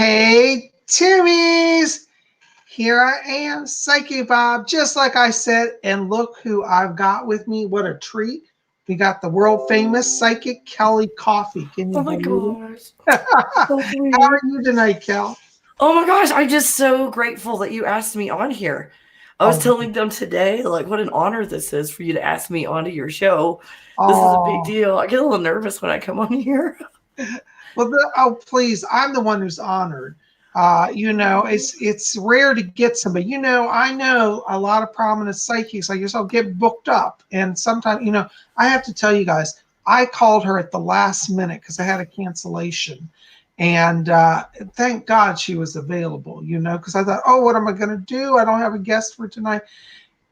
Hey, Timmies! Here I am, Psychic Bob, just like I said. And look who I've got with me. What a treat. We got the world famous psychic Kelli Coffee. Can you Oh my believe gosh. it? So How are sweet. you tonight, Kel? Oh my gosh. I'm just so grateful that you asked me on here. I was Oh, telling them today, like, what an honor this is for you to ask me onto your show. This is a big oh. deal. I get a little nervous when I come on here. Well, oh, please, I'm the one who's honored. It's rare to get somebody. I know a lot of prominent psychics like yourself get booked up, and sometimes, I have to tell you guys, I called her at the last minute because I had a cancellation, and thank God she was available. Because I thought, oh, what am I going to do? I don't have a guest for tonight.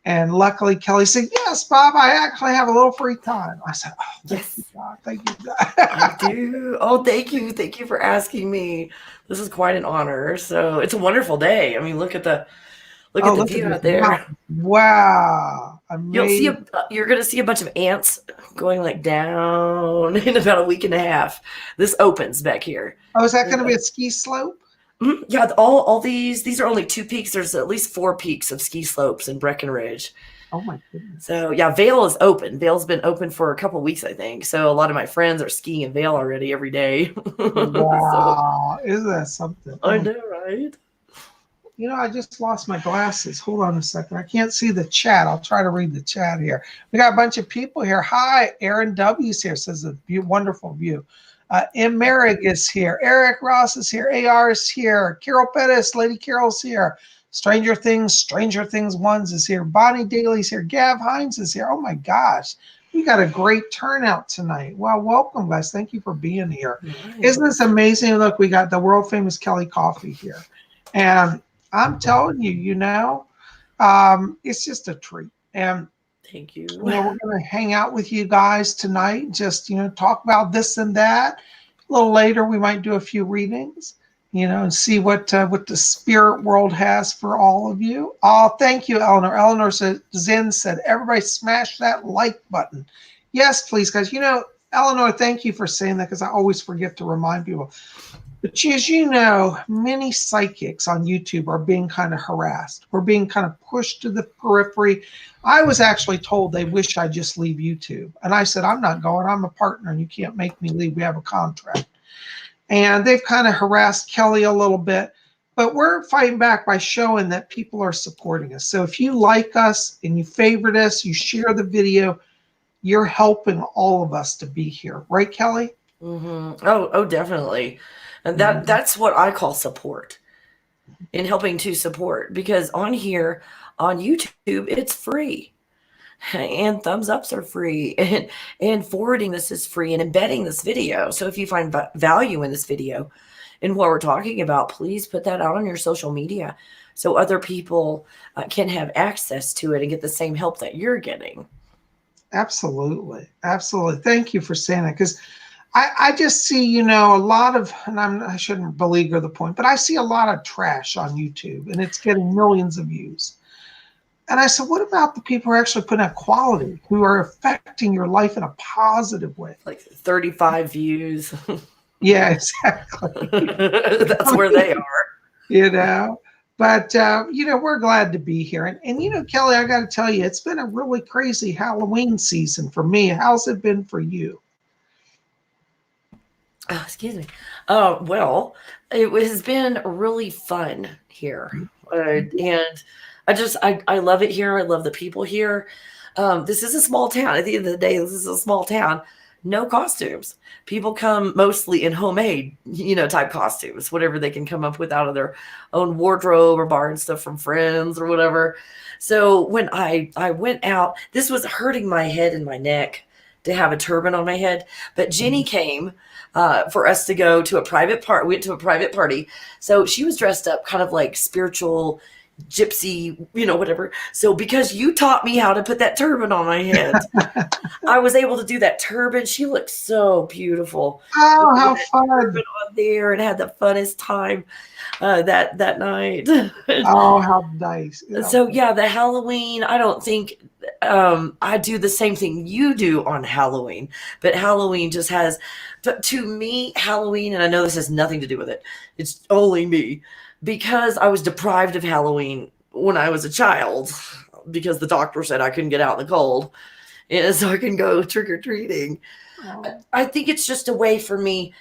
And luckily, Kelli said, yes, Bob, I actually have a little free time. I said, oh, thank you, Yes, God. Thank you, I God. do. Oh, thank you. Thank you for asking me. This is quite an honor. So it's a wonderful day. I mean, look Oh, at the look at view this out there. mountain. Wow. Amazing. You're gonna see a bunch of ants going like down in about a week and a half. This opens back here. Oh, is that going to be a ski slope? Yeah, all these are only two peaks. There's at least four peaks of ski slopes in Breckenridge. Oh, my goodness. So yeah, Vail is open. Vail's been open for a couple weeks, I think. So a lot of my friends are skiing in Vail already every day. So Wow. Isn't that something? Oh, I my. know, right? I just lost my glasses. Hold on a second. I can't see the chat. I'll try to read the chat here. We got a bunch of people here. Hi, Aaron W's here. Says a wonderful view. M. Merrick is here. Eric Ross is here. AR is here. Carol Pettis, Lady Carol's here. Stranger Things Ones is here. Bonnie Daly's here. Gav Hines is here. Oh my gosh. We got a great turnout tonight. Well, welcome, guys. Thank you for being here. Isn't this amazing? Look, we got the world famous Kelli Coffee here. And I'm telling you, it's just a treat. And Thank you. we're going to hang out with you guys tonight. Just talk about this and that. A little later, we might do a few readings. And see what the spirit world has for all of you. Oh, thank you, Eleanor. Eleanor said, Zen said, everybody smash that like button. Yes, please, guys. Eleanor, thank you for saying that because I always forget to remind people. But as you know, many psychics on YouTube are being kind of harassed. We're being kind of pushed to the periphery. I was actually told they wish I'd just leave YouTube. And I said, I'm not going. I'm a partner and you can't make me leave. We have a contract. And they've kind of harassed Kelli a little bit. But we're fighting back by showing that people are supporting us. So if you like us and you favorite us, you share the video, you're helping all of us to be here. Right, Kelli? Mm-hmm. Oh, definitely. And that's what I call support, in helping to support, because on here on YouTube it's free, and thumbs ups are free, and forwarding this is free, and embedding this video. So if you find value in this video and what we're talking about, please put that out on your social media so other people can have access to it and get the same help that you're getting. Absolutely. Absolutely. Thank you for saying that, because I just see, a lot of, and I shouldn't beleaguer the point, but I see a lot of trash on YouTube and it's getting millions of views. And I said, what about the people who are actually putting out quality, who are affecting your life in a positive way? Like 35 views. Yeah, exactly. That's where they are. But, we're glad to be here. And Kelli, I got to tell you, it's been a really crazy Halloween season for me. How's it been for you? Oh, excuse me. Well, it has been really fun here. And I love it here. I love the people here. This is a small town. At the end of the day, this is a small town. No costumes. People come mostly in homemade, type costumes, whatever they can come up with out of their own wardrobe or borrowing stuff from friends or whatever. So when I went out, this was hurting my head and my neck to have a turban on my head. But Jenny came for us to go to a private party. We went to a private party. So she was dressed up kind of like spiritual gypsy, whatever. So because you taught me how to put that turban on my head, I was able to do that turban. She looked so beautiful. Oh, how fun. Turban on there and had the funnest time that night. Oh, how nice. So yeah, the Halloween, I don't think I do the same thing you do on Halloween, but Halloween just has, but to me, Halloween, and I know this has nothing to do with it, it's only me, because I was deprived of Halloween when I was a child, because the doctor said I couldn't get out in the cold, and so I can go trick or treating. Oh, I think it's just a way for me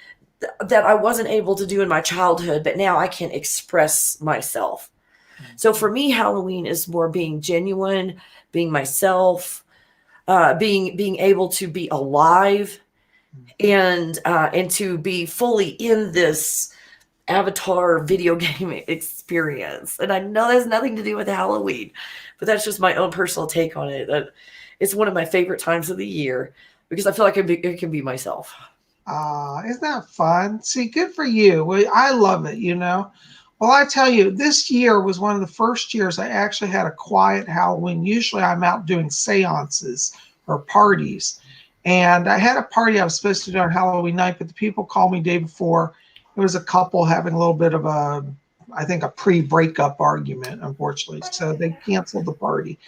that I wasn't able to do in my childhood, but now I can express myself. So for me, Halloween is more being genuine, being myself, being able to be alive, and to be fully in this avatar video game experience. And I know that has nothing to do with Halloween, but that's just my own personal take on it. That it's one of my favorite times of the year because I feel like it can be myself. isn't that fun? See, good for you. Well, I love it, you know. Well, I tell you, this year was one of the first years I actually had a quiet Halloween. Usually I'm out doing seances or parties. And I had a party I was supposed to do on Halloween night, but the people called me day before. It was a couple having a little bit of a, I think, a pre-breakup argument, unfortunately. So they canceled the party.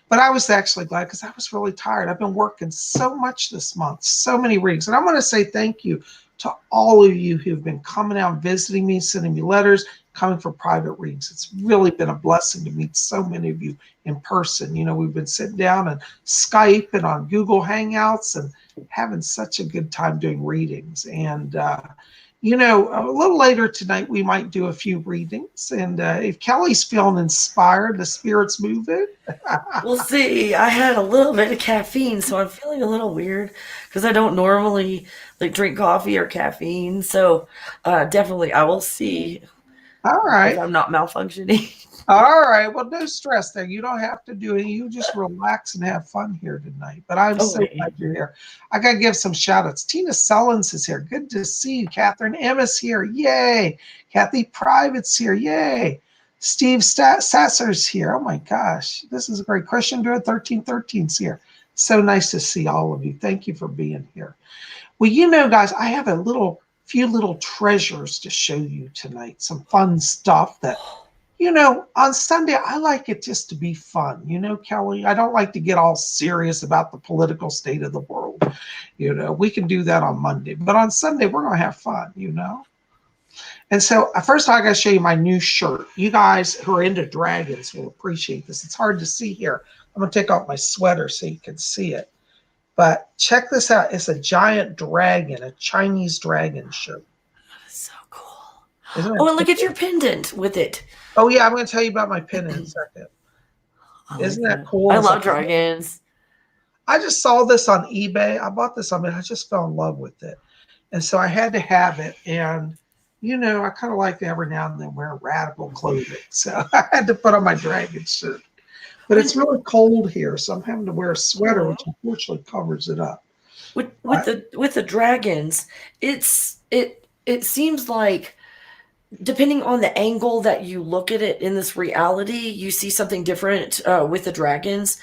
But I was actually glad because I was really tired. I've been working so much this month, so many readings. And I want to say thank you to all of you who've been coming out, visiting me, sending me letters, coming for private readings. It's really been a blessing to meet so many of you in person. You know, we've been sitting down and Skype and on Google Hangouts and having such a good time doing readings. And, you know, a little later tonight, we might do a few readings. And if Kelli's feeling inspired, the spirit's moving. We'll see. I had a little bit of caffeine, so I'm feeling a little weird because I don't normally like drink coffee or caffeine. So definitely, I will see All if right. I'm not malfunctioning. All right. Well, no stress there. You don't have to do it. You just relax and have fun here tonight. But I'm so Okay. glad you're here. I got to give some shout outs. Tina Sellens is here. Good to see you. Catherine M is here. Yay. Kathy Private's here. Yay. Steve Sasser's here. Oh my gosh. This is great. Christian Druid 1313's here. So nice to see all of you. Thank you for being here. Well, you know, guys, I have few little treasures to show you tonight. Some fun stuff that you know, on Sunday, I like it just to be fun. You know, Kelly, I don't like to get all serious about the political state of the world. You know, we can do that on Monday, but on Sunday, we're going to have fun, you know? And so, first, I got to show you my new shirt. You guys who are into dragons will appreciate this. It's hard to see here. I'm going to take off my sweater so you can see it. But check this out. It's a giant dragon, a Chinese dragon shirt. So cool. Isn't Oh, it and look at cool? your pendant with it. Oh, yeah, I'm going to tell you about my pin in a second. I like Isn't that that. cool? I It's love like dragons. I just saw this on eBay. I bought this on it. I just fell in love with it. And so I had to have it. And, you know, I kind of like to every now and then wear radical clothing. So I had to put on my dragon suit. But it's When really cold here. So I'm having to wear a sweater, oh, which unfortunately covers it up. with But the dragons, it seems like depending on the angle that you look at it in this reality, you see something different with the dragons.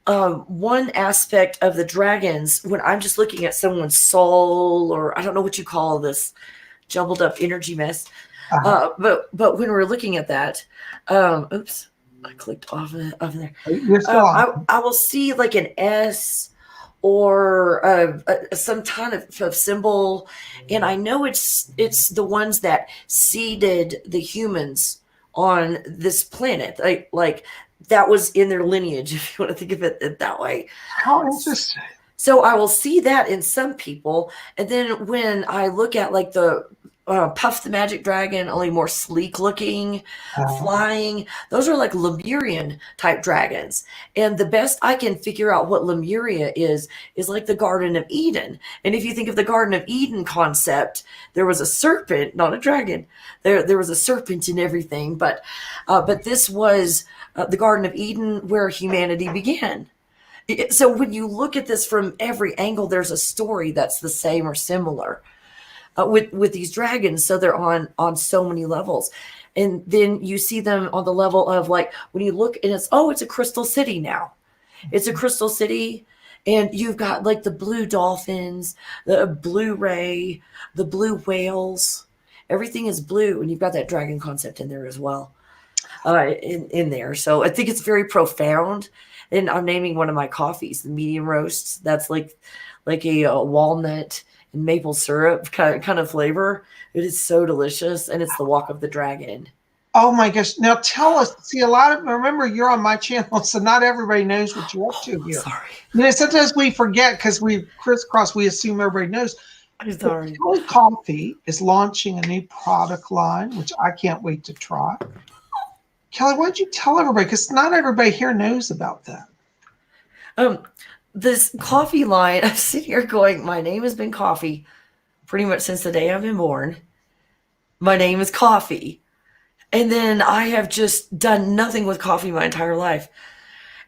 One aspect of the dragons, when I'm just looking at someone's soul, or I don't know what you call this jumbled up energy mess, uh, but when we're looking at that, oops, I clicked off of there. you're still on. I will see like an S or some kind of symbol, and I know it's the ones that seeded the humans on this planet. Like that was in their lineage, if you want to think of it that way. How interesting. So I will see that in some people, and then when I look at like the Puff the Magic Dragon, only more sleek looking, Uh, flying. Those are like Lemurian type dragons. And the best I can figure out what Lemuria is like the Garden of Eden. And if you think of the Garden of Eden concept, there was a serpent, not a dragon. There was a serpent in everything, but this was the Garden of Eden where humanity began. So when you look at this from every angle, there's a story that's the same or similar with these dragons. So they're on so many levels, and then you see them on the level of like when you look and it's a crystal city now. It's a crystal city, and you've got like the blue dolphins, the blue ray, the blue whales. Everything is blue, and you've got that dragon concept in there as well in there. So I think it's very profound. And I'm naming one of my coffees, the medium roasts. That's like a walnut and maple syrup kind of flavor. It is so delicious, and it's the Walk of the Dragon. Oh my gosh. Now tell us, see, remember you're on my channel, so not everybody knows what you're up to here. Sorry. Sometimes we forget because we crisscross, we assume everybody knows. I'm sorry. Kelli Coffee is launching a new product line, which I can't wait to try. Kelli, why don't you tell everybody? Because not everybody here knows about that. This coffee line, I'm sitting here going, my name has been Coffee pretty much since the day I've been born. My name is Coffee. And then I have just done nothing with coffee my entire life.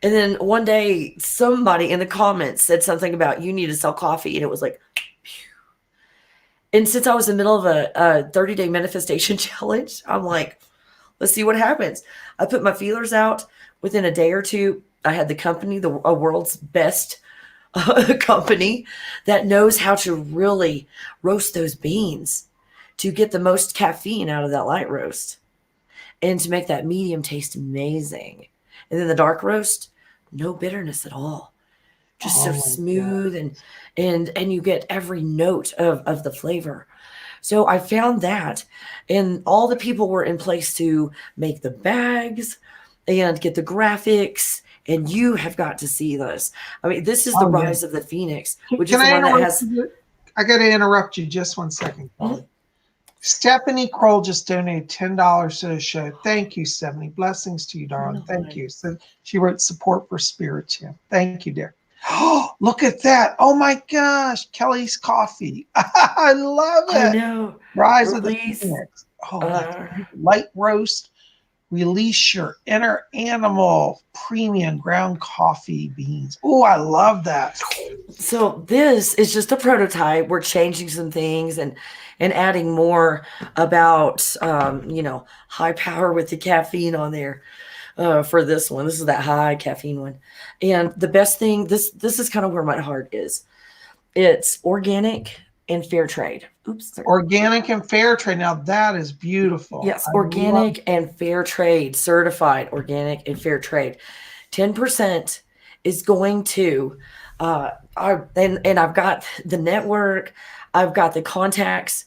And then one day, somebody in the comments said something about you need to sell coffee. And it was like, phew. And since I was in the middle of a 30-day manifestation challenge, I'm like, let's see what happens. I put my feelers out. Within a day or two, I had the company, a world's best company that knows how to really roast those beans to get the most caffeine out of that light roast and to make that medium taste amazing. And then the dark roast, no bitterness at all. Just so smooth and you get every note of the flavor. So I found that, and all the people were in place to make the bags and get the graphics, and you have got to see this. I mean, this is the rise of the Phoenix, which is the one that has... I got to interrupt you just 1 second. Stephanie Kroll just donated $10 to the show. Thank you, Stephanie. Blessings to you, darling. Thank you. So she wrote support for Spirit Champ. Thank you, dear. Oh, look at that. Oh my gosh. Kelli's Coffee. I love it. I know. Rise of the Phoenix. Oh, light roast. Release your inner animal. Premium ground coffee beans. Oh, I love that. So this is just a prototype. We're changing some things and adding more about, high power with the caffeine on there for this one. This is that high caffeine one. And the best thing, this is kind of where my heart is. It's organic and fair trade. Oops. Sorry. Organic and fair trade. Now that is beautiful. Yes, organic and fair trade, certified organic and fair trade. 10% is going to, and I've got the network, I've got the contacts,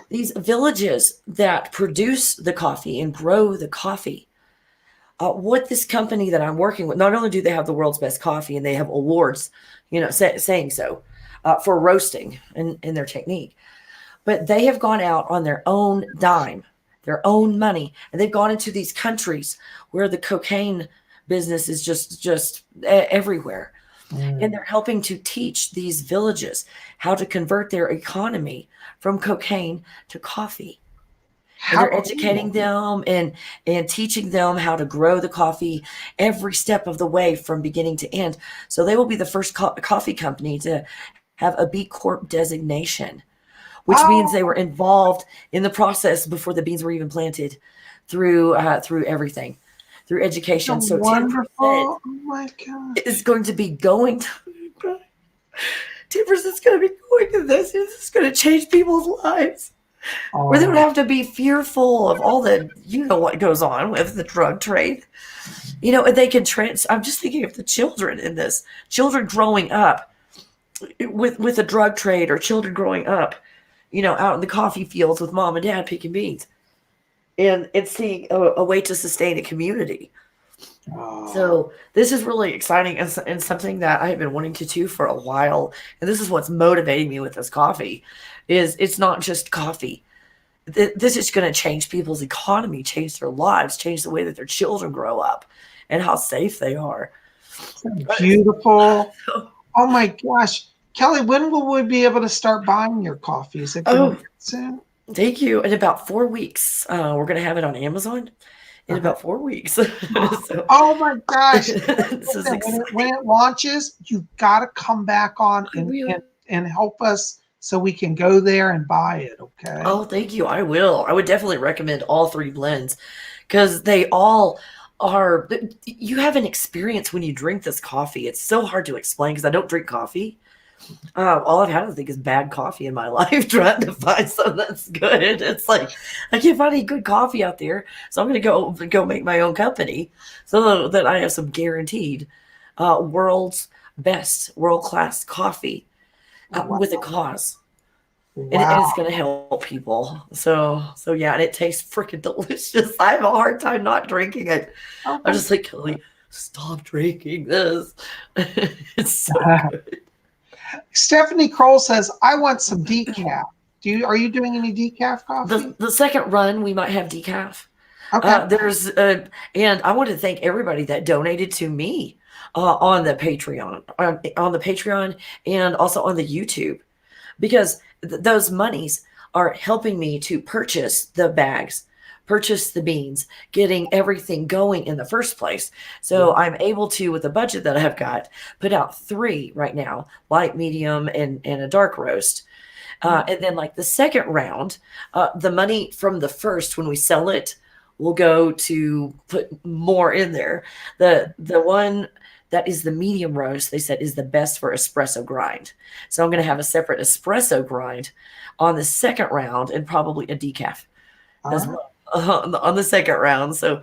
these villages that produce the coffee and grow the coffee. What this company that I'm working with, not only do they have the world's best coffee and they have awards, saying so for roasting and their technique, but they have gone out on their own dime, their own money, and they've gone into these countries where the cocaine business is just everywhere. And they're helping to teach these villages how to convert their economy from cocaine to coffee. And they're educating them and teaching them how to grow the coffee every step of the way from beginning to end. So they will be the first coffee company to have a B Corp designation, which means they were involved in the process before the beans were even planted through everything. Through education. So 10% oh my God. is going to be going to 10% is going to be going to this. This is going to change people's lives. Where they don't have to be fearful of all the, what goes on with the drug trade. They can I'm just thinking of the children in this. Children growing up with a drug trade, or children growing up, out in the coffee fields with mom and dad picking beans. And seeing a way to sustain a community. So this is really exciting and something that I have been wanting to do for a while. And this is what's motivating me with this coffee. Is it's not just coffee. This is going to change people's economy, change their lives, change the way that their children grow up, and how safe they are. Beautiful. Oh my gosh, Kelli, when will we be able to start buying your coffee? Is it going to soon? Thank you. In about 4 weeks, we're going to have it on Amazon. In about 4 weeks. So, oh my gosh! When it launches, you've got to come back on and help us so we can go there and buy it. Okay. Oh, thank you. I will. I would definitely recommend all 3 blends because they all are. You have an experience when you drink this coffee. It's so hard to explain because I don't drink coffee. All I've had, I think, is bad coffee in my life. Trying to find something that's good. It's like I can't find any good coffee out there, so I'm going to go make my own company so that I have some guaranteed world's best, world-class coffee Wow. with a cause. And Wow. it's going to help people. So yeah, and it tastes freaking delicious. I have a hard time not drinking it. Okay. I'm just like, Kelly, stop drinking this. It's so good. Stephanie Kroll says, I want some decaf. Are you doing any decaf coffee? The second run, we might have decaf. Okay. And I want to thank everybody that donated to me on the Patreon, on the Patreon, and also on the YouTube, because those monies are helping me to purchase the bags, purchase the beans, getting everything going in the first place. So I'm able to, with the budget that I've got, put out 3 right now: light, medium, and a dark roast. And then, like the second round, the money from the first, when we sell it, will go to put more in there. The one that is the medium roast, they said, is the best for espresso grind. So I'm going to have a separate espresso grind on the second round, and probably a decaf as well on the second round. So,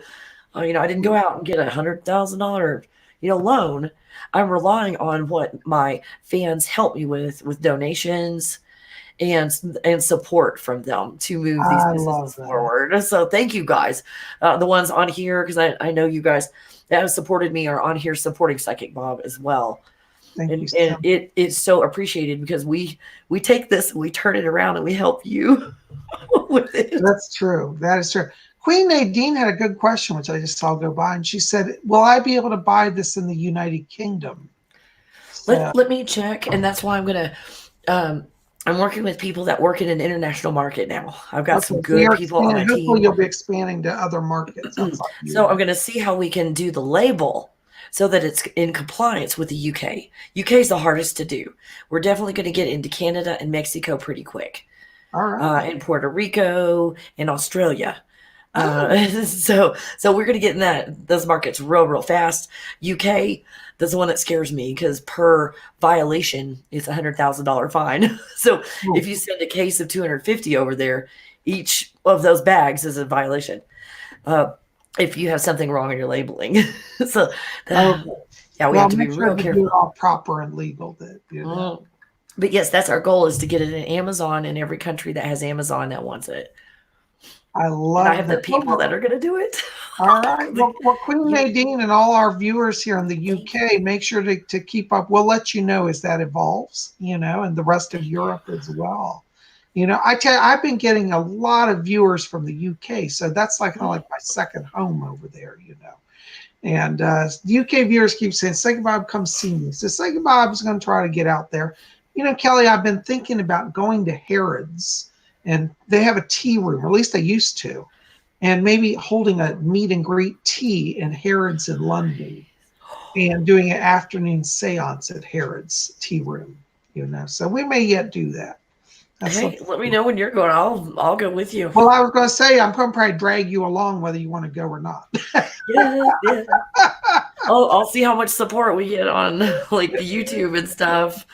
I didn't go out and get $100,000, loan. I'm relying on what my fans help me with donations and support from them to move these businesses forward. So thank you guys, the ones on here, because I know you guys that have supported me are on here supporting Psychic Bob as well. And it's so appreciated, because we take this and we turn it around and we help you with it. That's true. That is true. Queen Nadine had a good question, which I just saw go by, and she said, will I be able to buy this in the United Kingdom? So, let me check, and that's why I'm going to I'm working with people that work in an international market now. I've got some good people on my team. Hopefully you'll be expanding to other markets. So I'm going to see how we can do the label so that it's in compliance with the UK. UK is the hardest to do. We're definitely going to get into Canada and Mexico pretty quick. All right. And Puerto Rico and Australia. So we're going to get in those markets real fast. UK, that's the one that scares me, because per violation, it's $100,000 fine. So if you send a case of 250 over there, each of those bags is a violation. If you have something wrong in your labeling. So we have to be real careful. Do it all proper and legal. But yes, that's our goal, is to get it in Amazon, in every country that has Amazon that wants it. I have the people that are going to do it. All right. Well, Queen Nadine and all our viewers here in the UK, make sure to keep up. We'll let you know as that evolves, and the rest of Europe as well. I tell you, I've been getting a lot of viewers from the UK, so that's kind of like my second home over there, And the UK viewers keep saying, Psychic Bob, come see me. So Psychic Bob is going to try to get out there. Kelly, I've been thinking about going to Harrods. And they have a tea room, or at least they used to, and maybe holding a meet and greet tea in Harrods in London, and doing an afternoon seance at Harrods tea room. So we may yet do that. Let me know when you're going. I'll go with you. Well, I was going to say, I'm going to probably drag you along whether you want to go or not. Yeah. I'll see how much support we get on like the YouTube and stuff.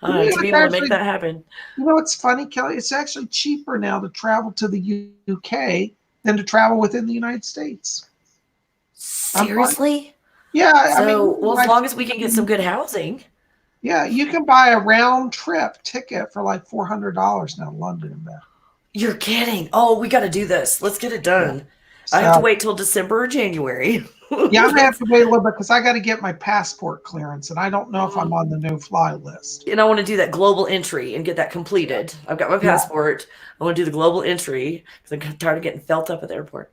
To be able to make that happen. It's funny, Kelly? It's actually cheaper now to travel to the UK than to travel within the United States. Seriously? Yeah. So, as long as we can get some good housing. Yeah, you can buy a round trip ticket for like $400 now, London and back. You're kidding. Oh, we got to do this. Let's get it done. Yeah. I have to wait till December or January. Yeah, I'm going to have to wait a little bit, because I got to get my passport clearance, and I don't know if I'm on the no-fly list. And I want to do that global entry and get that completed. I've got my passport. I want to do the global entry, because I'm tired of getting felt up at the airport.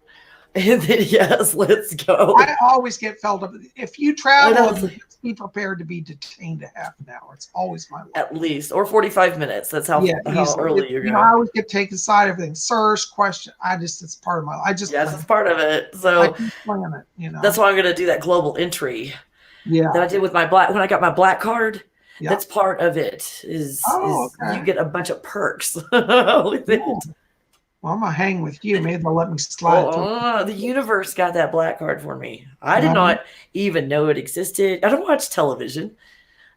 And then, yes, let's go. I always get felt up. If you travel, be prepared to be detained a half an hour. It's always my luck. At least, or 45 minutes. That's how early you're going. I always get taken aside, everything. Sirs, question. It's part of my life. It's part of it. So I just plan it, That's why I'm going to do that global entry. Yeah. That I did with my when I got my black card. Yeah. That's part of it. Is you get a bunch of perks with it. Well, I'm going to hang with you. Maybe they'll let me slide. The universe got that black card for me. I did not even know it existed. I don't watch television.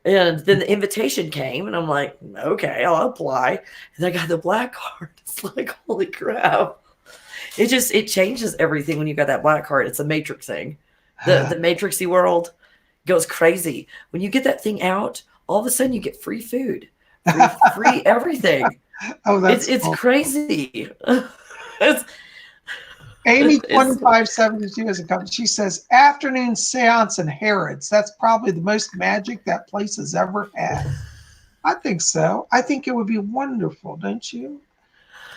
And then the invitation came, and I'm like, okay, I'll apply. And I got the black card. It's like, holy crap. It changes everything when you got that black card. It's a matrix thing. The matrixy world. goes crazy. When you get that thing out, all of a sudden you get free food, free everything. Oh, that's It's cool. crazy. it's, Amy it's 2572 is a comment. She says, afternoon seance in Harrods. That's probably the most magic that place has ever had. I think so. I think it would be wonderful, don't you?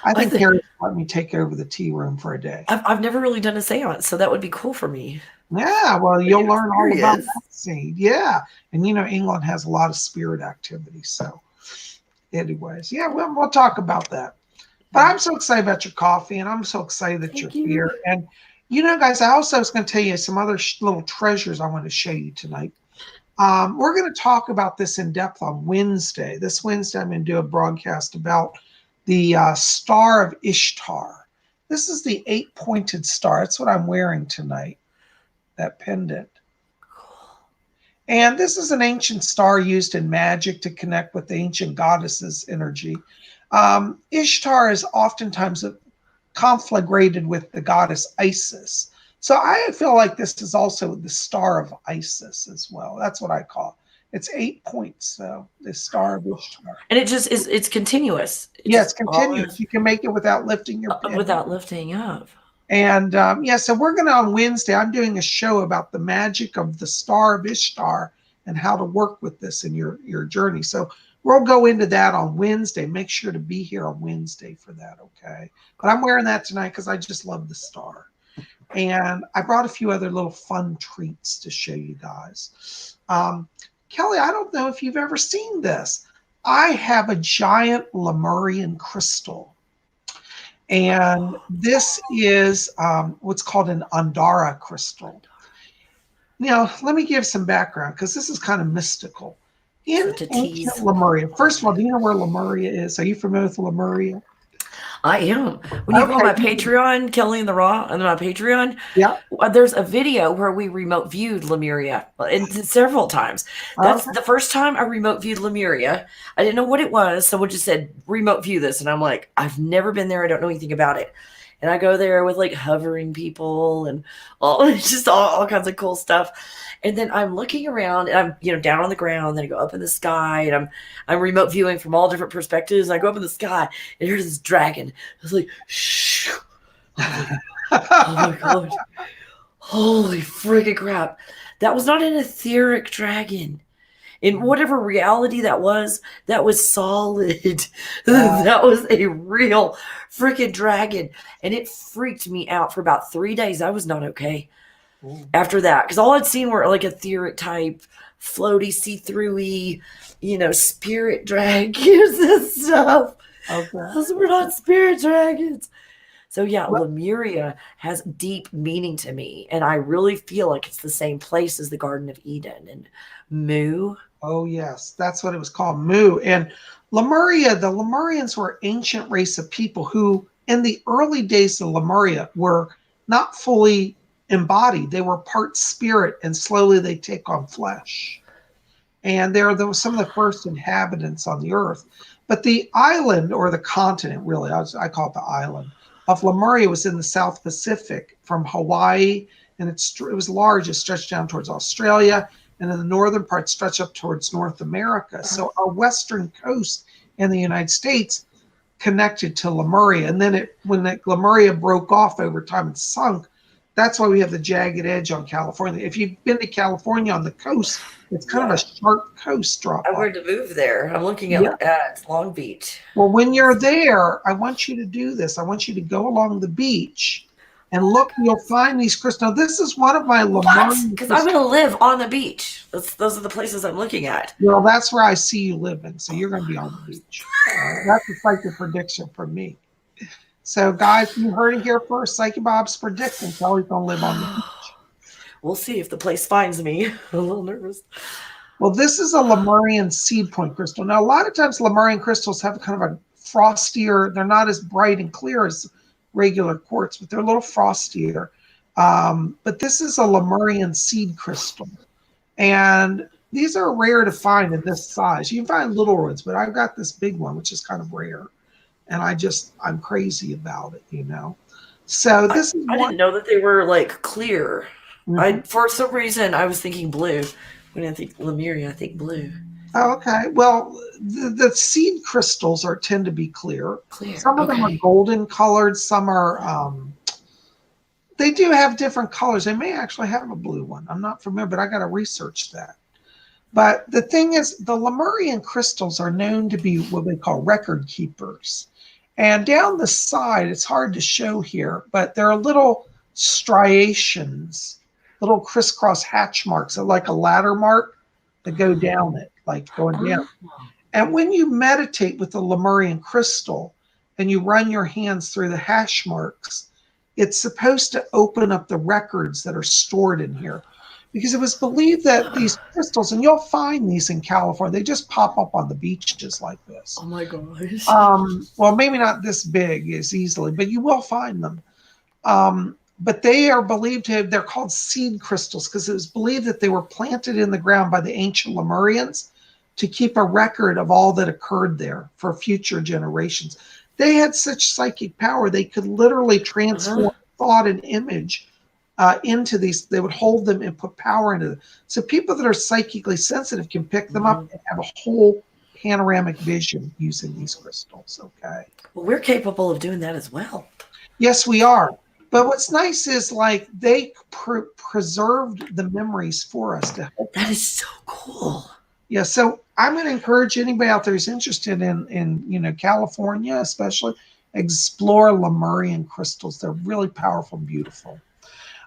I I think think Harrods let me take over the tea room for a day. I've never really done a seance, so that would be cool for me. Yeah, well, Like you'll an learn all about experience. that seed. Yeah. And England has a lot of spirit activity. So, anyways, yeah, we'll talk about that. But I'm so excited about your coffee, and I'm so excited that you're Thank you. here. And guys, I also was going to tell you some other little treasures I want to show you tonight. We're going to talk about this in depth on Wednesday. This Wednesday, I'm going to do a broadcast about the Star of Ishtar. This is the 8-pointed star. That's what I'm wearing tonight, that pendant. And this is an ancient star used in magic to connect with the ancient goddesses' energy. Ishtar is oftentimes conflagrated with the goddess Isis. So I feel like this is also the star of Isis as well. That's what I call it. It's 8 points, so the star of Ishtar. And it just is, it's continuous. It Yeah, it's just continuous. always You can make it without lifting your pen. without lifting up. And so we're going to, on Wednesday, I'm doing a show about the magic of the Star of Ishtar and how to work with this in your journey. So we'll go into that on Wednesday. Make sure to be here on Wednesday for that, okay? But I'm wearing that tonight because I just love the star. And I brought a few other little fun treats to show you guys. Kelly, I don't know if you've ever seen this. I have a giant Lemurian crystal. And this is what's called an Andara crystal. Now, let me give some background because this is kind of mystical. In Such a ancient tease. Lemuria, first of all, do you know where Lemuria is? Are you familiar with Lemuria? I am. When you go on Okay. my Patreon, Kelly and the Raw, and my Patreon, Yeah. there's a video where we remote viewed Lemuria and several times. That's Okay. the first time I remote viewed Lemuria. I didn't know what it was. Someone just said, remote view this. And I'm like, I've never been there. I don't know anything about it. And I go there with like hovering people and just all kinds of cool stuff. And then I'm looking around and I'm, down on the ground. Then I go up in the sky and I'm remote viewing from all different perspectives. And I go up in the sky and here's this dragon. It's like, shh. Oh my God. Holy freaking crap. That was not an etheric dragon. In whatever reality that was solid. That was a real freaking dragon. And it freaked me out for about 3 days. I was not okay after that. Because all I'd seen were like etheric type, floaty, see-through-y, spirit dragons and stuff. Okay. Those were not spirit dragons. So yeah, Lemuria has deep meaning to me. And I really feel like it's the same place as the Garden of Eden and Mu. Oh, yes. That's what it was called, Mu. And Lemuria, the Lemurians were an ancient race of people who, in the early days of Lemuria, were not fully embodied. They were part spirit, and slowly they take on flesh. And they're some of the first inhabitants on the earth. But the island, or the continent, really, I call it the island, of Lemuria was in the South Pacific from Hawaii, and it was large. It stretched down towards Australia, and then the northern part stretched up towards North America. So our western coast in the United States connected to Lemuria. And then when Lemuria broke off over time and sunk, that's why we have the jagged edge on California. If you've been to California on the coast, it's kind of a sharp coast drop I off. wanted to move there. I'm looking at Long Beach. Well, when you're there, I want you to do this. I want you to go along the beach and look. You'll find these crystals. Now, this is one of my Lemurian. Because I'm going to live on the beach. Those are the places I'm looking at. Well, that's where I see you living. So you're going to be on the beach. That's a psychic prediction from me. So, guys, you heard it here first. Psychic Bob's predicting Kelly's going to live on the beach. We'll see if the place finds me. I'm a little nervous. Well, this is a Lemurian seed point crystal. Now, a lot of times Lemurian crystals have kind of a frostier, they're not as bright and clear as regular quartz, but they're a little frostier. But this is a Lemurian seed crystal. And these are rare to find in this size. You can find little ones, but I've got this big one, which is kind of rare. And I'm crazy about it, So this is I didn't know that they were like clear. Mm-hmm. For some reason, I was thinking blue. When I think Lemuria, I think blue. Oh, okay. Well, the seed crystals tend to be clear. Clear. Some of them are Okay. golden colored. Some are they do have different colors. They may actually have a blue one. I'm not familiar, but I got to research that. But the thing is, the Lemurian crystals are known to be what they call record keepers. And down the side, it's hard to show here, but there are little striations, little crisscross hatch marks, like a ladder mark that go down it, like going down. Oh, And when you meditate with the Lemurian crystal and you run your hands through the hash marks, it's supposed to open up the records that are stored in here. Because it was believed that these crystals, and you'll find these in California, they just pop up on the beaches like this. oh my gosh. Well, maybe not this big as easily, but you will find them. But they are believed to have, they're called seed crystals because it was believed that they were planted in the ground by the ancient Lemurians to keep a record of all that occurred there for future generations. They had such psychic power, they could literally transform thought and image into these. They would hold them and put power into them. So people that are psychically sensitive can pick them up and have a whole panoramic vision using these crystals. Okay. Well, we're capable of doing that as well. Yes, we are. But what's nice is like they preserved the memories for us to help. That is so cool. Yeah, so I'm going to encourage anybody out there who's interested in California, especially, explore Lemurian crystals. They're really powerful and beautiful.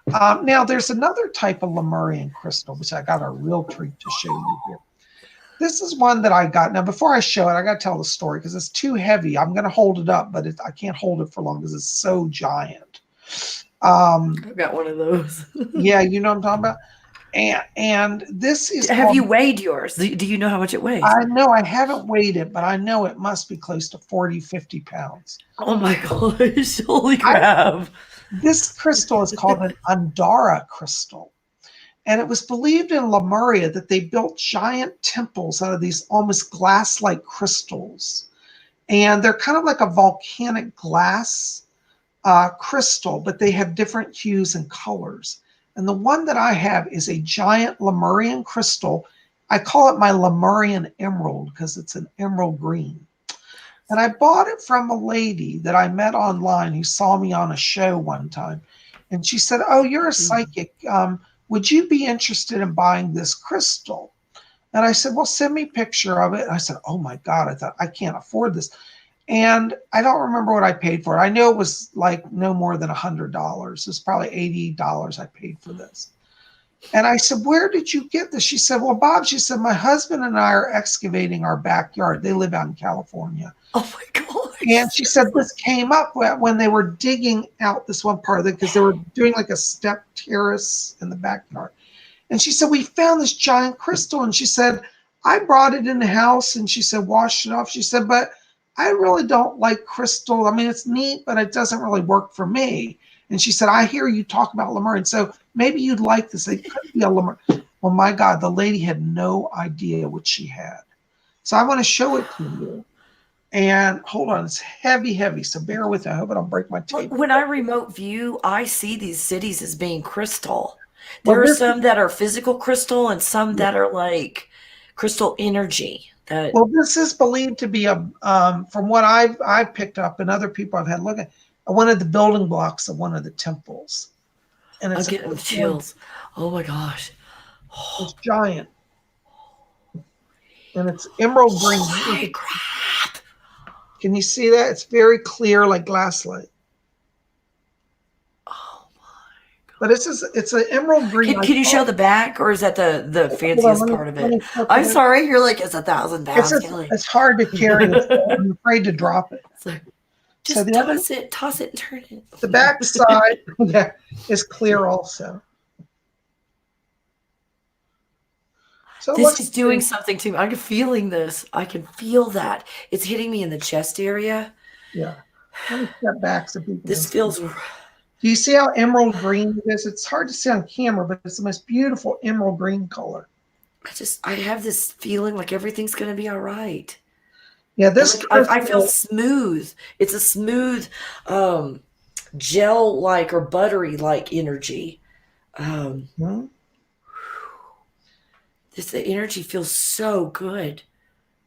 Now, there's another type of Lemurian crystal, which I got a real treat to show you here. This is one that I got. Now, before I show it, I got to tell the story because it's too heavy. I'm going to hold it up, but I can't hold it for long because it's so giant. I've got one of those. Yeah, you know what I'm talking about? And this is. Have you weighed yours? Do you know how much it weighs? I know I haven't weighed it, but I know it must be close to 40, 50 pounds. Oh my gosh. Holy crap. This crystal is called an Andara crystal. And it was believed in Lemuria that they built giant temples out of these almost glass-like crystals. And they're kind of like a volcanic glass crystal, but they have different hues and colors. And the one that I have is a giant Lemurian crystal. I call it my Lemurian Emerald because it's an emerald green. And I bought it from a lady that I met online who saw me on a show one time. And she said, "Oh, you're a psychic. Would you be interested in buying this crystal?" And I said, "Well, send me a picture of it." And I said, "Oh my God," I thought, "I can't afford this." And I don't remember what I paid for it. I know it was like no more than $100. It's probably $80 I paid for this. And I said, "Where did you get this?" She said, "Well, Bob," she said, "my husband and I are excavating our backyard." They live out in California. Oh my gosh. And she said this came up when they were digging out this one part of it because they were doing like a step terrace in the backyard. And she said, "We found this giant crystal." And she said, "I brought it in the house," and she said, "washed it off." She said, "But I really don't like crystal. I mean, it's neat, but it doesn't really work for me." And she said, "I hear you talk about Lemurian, so maybe you'd like this. It could be a Lemurian." Well, my God, the lady had no idea what she had. So I want to show it to you. And hold on, it's heavy, heavy. So bear with me. I hope I don't break my table. When I remote view, I see these cities as being crystal. There are some that are physical crystal and some that are like crystal energy. Well, this is believed to be from what I've picked up and other people I've had look at, one of the building blocks of one of the temples. And it's I'm getting chills. Oh my gosh. It's giant. And it's emerald green. Holy crap. Can you see that? It's very clear like glass light. Oh my God. But it's an emerald green. Can you show the back, or is that the fanciest part of it? I'm sorry, you're like, it's 1,000 pounds. It's hard to carry. I'm afraid to drop it. Just toss it and turn it. The back side is clear also. So this is doing something to me. I'm feeling this. I can feel that. It's hitting me in the chest area. Yeah. Let me step back so people this feels. Do you see how emerald green it is? It's hard to see on camera, but it's the most beautiful emerald green color. I have this feeling like everything's going to be all right. Yeah, this I feel smooth. It's a smooth, gel-like or buttery-like energy. the energy feels so good.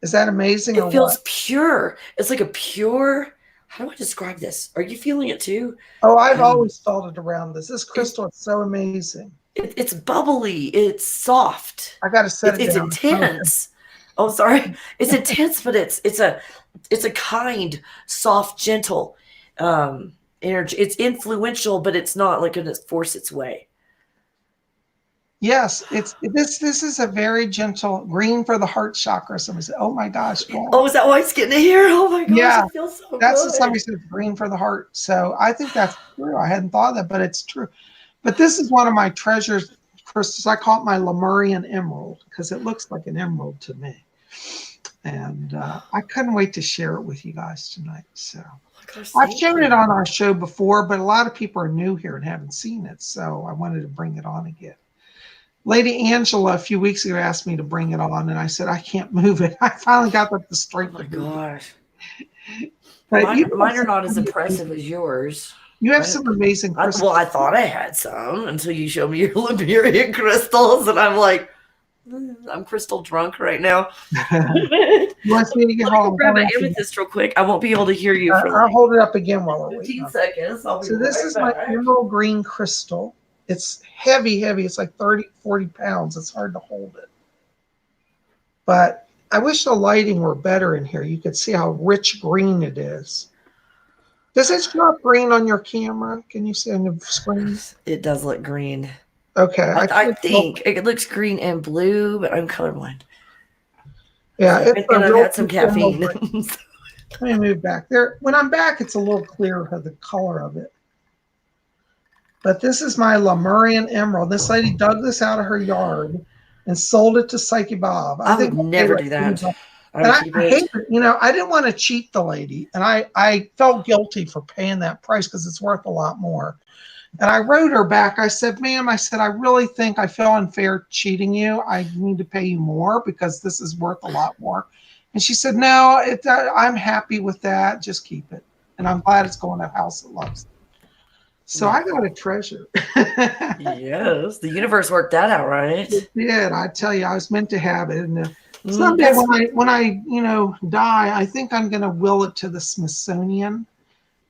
Is that amazing or It feels what? pure. It's like a pure. How do I describe this? Are you feeling it too? Oh, I've Um, always felt it around this. This it, crystal is so amazing. it's bubbly. It's soft. I got to set it It's down. Okay. intense. Oh, sorry. It's intense, but it's a kind, soft, gentle energy. It's influential, but it's not like going to force its way. Yes, it's this is a very gentle green for the heart chakra. Somebody said, "Oh my gosh, Oh, well, is that why it's getting here? Oh my gosh, yeah." it feels so That's what somebody good. said, green for the heart. So I think that's true. I hadn't thought of that, but it's true. But this is one of my treasures crystals. I call it my Lemurian Emerald because it looks like an emerald to me. And I couldn't wait to share it with you guys tonight. So Oh my gosh, I've thank shown it you. on our show before, but a lot of people are new here and haven't seen it. So I wanted to bring it on again. Lady Angela a few weeks ago asked me to bring it on, and I said I can't move it. I finally got the Oh strength to my move it. gosh. But Mine are not as impressive as yours. you have Mine, some amazing well, crystals. I thought I had some until you showed me your Lemurian crystals, and I'm like, I'm crystal drunk right now. You want to see it again? Let me go Hold grab on, my hold on. amethyst real quick. I won't be able to hear you for I'll like hold it up again while we're waiting. 15 seconds. I'll be So this right is my back. emerald green crystal. It's heavy, heavy. It's like 30, 40 pounds. It's hard to hold it. But I wish the lighting were better in here. You could see how rich green it is. Does it show up green on your camera? Can you see on the screen? It does look green. Okay. I think it looks green and blue, but I'm colorblind. Yeah, So, it's a and I've real had some emerald caffeine. green. Let me move back there. When I'm back, it's a little clearer of the color of it. But this is my Lemurian Emerald. This lady dug this out of her yard and sold it to Psychic Bob. I I would think I paid never like do $80. that. I And would I keep hate it. it. You know, I didn't want to cheat the lady. And I felt guilty for paying that price because it's worth a lot more. And I wrote her back. I said, ma'am, I said, I really think I feel unfair cheating you. I need to pay you more because this is worth a lot more. And she said, no, I'm happy with that. Just keep it. And I'm glad it's going to a house that loves it. So I got a treasure. Yes, the universe worked that out, right? It did. I tell you, I was meant to have it. And someday That's when I die, I think I'm going to will it to the Smithsonian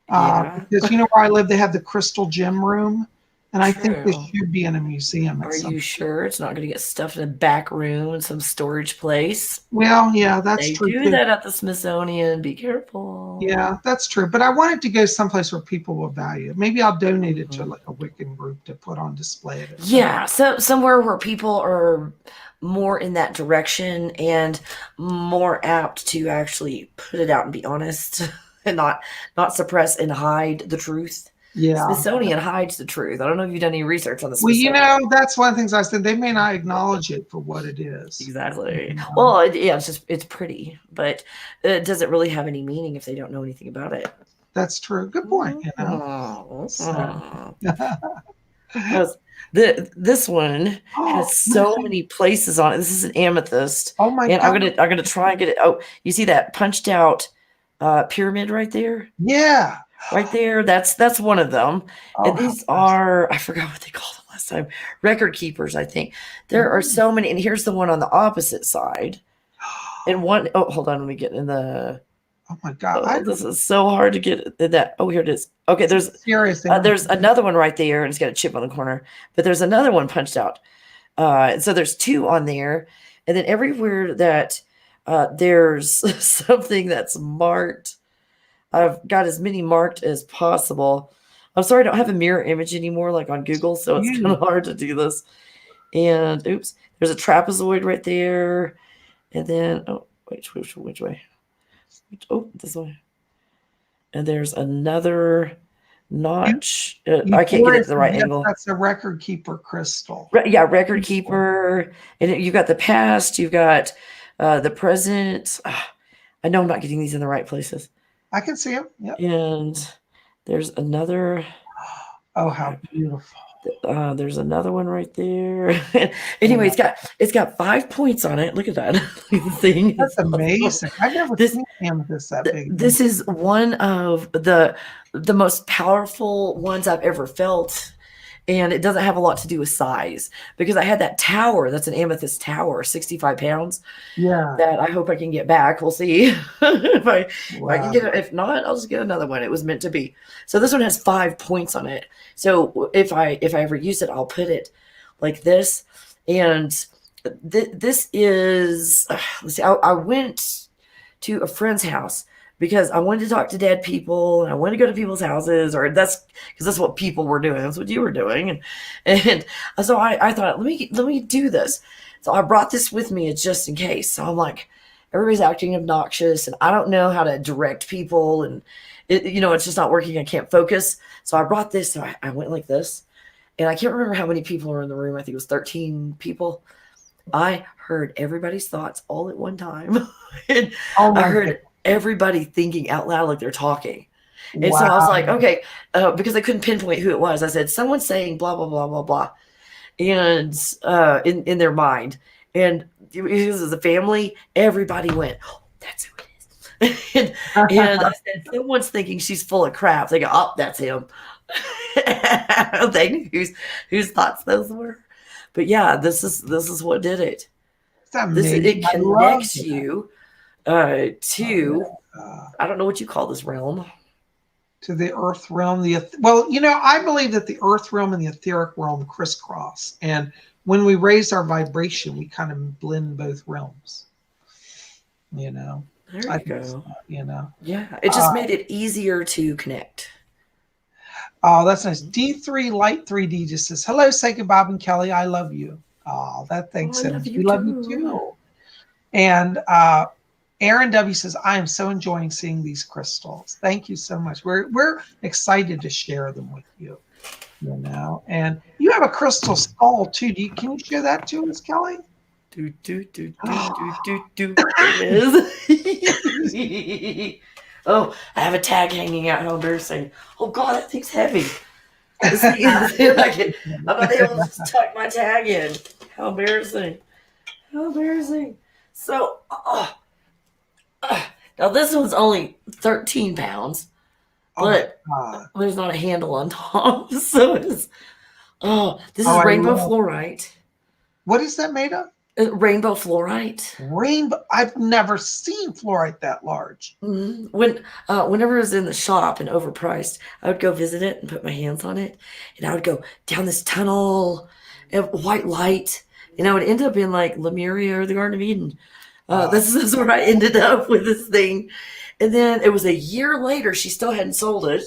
yeah, because where I live, they have the Crystal Gem Room, and I think this true. should be in a museum at Are some. you sure it's not going to get stuffed in a back room in some storage place? Well, yeah, that's They true do too. that at the Smithsonian. Be careful. Yeah, that's true. But I want it to go someplace where people will value it. Maybe I'll donate it to Mhm. like a Wiccan group to put on display at it. Yeah, so somewhere where people are more in that direction and more apt to actually put it out and be honest and not suppress and hide the truth. Yeah. Smithsonian hides the truth. I don't know if you've done any research on the Well, Smithsonian. that's one of the things I said. They may not acknowledge it for what it is. Exactly. You know? Well, yeah, it's pretty, but it doesn't really have any meaning if they don't know anything about it. That's true. Good point. So. Because this one has so many places on it. This is an amethyst, Oh my and God. I'm gonna try and get it. Oh, you see that punched out pyramid right there? Yeah. Right there. That's one of them. Oh, And how these nice. are I forgot what they called them last time. Record keepers, I think. There are so many, and here's the one on the opposite side. And one oh hold on, let me get in the Oh my God. oh, this is so hard to get in that. Oh, here it is. Okay, Serious. there's another one right there, and it's got a chip on the corner. But there's another one punched out. So there's two on there, and then everywhere that there's something that's marked, I've got as many marked as possible. I'm sorry, I don't have a mirror image anymore, like on Google, so it's kind of hard to do this. And oops, there's a trapezoid right there, and then oh, which way? Oh, this way. And there's another notch. I can't get it to the right Yes, angle. that's a record keeper crystal. Yeah, record keeper. And you've got the past, you've got the present. I know I'm not getting these in the right places. I can see them. Yep. And there's another. Oh, how beautiful. There's another one right there. Anyway, it's got 5 points on it. Look at that. The thing That's is awesome. amazing. I've never seen amethyst that big. This is one of the most powerful ones I've ever felt. And it doesn't have a lot to do with size, because I had that tower. That's an amethyst tower, 65 pounds. Yeah. That I hope I can get back. We'll see if I can Wow. get it. If not, I'll just get another one. It was meant to be. So this one has 5 points on it. So if I ever use it, I'll put it like this. And this is, let's see, I went to a friend's house because I wanted to talk to dead people, and I wanted to go to people's houses, or that's because that's what people were doing. That's what you were doing. And so I thought, let me do this. So I brought this with me just in case. So I'm like, everybody's acting obnoxious, and I don't know how to direct people, and it's just not working. I can't focus. So I brought this. So I went like this, and I can't remember how many people were in the room. I think it was 13 people. I heard everybody's thoughts all at one time. And I heard everybody thinking out loud like they're talking. And so I was like, okay, because I couldn't pinpoint who it was. I said, someone's saying blah, blah, blah, blah, blah. And in their mind. And because as a family, everybody went, oh, that's who it is. and I said, someone's thinking she's full of crap. They go, oh, that's him. They knew whose thoughts those were. But yeah, this is what did it. It connects you to, I don't know what you call this realm. To the earth realm. I believe that the earth realm and the etheric realm crisscross. And when we raise our vibration, we kind of blend both realms. There you go. Yeah, it just made it easier to connect. Oh, that's nice. D3 Light 3D just says, hello, Psychic Bob and Kelly. I love you. Oh, that thanks. I love you we too. Love you too. And Aaron W says, I am so enjoying seeing these crystals. Thank you so much. We're excited to share them with you. And you have a crystal skull too. Can you share that to us, Kelly? It is. Oh, I have a tag hanging out. How embarrassing. Oh, God, that thing's heavy. I'm not able to tuck my tag in. How embarrassing. So, now this one's only 13 pounds, but there's not a handle on top. So this is rainbow fluorite. What is that made of? Rainbow fluorite. Rainbow. I've never seen fluorite that large. Mm-hmm. Whenever it was in the shop and overpriced, I would go visit it and put my hands on it, and I would go down this tunnel of white light, and I would end up in like Lemuria or the Garden of Eden. This is where I ended up with this thing. And then it was a year later, she still hadn't sold it,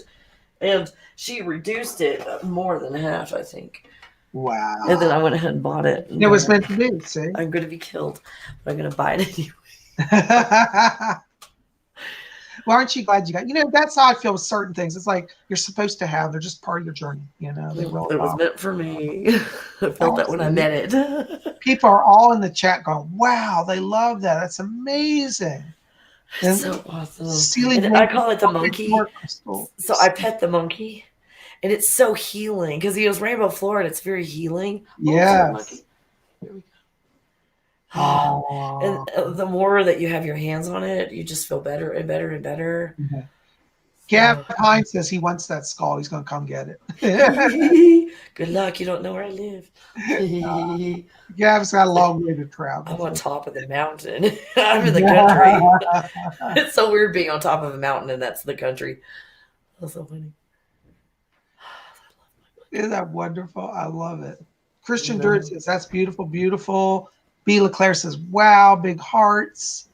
and she reduced it more than half, I think. Wow. And then I went ahead and bought it. It was meant to be, see? I'm going to be killed, but I'm going to buy it anyway. Well, aren't you glad you got, that's how I feel with certain things. It's like you're supposed to have, they're just part of your journey. It was meant for me. I felt that when I met it. People are all in the chat going, wow, they love that. That's amazing. It's so awesome. And I call it the monkey. So I pet the monkey. And it's so healing because it's rainbow fluorite. It's very healing. Yes. Here we go. And the more that you have your hands on it, you just feel better and better and better. Mm-hmm. Gab Pine says he wants that skull. He's going to come get it. Good luck. You don't know where I live. Gab's got a long way to travel. I'm on top of the mountain. I'm in the country. It's so weird being on top of a mountain and that's the country. That's so funny. Isn't that wonderful? I love it. Christian Dirt says, that's beautiful, beautiful. B. Leclerc says, wow, big hearts.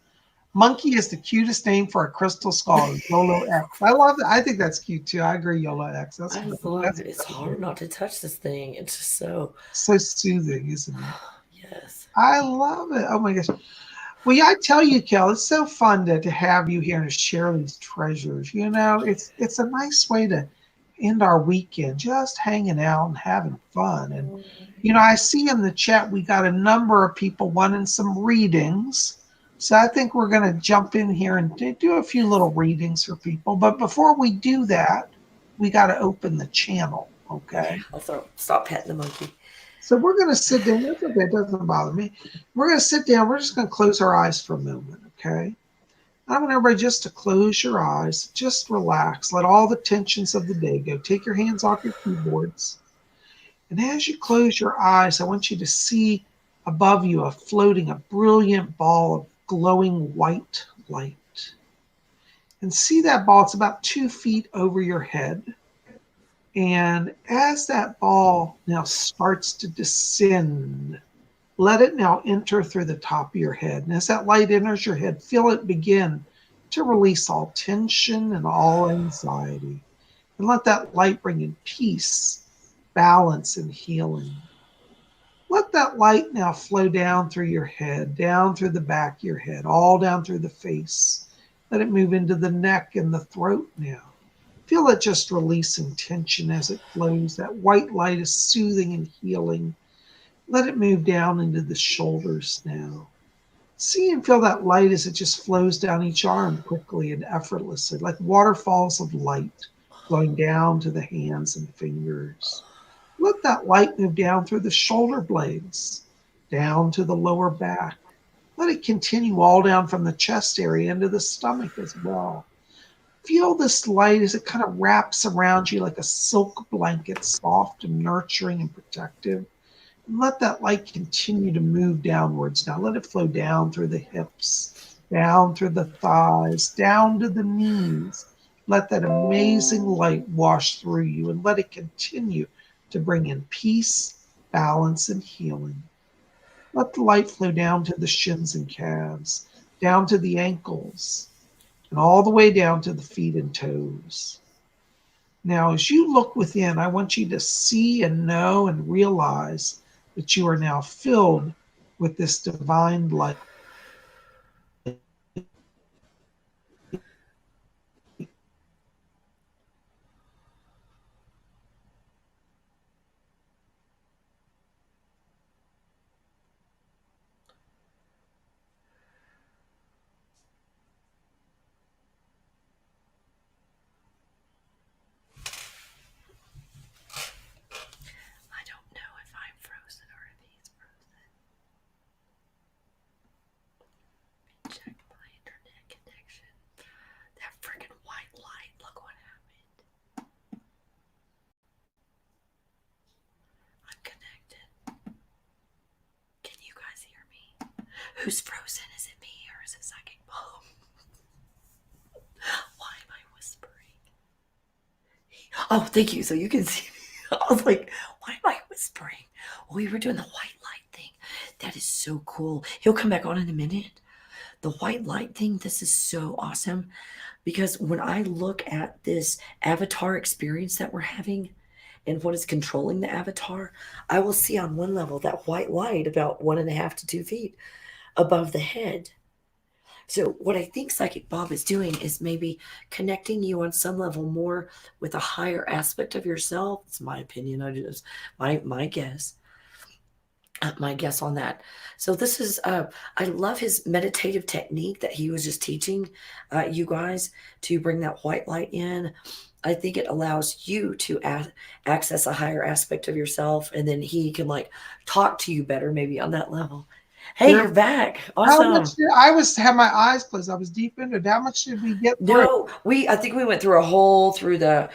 Monkey is the cutest name for a crystal skull. YOLO X. I love it. I think that's cute too. I agree, YOLO X. I love it. It's hard not to touch this thing. It's just so soothing, isn't it? Yes. I love it. Oh my gosh. Well, yeah, I tell you, Kel, it's so fun to have you here and to share these treasures. It's a nice way to end our weekend, just hanging out and having fun. And I see in the chat we got a number of people wanting some readings, so I think we're going to jump in here and do a few little readings for people. But before we do that, we got to open the channel. Okay, I'll stop petting the monkey. So we're going to sit down. That's okay, it doesn't bother me. We're going to sit down. We're just going to close our eyes for a moment. Okay, I want everybody just to close your eyes, just relax, let all the tensions of the day go. Take your hands off your keyboards. And as you close your eyes, I want you to see above you a brilliant ball of glowing white light. And see that ball, it's about 2 feet over your head. And as that ball now starts to descend, let it now enter through the top of your head. And as that light enters your head, feel it begin to release all tension and all anxiety. And let that light bring in peace, balance, and healing. Let that light now flow down through your head, down through the back of your head, all down through the face. Let it move into the neck and the throat now. Feel it just releasing tension as it flows. That white light is soothing and healing. Let it move down into the shoulders now. See and feel that light as it just flows down each arm quickly and effortlessly, like waterfalls of light flowing down to the hands and fingers. Let that light move down through the shoulder blades, down to the lower back. Let it continue all down from the chest area into the stomach as well. Feel this light as it kind of wraps around you like a silk blanket, soft and nurturing and protective. And let that light continue to move downwards. Now let it flow down through the hips, down through the thighs, down to the knees. Let that amazing light wash through you and let it continue to bring in peace, balance, and healing. Let the light flow down to the shins and calves, down to the ankles, and all the way down to the feet and toes. Now, as you look within, I want you to see and know and realize that you are now filled with this divine light. I don't know if I'm frozen or if he's frozen. Check my internet connection. That freaking white light. Look what happened. I'm connected. Can you guys hear me? Who's frozen? Is it me or is it Psychic Bob? Why am I whispering? Oh, thank you. So you can see me. I was like, why am I whispering? Oh, we were doing the white light thing. That is so cool. He'll come back on in a minute. The white light thing, this is so awesome because when I look at this avatar experience that we're having and what is controlling the avatar, I will see on one level that white light about 1.5 to 2 feet above the head. So what I think Psychic Bob is doing is maybe connecting you on some level more with a higher aspect of yourself. It's my opinion. I just my guess. My guess on that. So this is I love his meditative technique that he was just teaching you guys to bring that white light in. I think it allows you to access a higher aspect of yourself, and then he can like talk to you better maybe on that level. Hey, you're back. How much Awesome. I had my eyes closed. I was deep into it. How much did we get through? No, I think we went through a hole through the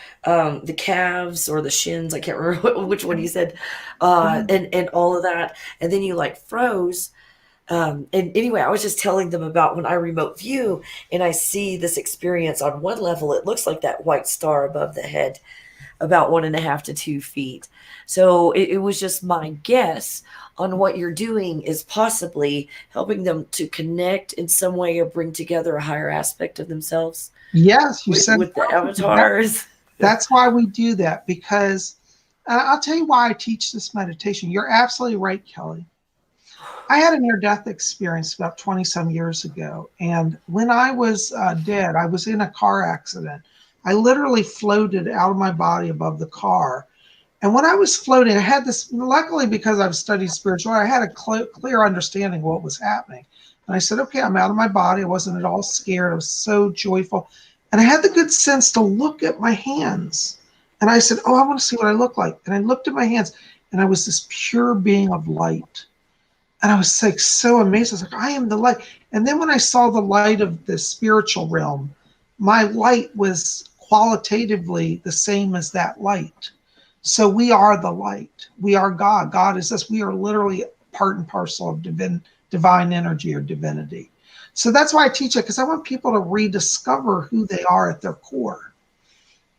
calves or the shins. I can't remember which one you said. And all of that. And then you like froze. And anyway, I was just telling them about when I remote view and I see this experience on one level, it looks like that white star above the head, about 1.5 to 2 feet. So it was just my guess on what you're doing is possibly helping them to connect in some way or bring together a higher aspect of themselves. Yes, you said With the avatars. That's why we do that, because I'll tell you why I teach this meditation. You're absolutely right, Kelly. I had a near-death experience about 20 some years ago. And when I was dead, I was in a car accident. I literally floated out of my body above the car. And when I was floating, I had this, luckily because I've studied spirituality, I had a clear understanding of what was happening. And I said, okay, I'm out of my body. I wasn't at all scared. I was so joyful. And I had the good sense to look at my hands. And I said, oh, I want to see what I look like. And I looked at my hands and I was this pure being of light. And I was like so amazed. I was like, I am the light. And then when I saw the light of the spiritual realm, my light was qualitatively the same as that light. So we are the light. We are God. God is us. We are literally part and parcel of divine energy or divinity. So that's why I teach it, because I want people to rediscover who they are at their core.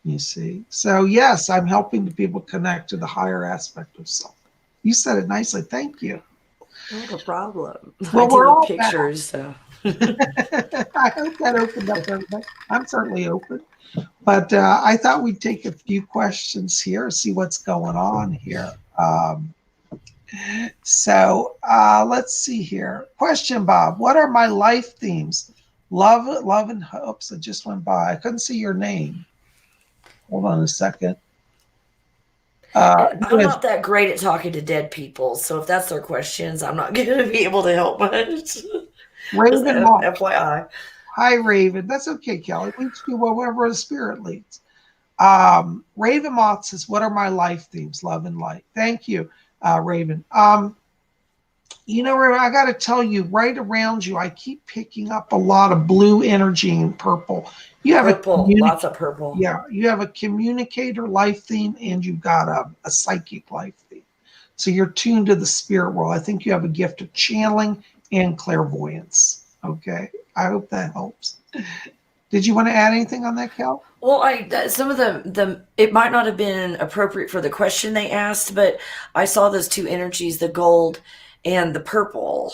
You see? So yes, I'm helping the people connect to the higher aspect of self. You said it nicely. Thank you. Not a problem. I Well, did we're with all back. pictures, so. I hope that opened up everybody. I'm certainly open. But I thought we'd take a few questions here, see what's going on here. So let's see here. Question, Bob. What are my life themes? Love, and hopes. It just went by. I couldn't see your name. Hold on a second. I'm not that great at talking to dead people, so if that's their questions, I'm not going to be able to help much. Just Raven Moss. FYI. Hi, Raven. That's okay, Kelly. We just do wherever the spirit leads. Raven Moth says, "What are my life themes? Love and light." Thank you, Raven. Raven, I got to tell you, right around you, I keep picking up a lot of blue energy and purple. You have purple, lots of purple. Yeah, you have a communicator life theme, and you've got a psychic life theme. So you're tuned to the spirit world. I think you have a gift of channeling and clairvoyance. Okay, I hope that helps. Did you want to add anything on that, Cal? Well, some of the it might not have been appropriate for the question they asked, but I saw those two energies, the gold and the purple,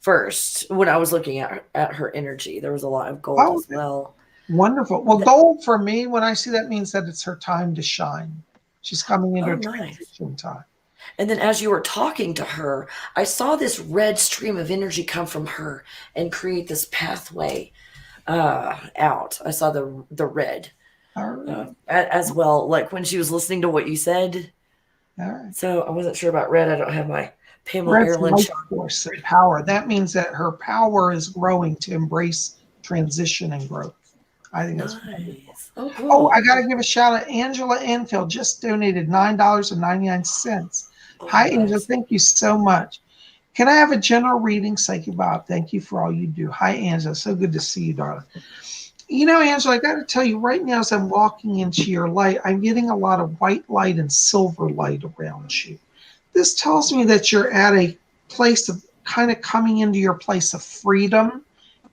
first when I was looking at her energy. There was a lot of gold as well. Wonderful. Well, gold for me, when I see that, means that it's her time to shine. She's coming into transition time. And then as you were talking to her, I saw this red stream of energy come from her and create this pathway out. I saw the red as well, like when she was listening to what you said. All right. So I wasn't sure about red. I don't have my Pamela Red's Ireland life force and power. That means that her power is growing to embrace transition and growth. I think that's nice. Oh, cool. Oh, I got to give a shout out. Angela Enfield just donated $9.99. Hi, nice. Angela. Thank you so much. Can I have a general reading? Psychic Bob, thank you for all you do. Hi, Angela. So good to see you, darling. Angela, I got to tell you right now, as I'm walking into your light, I'm getting a lot of white light and silver light around you. This tells me that you're at a place of kind of coming into your place of freedom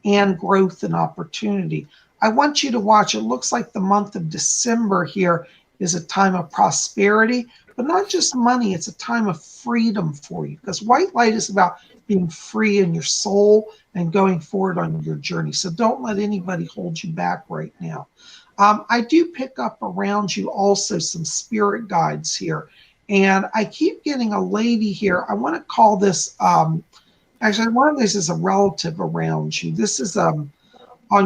and growth and opportunity. I want you to watch. It looks like the month of December here is a time of prosperity, but not just money. It's a time of freedom for you, because white light is about being free in your soul and going forward on your journey. So don't let anybody hold you back right now. I do pick up around you also some spirit guides here. And I keep getting a lady here. I want to call this, actually, one of these is a relative around you. This is on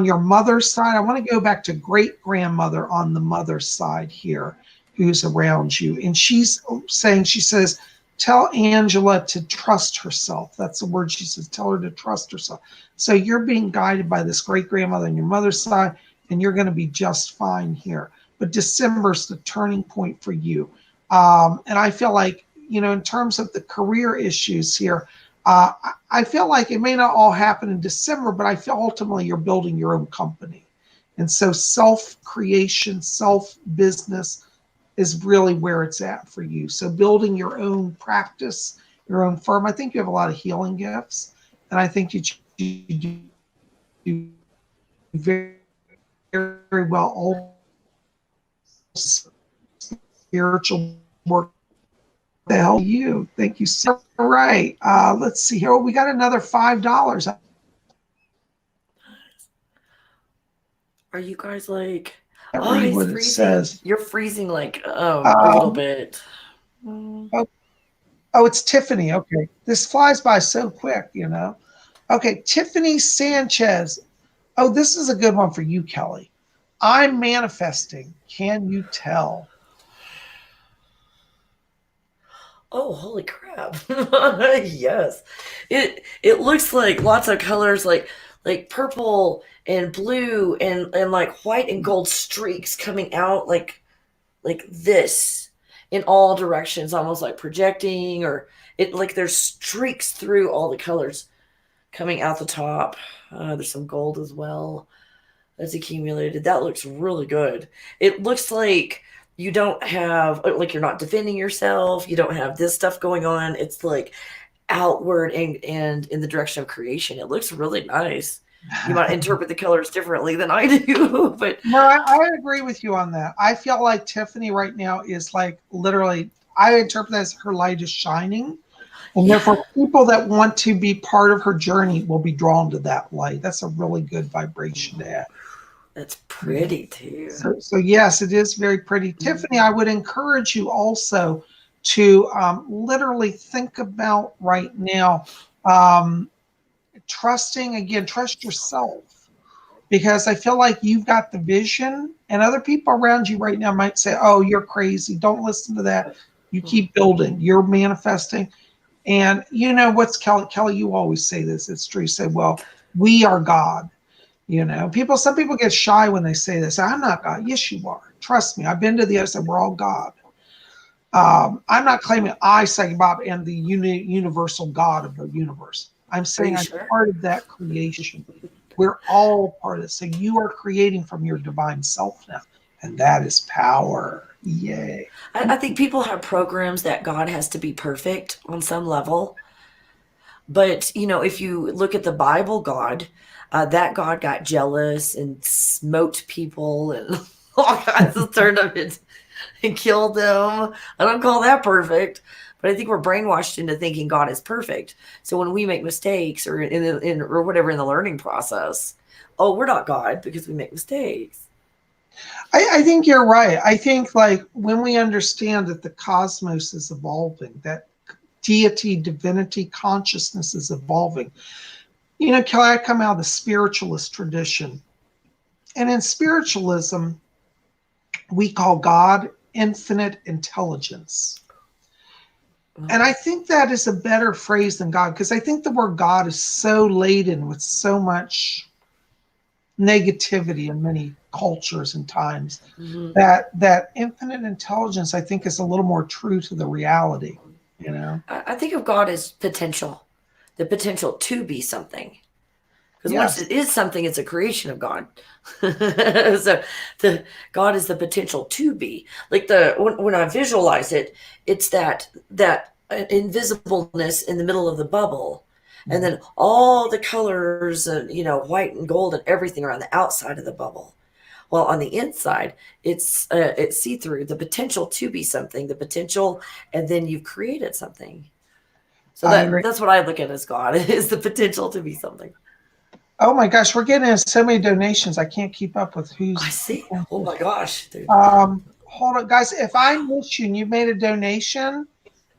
your mother's side. I want to go back to great-grandmother on the mother's side here, who's around you. And she's saying, she says, tell Angela to trust herself. That's the word she says. Tell her to trust herself. So you're being guided by this great-grandmother on your mother's side, and you're going to be just fine here. But December's the turning point for you. And I feel like, in terms of the career issues here, I feel like it may not all happen in December, but I feel ultimately you're building your own company. And so self-creation, self-business is really where it's at for you. So building your own practice, your own firm. I think you have a lot of healing gifts. And I think you do very, very well all spiritual work to help you. Thank you so right. Let's see here. Oh, we got another $5. Are you guys like? Read what it says. You're freezing like a little bit. Oh, it's Tiffany. Okay, this flies by so quick, Okay, Tiffany Sanchez. Oh, this is a good one for you, Kelly. I'm manifesting. Can you tell? Oh, holy crap. Yes. It looks like lots of colors, like purple and blue and like white and gold streaks coming out like this in all directions, almost like projecting, or it like there's streaks through all the colors coming out the top. There's some gold as well that's accumulated. That looks really good. It looks like you don't have, like, you're not defending yourself. You don't have this stuff going on. It's like outward and in the direction of creation. It looks really nice. You might interpret the colors differently than I do, but No, I agree with you on that. I feel like Tiffany right now is like literally, I interpret that as her light is shining. And yeah, therefore, people that want to be part of her journey will be drawn to that light. That's a really good vibration to have. that's Yeah. pretty too. So yes, it is very pretty. Tiffany, I would encourage you also to literally think about right now um, trusting, again, trust yourself, because I feel like you've got the vision, and other people around you right now might say, oh, you're crazy. Don't listen to that. You keep building, you're manifesting. And you know what's Kelly, you always say this. It's true. You say, well, we are God. You know, some people get shy when they say this. I'm not God. Yes, you are. Trust me. I've been to the other side. We're all God. I'm not claiming I, Psychic Bob, am the universal God of the universe. I'm Are saying you I'm sure? part of that creation. We're all part of it. So you are creating from your divine self now. And that is power. Yay. I think people have programs that God has to be perfect on some level. But, if you look at the Bible God, that God got jealous and smote people and all kinds of turned up and killed them. I don't call that perfect, but I think we're brainwashed into thinking God is perfect. So when we make mistakes or or whatever in the learning process, oh, we're not God because we make mistakes. I think you're right. I think like when we understand that the cosmos is evolving, that deity, divinity, consciousness is evolving. You know, Kelly, I come out of the spiritualist tradition. And in spiritualism, we call God infinite intelligence. And I think that is a better phrase than God, because I think the word God is so laden with so much negativity in many cultures and times Mhm. that infinite intelligence, I think, is a little more true to the reality, you know? I think of God as potential, the potential to be something. Because once Yes. it is something, it's a creation of God. So the God is the potential to be. Like when I visualize it, it's that invisibleness in the middle of the bubble, and then all the colors and white and gold and everything around the outside of the bubble. While on the inside, it's see through, the potential to be something, the potential, and then you've created something. So I agree. that's what I look at as God is the potential to be something. Oh my gosh, we're getting so many donations. I can't keep up with I who's. see. Oh my gosh, dude. Hold on, guys. If I miss you and you made a donation,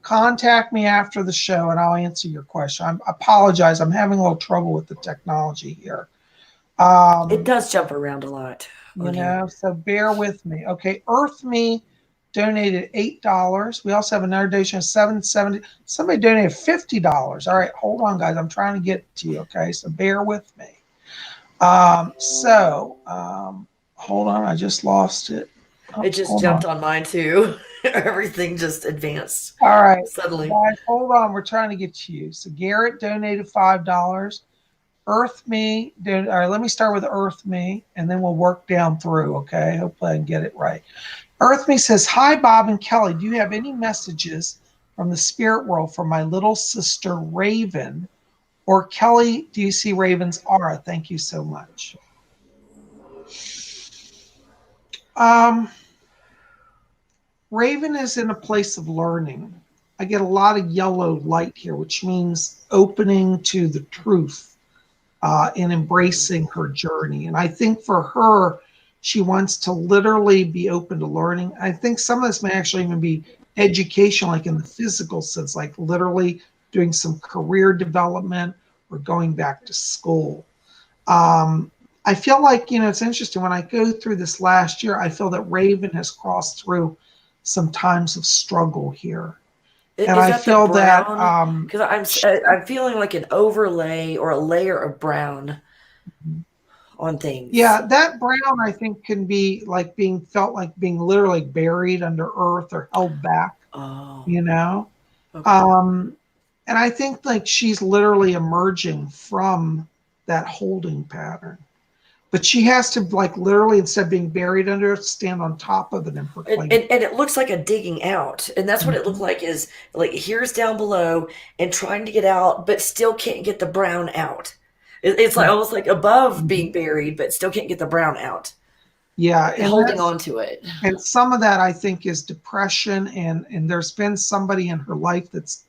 contact me after the show and I'll answer your question. I apologize. I'm having a little trouble with the technology here. It Um, does jump around a lot on here. so bear with me. Okay, Earth Me donated $8. We also have another donation of $7.70. Somebody donated $50. All right, hold on, guys. I'm trying to get to you. Okay, so bear with me. Hold on, I just lost it. Oh, It just hold on. jumped on mine too. Everything just advanced All right, suddenly. guys, hold on. We're trying to get to you. So Garrett donated $5. Earth Me. All right, let me start with Earth Me, and then we'll work down through. Okay, hopefully I can get it right. Earth Me says, "Hi, Bob and Kelly. Do you have any messages from the spirit world for my little sister Raven? Or Kelly, do you see Raven's aura? Thank you so much." Um, Raven is in a place of learning. I get a lot of yellow light here, which means opening to the truth and embracing her journey. And I think for her, she wants to literally be open to learning. I think some of this may actually even be education, like in the physical sense, like literally doing some career development or going back to school. I feel like, it's interesting. When I go through this last year, I feel that Raven has crossed through some times of struggle here. And Is I that the feel that, brown? Because I'm feeling like an overlay or a layer of brown on things. yeah, that brown I think can be like being felt like being literally buried under earth or held back, Oh, you know? okay. Um, and I think like she's literally emerging from that holding pattern. But she has to, like, literally, instead of being buried under it, stand on top of it and proclaim. And it looks like a digging out, and that's what it looked like. Is like here's down below and trying to get out, but still can't get the brown out. It's like almost like above being buried, but still can't get the brown out. Yeah, and Holding on to it. And some of that, I think, is depression, and there's been somebody in her life that's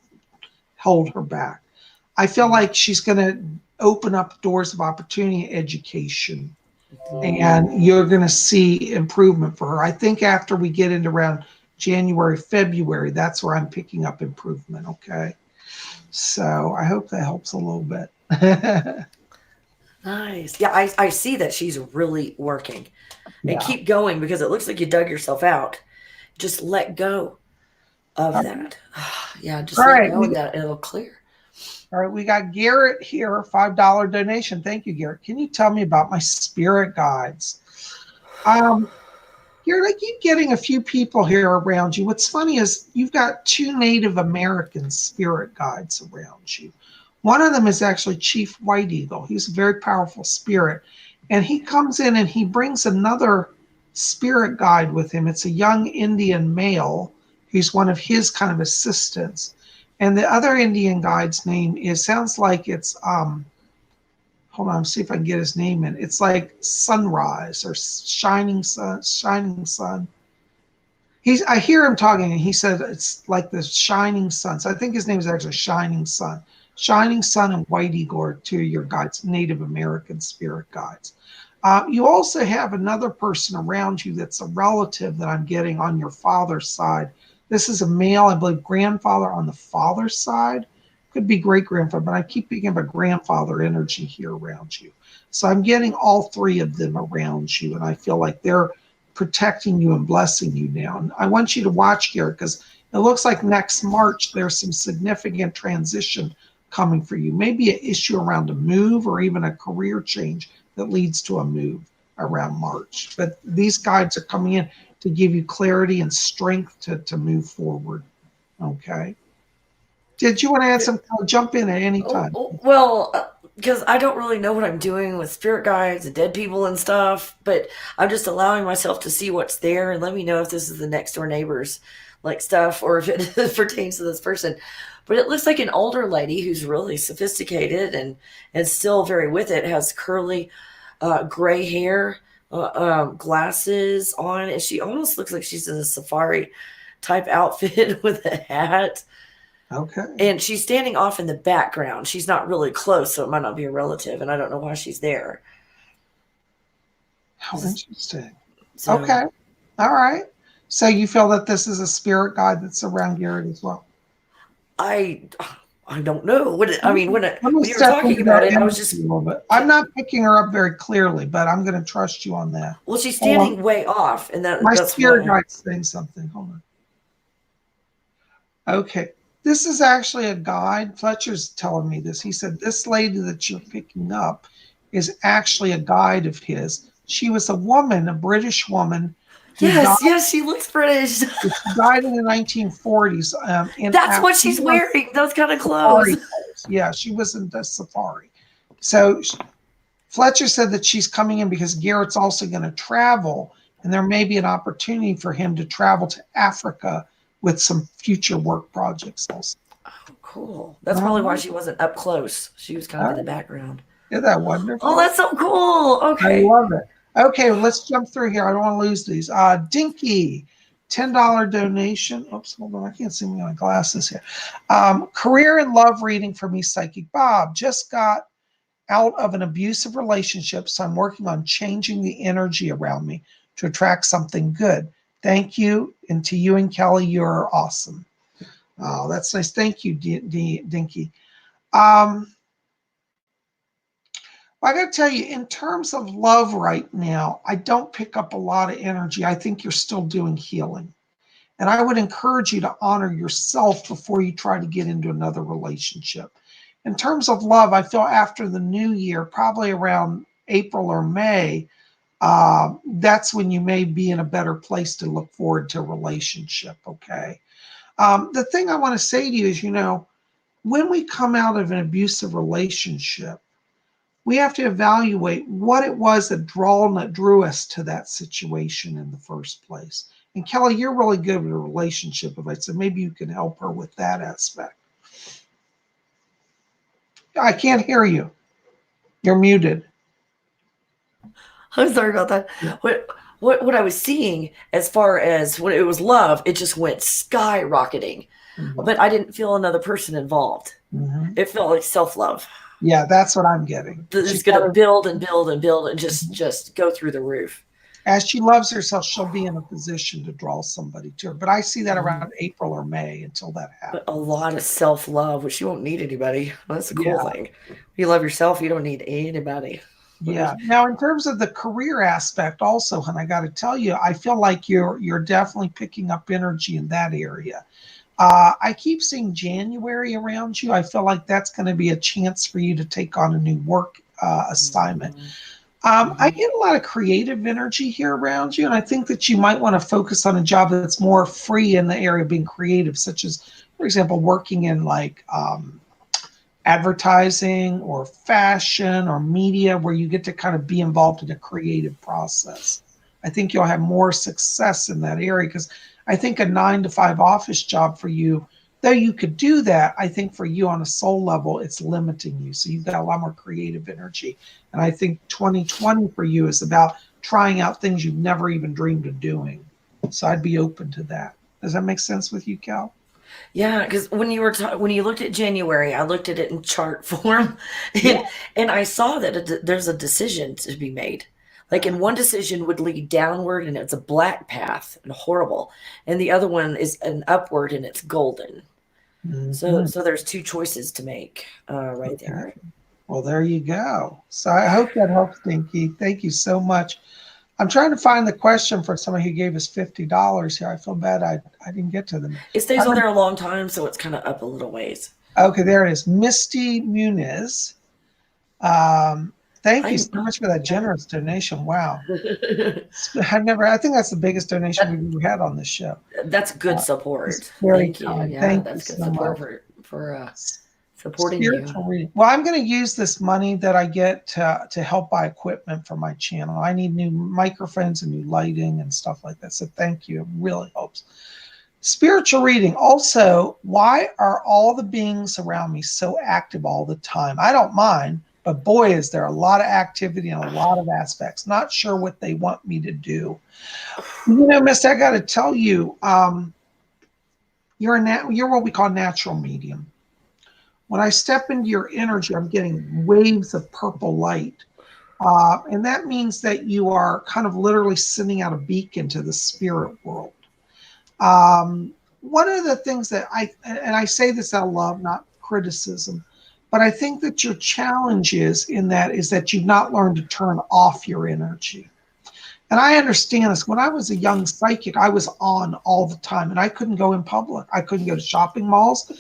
held her back. I feel like she's going to open up doors of opportunity, education, and you're going to see improvement for her. I think after we get into around January, February, that's where I'm picking up improvement. Okay. So I hope that helps a little bit. Nice. Yeah, I see that she's really working. And Yeah. keep going, because it looks like you dug yourself out. Just let go of that. Yeah, just All let right. go of that and it'll clear. All right, we got Garrett here, $5 donation. Thank you, Garrett. Can you tell me about my spirit guides? Garrett, I keep getting a few people here around you. What's funny is you've got 2 Native American spirit guides around you. One of them is actually Chief White Eagle. He's a very powerful spirit. And he comes in and he brings another spirit guide with him. It's a young Indian male who's one of his kind of assistants. And the other Indian guide's name sounds like it's, hold on, see if I can get his name in. It's like Sunrise or Shining Sun, Shining Sun. I hear him talking and he said it's like the Shining Sun. So I think his name is actually Shining Sun. Shining Sun and White Eagle are 2 of your guides, Native American spirit guides. You also have another person around you that's a relative that I'm getting on your father's side. This is a male, I believe, grandfather on the father's side. Could be great-grandfather, but I keep picking up a grandfather energy here around you. So I'm getting all 3 of them around you, and I feel like they're protecting you and blessing you now. And I want you to watch, Garrett, because it looks like next March there's some significant transition coming for you. Maybe an issue around a move or even a career change that leads to a move around March. But these guides are coming in to give you clarity and strength to move forward. Okay. Did you want to add some? Jump in at any time. Well, because I don't really know what I'm doing with spirit guides and dead people and stuff, but I'm just allowing myself to see what's there and let me know if this is the next door neighbors like stuff or if it pertains to this person. But it looks like an older lady who's really sophisticated and still very with it, has curly gray hair, glasses on, and she almost looks like she's in a safari type outfit with a hat. Okay. And she's standing off in the background. She's not really close, so it might not be a relative, and I don't know why she's there. How interesting. So, okay. All right. So you feel that this is a spirit guide that's around Garrett as well? I don't know. When you were step talking into about that it, I was energy just... a little bit. I'm not picking her up very clearly, but I'm going to trust you on that. Well, she's standing way off, and My that's spirit guide's saying something. Hold on. Okay. This is actually a guide. Fletcher's telling me this. He said this lady that you're picking up is actually a guide of his. She was a woman, a British woman. Yes, she looks British. She died in the 1940s. That's what she's wearing, those kind of clothes. Yeah, she was in the safari. So Fletcher said that she's coming in because Garrett's also going to travel, and there may be an opportunity for him to travel to Africa with some future work projects also. Oh, cool. That's probably why she wasn't up close. She was kind of in the background. Isn't that wonderful? Oh, that's so cool. Okay. I love it. Okay, let's jump through here. I don't want to lose these. Dinky, $10 donation. Oops, hold on. I can't see my glasses here. Career and love reading for me, Psychic Bob. Just got out of an abusive relationship, so I'm working on changing the energy around me to attract something good. Thank you. And to you and Kelly, you're awesome. Oh, that's nice. Thank you, Dinky. I got to tell you, in terms of love right now, I don't pick up a lot of energy. I think you're still doing healing. And I would encourage you to honor yourself before you try to get into another relationship. In terms of love, I feel after the new year, probably around April or May, that's when you may be in a better place to look forward to a relationship, okay? The thing I want to say to you is, when we come out of an abusive relationship, we have to evaluate what it was that drew us to that situation in the first place. And Kelly, you're really good with a relationship advice, so maybe you can help her with that aspect. I can't hear you. You're muted. I'm sorry about that. Yeah. What I was seeing as far as when it was love, it just went skyrocketing. Mm-hmm. But I didn't feel another person involved. Mm-hmm. It felt like self-love. Yeah, that's what I'm getting. It's going to build and build and build and just go through the roof. As she loves herself, she'll be in a position to draw somebody to her. But I see that around April or May until that happens. But a lot of self-love, which you won't need anybody. That's a cool thing. If you love yourself, you don't need anybody. Yeah. Now, in terms of the career aspect also, and I got to tell you, I feel like you're definitely picking up energy in that area. I keep seeing January around you. I feel like that's going to be a chance for you to take on a new work assignment. I get a lot of creative energy here around you, and I think that you might want to focus on a job that's more free in the area of being creative, such as, for example, working in like advertising or fashion or media, where you get to kind of be involved in a creative process. I think you'll have more success in that area, because I think a 9-to-5 office job for you, though you could do that, I think for you on a soul level, it's limiting you. So you've got a lot more creative energy. And I think 2020 for you is about trying out things you've never even dreamed of doing. So I'd be open to that. Does that make sense with you, Cal? Yeah, because when you looked at January, I looked at it in chart form, and I saw that there's a decision to be made. Like, in one decision would lead downward, and it's a black path and horrible, and the other one is an upward, and it's golden. So there's two choices to make right there. Well, there you go. So I hope that helps, Dinky. Thank you so much. I'm trying to find the question for somebody who gave us $50 here. I feel bad I didn't get to them. It stays on there a long time, so it's kind of up a little ways. Okay, there it is. Misty Muniz. Thank you so much for that generous donation. Wow. I think that's the biggest donation we've ever had on this show. That's good support. Thank you. Yeah, that's good support for supporting you. Well, I'm going to use this money that I get to help buy equipment for my channel. I need new microphones and new lighting and stuff like that. So thank you. It really helps. Spiritual reading. Also, why are all the beings around me so active all the time? I don't mind, but boy, is there a lot of activity in a lot of aspects. Not sure what they want me to do. You know, Mister, I got to tell you, you're what we call natural medium. When I step into your energy, I'm getting waves of purple light. And that means that you are kind of literally sending out a beacon to the spirit world. One of the things that I say this out of love, not criticism, but I think that your challenge is that you've not learned to turn off your energy. And I understand this. When I was a young psychic, I was on all the time, and I couldn't go in public. I couldn't go to shopping malls.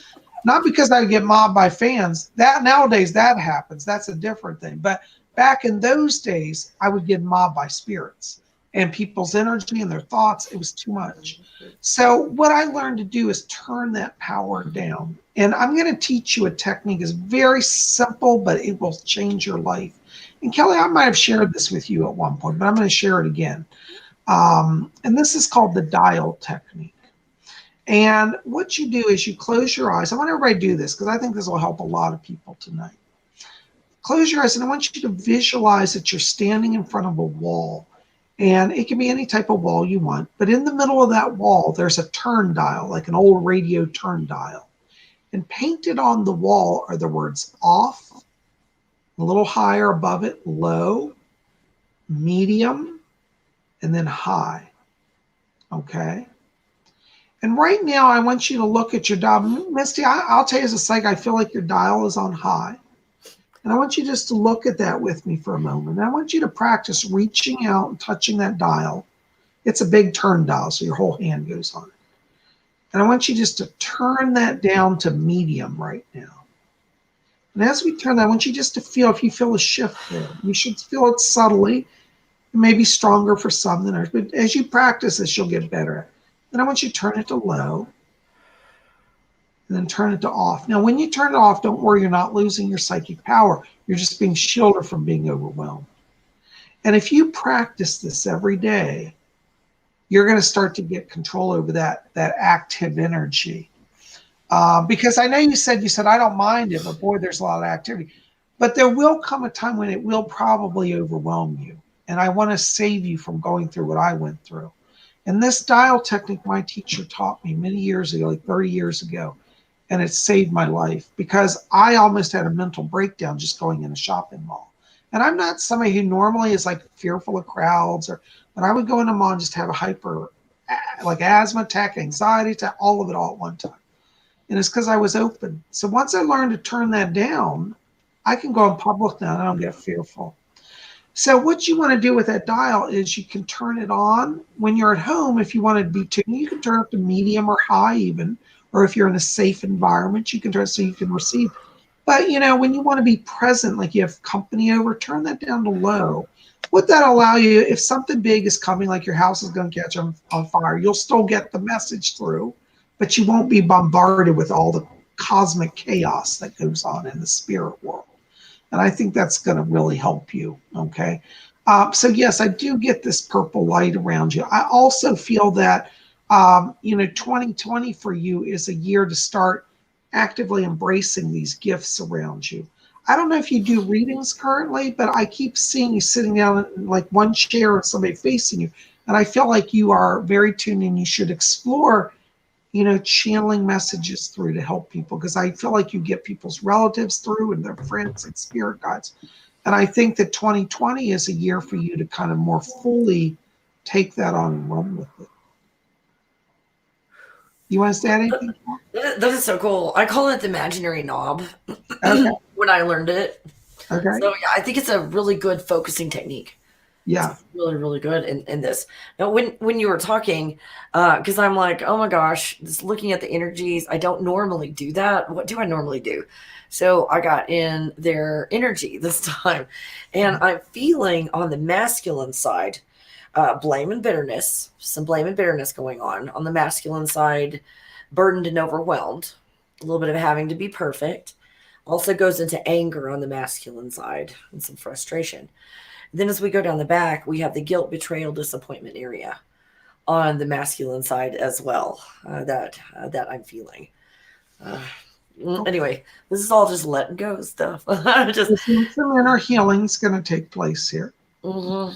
Not because I get mobbed by fans. That nowadays that happens. That's a different thing. But back in those days, I would get mobbed by spirits and people's energy and their thoughts. It was too much. So what I learned to do is turn that power down. And I'm going to teach you a technique. It's very simple, but it will change your life. And Kelly, I might have shared this with you at one point, but I'm going to share it again. And this is called the dial technique. And what you do is you close your eyes. I want everybody to do this because I think this will help a lot of people tonight. Close your eyes, and I want you to visualize that you're standing in front of a wall. And it can be any type of wall you want. But in the middle of that wall, there's a turn dial, like an old radio turn dial. And painted on the wall are the words off, a little higher above it, low, medium, and then high. Okay? And right now, I want you to look at your dial. Misty, I'll tell you as a psychic, I feel like your dial is on high. And I want you just to look at that with me for a moment. And I want you to practice reaching out and touching that dial. It's a big turn dial, so your whole hand goes on it. And I want you just to turn that down to medium right now. And as we turn that, I want you just to feel, if you feel a shift there, you should feel it subtly. It may be stronger for some than others, but as you practice this, you'll get better. Then I want you to turn it to low. and then turn it to off. Now, when you turn it off, don't worry, you're not losing your psychic power. You're just being shielded from being overwhelmed. And if you practice this every day, you're going to start to get control over that active energy. Because I know you said, I don't mind it, but boy, there's a lot of activity. But there will come a time when it will probably overwhelm you. And I want to save you from going through what I went through. And this dial technique my teacher taught me many years ago, like 30 years ago, and it saved my life because I almost had a mental breakdown just going in a shopping mall. And I'm not somebody who normally is like fearful of crowds, but I would go in a mall and just have a hyper, like asthma attack, anxiety attack, all of it all at one time. And it's because I was open. So once I learned to turn that down, I can go in public now and I don't get fearful. So what you want to do with that dial is you can turn it on when you're at home. If you want to be tuned, you can turn it up to medium or high even, or if you're in a safe environment, you can turn it so you can receive. But when you want to be present, like you have company over, turn that down to low. What that'll allow you, if something big is coming, like your house is going to catch on fire, you'll still get the message through, but you won't be bombarded with all the cosmic chaos that goes on in the spirit world. And I think that's going to really help you, okay? So yes, I do get this purple light around you. I also feel that, 2020 for you is a year to start actively embracing these gifts around you. I don't know if you do readings currently, but I keep seeing you sitting down in like one chair and somebody facing you. And I feel like you are very tuned in. You should explore channeling messages through to help people, because I feel like you get people's relatives through and their friends and spirit guides. And I think that 2020 is a year for you to kind of more fully take that on and run with it. You want to say anything? That is so cool. I call it the imaginary knob Okay. when I learned it. Okay. So yeah, I think it's a really good focusing technique. Yeah. It's really, really good in this. Now, when you were talking, because I'm like, oh my gosh, just looking at the energies, I don't normally do that. What do I normally do? So I got in their energy this time, and I'm feeling on the masculine side, blame and bitterness, some blame and bitterness going on the masculine side, burdened and overwhelmed, a little bit of having to be perfect. Also goes into anger on the masculine side and some frustration. Then as we go down the back, we have the guilt, betrayal, disappointment area on the masculine side as well, that I'm feeling. Anyway, this is all just letting go stuff. Some inner healing is going to take place here. Mm-hmm.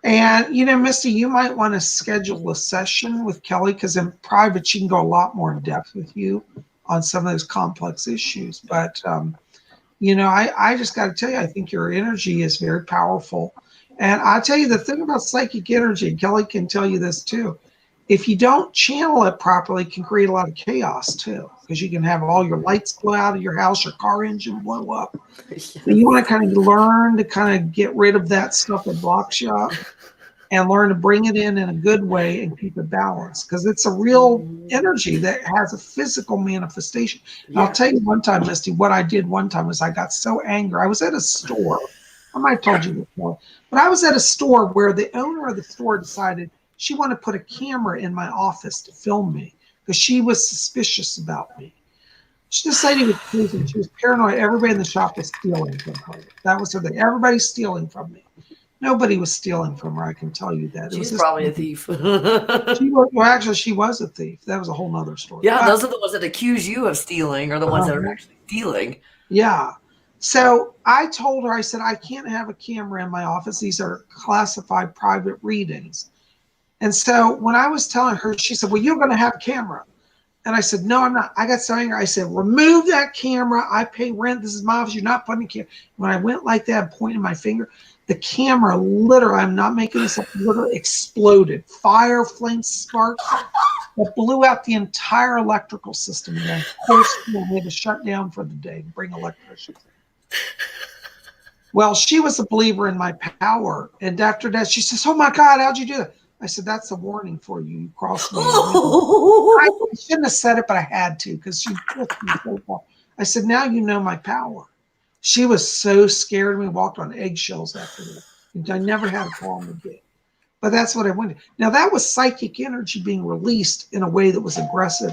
And, Misty, you might want to schedule a session with Kelli, because in private, she can go a lot more in depth with you on some of those complex issues. But, I just got to tell you, I think your energy is very powerful. And I'll tell you the thing about psychic energy, and Kelli can tell you this too, if you don't channel it properly, it can create a lot of chaos too, because you can have all your lights go out of your house, your car engine blow up. Yes. So you want to kind of learn to kind of get rid of that stuff that blocks you up and learn to bring it in a good way and keep it balanced, because it's a real energy that has a physical manifestation. Yeah. I'll tell you one time, Misty, what I did one time was I got so angry. I was at a store. I might have told you before, but I was at a store where the owner of the store decided she wanted to put a camera in my office to film me because she was suspicious about me. She decided it was crazy. She was paranoid. Everybody in the shop was stealing from her. That was her thing. Everybody's stealing from me. Nobody was stealing from her, I can tell you that. She's probably a thief. Actually, she was a thief. That was a whole nother story. Yeah, those are the ones that accuse you of stealing, or the ones that are actually stealing. Yeah. So I told her, I said, I can't have a camera in my office. These are classified private readings. And so when I was telling her, she said, well, you're going to have a camera. And I said, no, I'm not. I got so angry. I said, remove that camera. I pay rent. This is my office. You're not putting a camera. When I went like that, pointing my finger, the camera literally, I'm not making this up, literally exploded. Fire, flames, sparks that blew out the entire electrical system. And then, of course, we had to shut down for the day and bring electricians. Well, she was a believer in my power. And after that, she says, oh, my God, how'd you do that? I said, that's a warning for you. You crossed me. I shouldn't have said it, but I had to, because she pushed me so far. I said, now you know my power. She was so scared of me, walked on eggshells after that. I never had a problem again. But that's what I wanted. Now that was psychic energy being released in a way that was aggressive.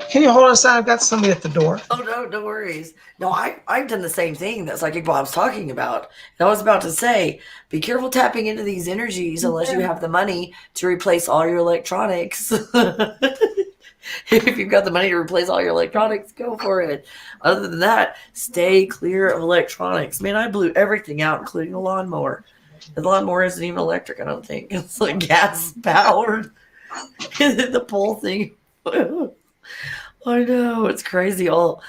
Can you hold on a second? I've got somebody at the door. Oh no, no worries. No, I've done the same thing that Psychic Bob's talking about. And I was about to say, be careful tapping into these energies unless you have the money to replace all your electronics. If you've got the money to replace all your electronics, go for it. Other than that, stay clear of electronics. Man, I blew everything out, including the lawnmower. The lawnmower isn't even electric, I don't think. It's like gas powered. The pole thing. I know, it's crazy. All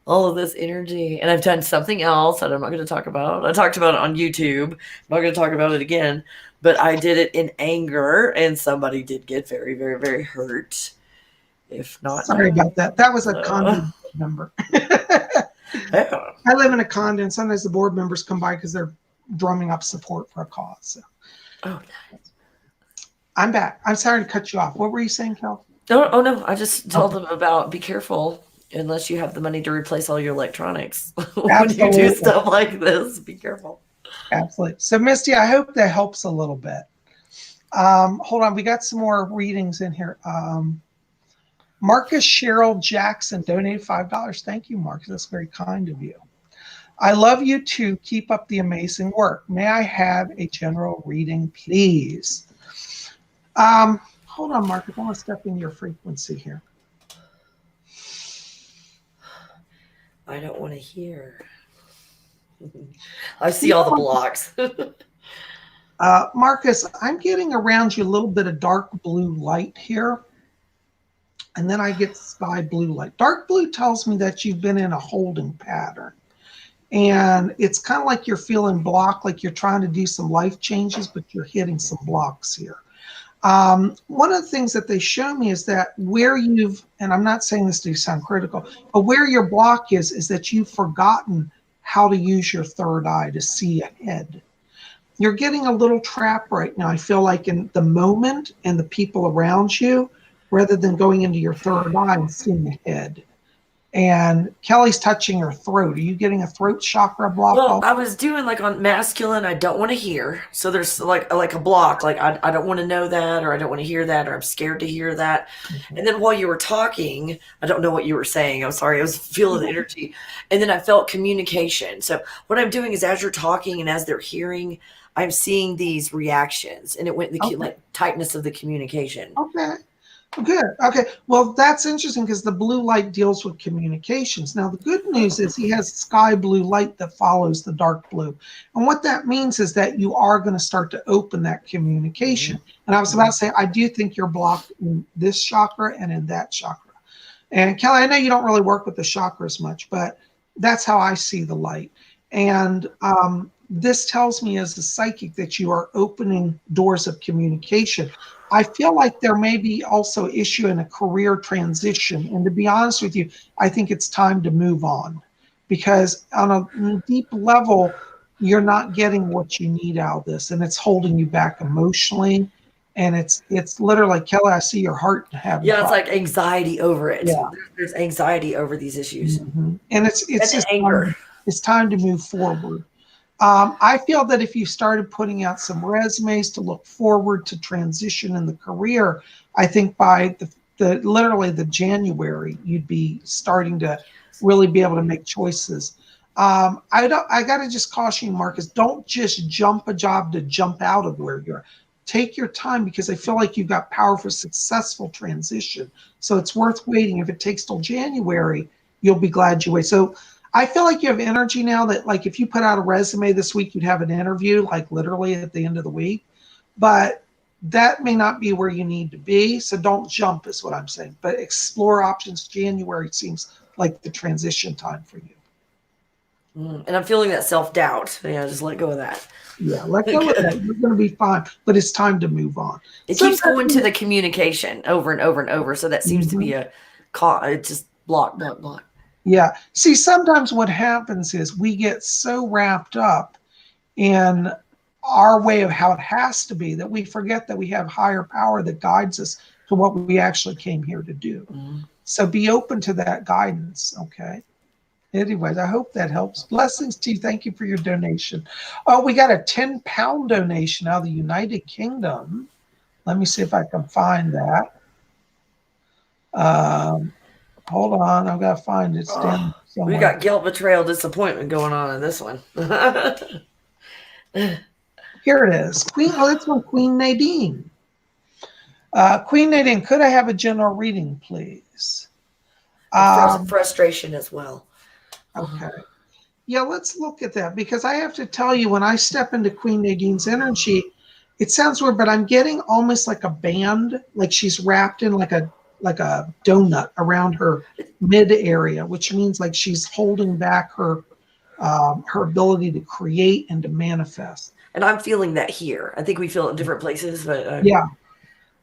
of this energy. And I've done something else that I'm not going to talk about. I talked about it on YouTube. I'm not going to talk about it again. But I did it in anger, and somebody did get very, very, very hurt. If not, sorry about that. That was a condo member. Yeah. I live in a condo, and sometimes the board members come by because they're drumming up support for a cause. So. Oh, nice. I'm back. I'm sorry to cut you off. What were you saying, Kel? Oh no. I just told them about be careful unless you have the money to replace all your electronics. When you do stuff like this, be careful. Absolutely. So, Misty, I hope that helps a little bit. Hold on. We got some more readings in here. Marcus Cheryl Jackson donated $5. Thank you, Marcus. That's very kind of you. I love you too. Keep up the amazing work. May I have a general reading, please? Hold on, Marcus. I want to step in your frequency here. I don't want to hear. I see all the blocks. Marcus, I'm getting around you a little bit of dark blue light here. And then I get sky blue light. Dark blue tells me that you've been in a holding pattern. And it's kind of like you're feeling blocked, like you're trying to do some life changes, but you're hitting some blocks here. One of the things that they show me is that where you've, and I'm not saying this to sound critical, but where your block is that you've forgotten how to use your third eye to see ahead. You're getting a little trapped right now. I feel like in the moment and the people around you, rather than going into your third eye and seeing ahead. And Kelly's touching her throat. Are you getting a throat chakra block? Well, I was doing like on masculine, I don't want to hear. So there's like a block, like I don't want to know that, or I don't want to hear that, or I'm scared to hear that. Mm-hmm. And then while you were talking, I don't know what you were saying. I'm sorry. I was feeling the energy. And then I felt communication. So what I'm doing is as you're talking and as they're hearing, I'm seeing these reactions, and it went the like tightness of the communication. Okay. Good. Okay. Well, that's interesting because the blue light deals with communications. Now, the good news is he has sky blue light that follows the dark blue. And what that means is that you are going to start to open that communication. And I was about to say, I do think you're blocked in this chakra and in that chakra. And Kelly, I know you don't really work with the chakras much, but that's how I see the light. And this tells me as a psychic that you are opening doors of communication. I feel like there may be also an issue in a career transition. And to be honest with you, I think it's time to move on because on a deep level, you're not getting what you need out of this. And it's holding you back emotionally. And it's literally, Kelly, I see your heart having it's like anxiety over it. Yeah. There's anxiety over these issues. Mm-hmm. And it's just anger. It's time to move forward. I feel that if you started putting out some resumes to look forward to transition in the career, I think by literally the January, you'd be starting to really be able to make choices. I got to just caution you, Marcus, don't just jump a job to jump out of where you're. Take your time because I feel like you've got powerful, successful transition. So it's worth waiting. If it takes till January, you'll be glad you wait. So I feel like you have energy now that like if you put out a resume this week, you'd have an interview like literally at the end of the week, but that may not be where you need to be. So don't jump is what I'm saying, but explore options. January seems like the transition time for you. And I'm feeling that self-doubt. Yeah, just let go of that. Yeah, let go of that. You're going to be fine, but it's time to move on. It keeps going to the communication over and over and over. So that seems to be it's just block. Yeah. See, sometimes what happens is we get so wrapped up in our way of how it has to be that we forget that we have higher power that guides us to what we actually came here to do. So be open to that guidance. Okay. Anyways, I hope that helps. Blessings to you. Thank you for your donation. Oh, we got a 10-pound donation out of the United Kingdom. Let me see if I can find that. Hold on. I've got to find it. It's down somewhere. We got guilt, betrayal, disappointment going on in this one. Here it is. That's from Queen Nadine. Queen Nadine, could I have a general reading, please? Frustration as well. Okay. Yeah, let's look at that, because I have to tell you, when I step into Queen Nadine's energy, it sounds weird, but I'm getting almost like a band, like she's wrapped in like a donut around her mid area, which means like she's holding back her ability to create and to manifest. And I'm feeling that here. I think we feel it in different places, but yeah.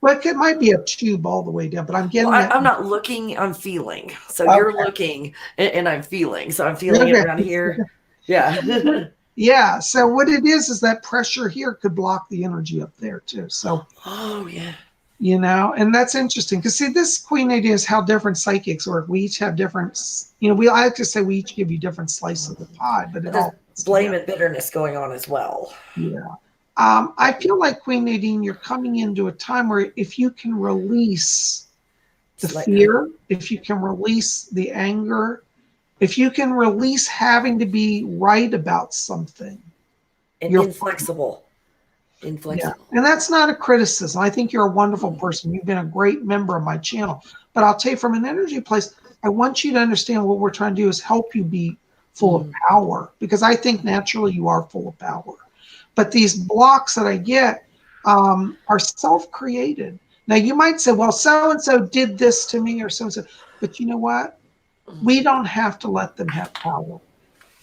Well, it might be a tube all the way down, but I'm getting it. I'm not looking, I'm feeling. So you're looking and I'm feeling. So I'm feeling it around here. Yeah. Yeah. So what it is that pressure here could block the energy up there too. So, oh, yeah. You know, and that's interesting because see, this Queen idea is how different psychics work. We each have different, I like to say we each give you different slices of the pie, but it all blame and bitterness going on as well. Yeah. I feel like Queen Nadine, you're coming into a time where if you can release the fear, if you can release the anger, if you can release having to be right about something, and you're inflexible. Yeah. And that's not a criticism. I think you're a wonderful person. You've been a great member of my channel. But I'll tell you, from an energy place, I want you to understand what we're trying to do is help you be full of power, because I think naturally you are full of power. But these blocks that I get are self-created. Now, you might say, well, so-and-so did this to me or so-and-so. But you know what? We don't have to let them have power.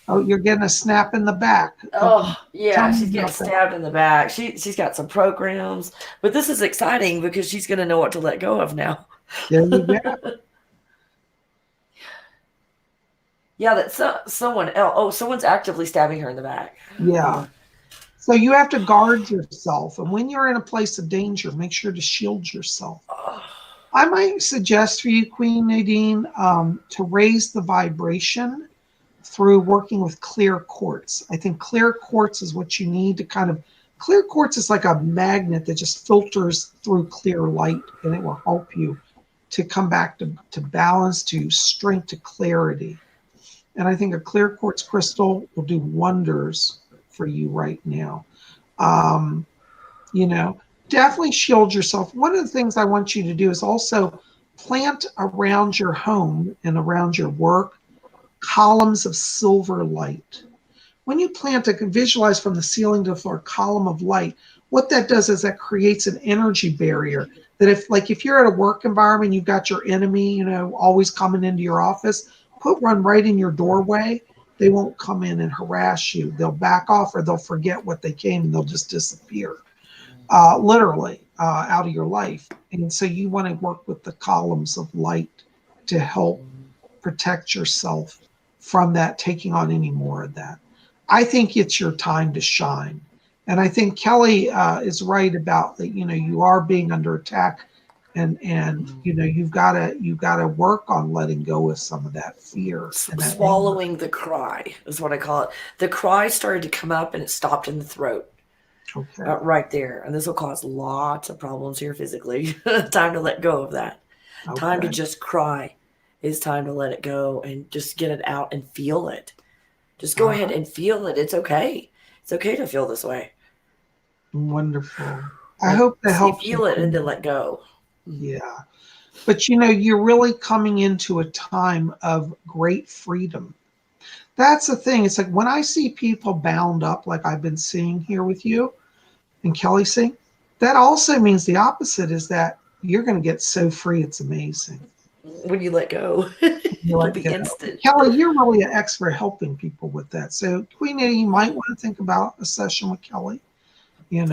Oh, you're getting a snap in the back. Oh, yeah, she's getting stabbed in the back. She's got some programs. But this is exciting because she's going to know what to let go of now. There you go. Yeah, that's someone else. Oh, someone's actively stabbing her in the back. Yeah. So you have to guard yourself. And when you're in a place of danger, make sure to shield yourself. I might suggest for you, Queen Nadine, to raise the vibration through working with clear quartz. I think clear quartz is what you need to clear quartz is like a magnet that just filters through clear light, and it will help you to come back to balance, to strength, to clarity. And I think a clear quartz crystal will do wonders for you right now. Definitely shield yourself. One of the things I want you to do is also plant around your home and around your work columns of silver light. When you plant, visualize from the ceiling to the floor column of light. What that does is that creates an energy barrier that if you're at a work environment, you've got your enemy, always coming into your office, put one right in your doorway. They won't come in and harass you. They'll back off, or they'll forget what they came and they'll just disappear, literally out of your life. And so you want to work with the columns of light to help protect yourself from that, taking on any more of that. I think it's your time to shine. And I think Kelly is right about that, you are being under attack, and you've got to work on letting go of some of that fear. And that swallowing anger. The cry is what I call it. The cry started to come up and it stopped in the throat. Okay. Right there. And this will cause lots of problems here physically. Time to let go of that. Okay. Time to just cry. It's time to let it go and just get it out and feel it. Just go ahead and feel it. It's okay. It's okay to feel this way. Wonderful. I hope that helps. Feel it and then let go. Yeah. But you're really coming into a time of great freedom. That's the thing. It's like when I see people bound up like I've been seeing here with you and Kelly seeing, that also means the opposite is that you're going to get so free. It's amazing. When you let go, it'll be instant. Kelly, you're really an expert helping people with that. So Queen Eddie, you might want to think about a session with Kelly, and